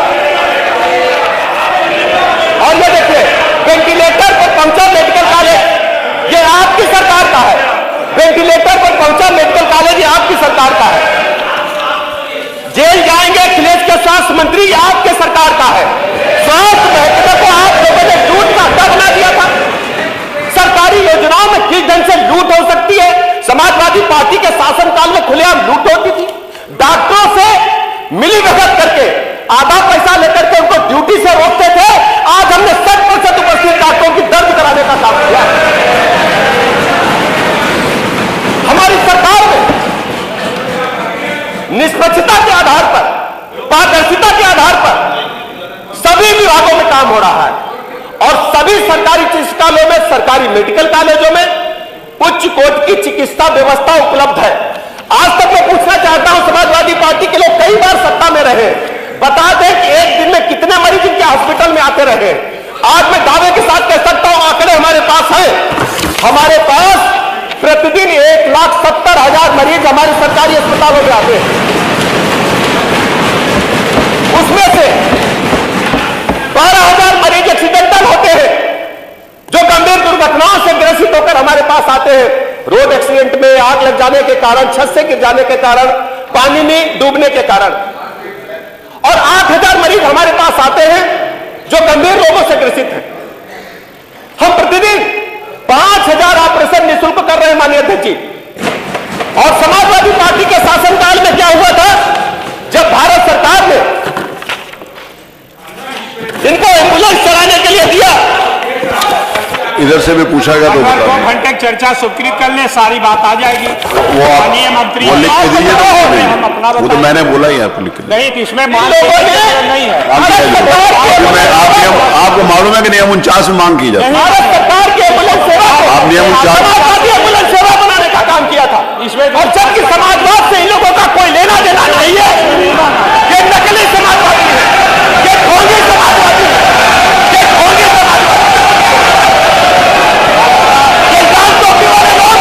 और ये देखिए, वेंटिलेटर पर पहुंचा मेडिकल कॉलेज, ये आपकी सरकार का है। वेंटिलेटर पर पहुंचा मेडिकल कॉलेज, ये आपकी सरकार का है। जेल जाएंगे अखिलेश के स्वास्थ्य मंत्री, ये आपके सरकार का है। स्वास्थ्य महकमे को आप लोगों ने लूट का अड्डा बना दिया था। सरकारी योजनाओं में किस ढंग से लूट हो सकती है? समाजवादी पार्टी के शासनकाल में खुलेआम लूट होती थी। डॉक्टरों से मिलीभगत करके आधा पैसा लेकर के उनको ड्यूटी से रोकते थे। आज हमने 100% उपस्थित डॉक्टरों की दर्द कराने का काम किया। हमारी सरकार में निष्पक्षता के आधार पर, पारदर्शिता के आधार पर सभी विभागों में काम हो रहा है और सभी सरकारी चिकित्सालयों में, सरकारी मेडिकल कॉलेजों में उच्च कोटि की चिकित्सा व्यवस्था उपलब्ध है। आज तक मैं पूछना चाहता हूं, समाजवादी पार्टी के लोग कई बार सत्ता में रहे, बता दें कि एक दिन में कितने मरीज इनके हॉस्पिटल में आते रहे। आज मैं दावे के साथ कह सकता हूं, आंकड़े हमारे पास हैं। हमारे पास प्रतिदिन 1,70,000 मरीज हमारे सरकारी अस्पतालों में आते हैं। उसमें से 12,000 मरीज एक्सीडेंटल होते हैं, जो गंभीर दुर्घटनाओं से ग्रसित होकर हमारे पास आते हैं। रोड एक्सीडेंट में आग लग जाने के कारण, छत से गिर जाने के कारण, पानी में डूबने के कारण। और 8,000 मरीज हमारे पास आते हैं जो गंभीर रोगों से ग्रसित हैं। हम प्रतिदिन 5,000 ऑपरेशन निःशुल्क कर रहे हैं माननीय अध्यक्ष जी। और समाजवादी पार्टी के शासनकाल में क्या हुआ था? जब भारत सरकार ने इनको एम्बुलेंस चलाने के लिए दिया, इधर से भी पूछा गया तो बता 2 घंटे चर्चा स्वीकृत कर ले, सारी बात आ जाएगी। माननीय मंत्री वो लिख के दीजिए तो हम अपना वो तो मैंने बोला ही आपको लिख के नहीं, इसमें मांग नहीं है। आपको मालूम है कि नियम 49 में मांग की जाती है। भारत सरकार की एम्बुलेंस सेवा, आप नियम 49 एम्बुलेंस सेवा बनाने का काम किया था इसमें। और जबकि समाजवाद से इन लोगों का कोई लेना देना नहीं है। ये नकली समाजवादी है, ये ढोंगी समाजवादी है, ये ढोंगी समाजवादी, ये लाल टोपी वाले लोग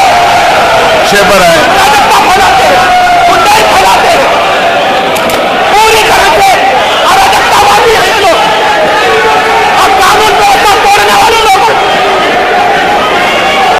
पर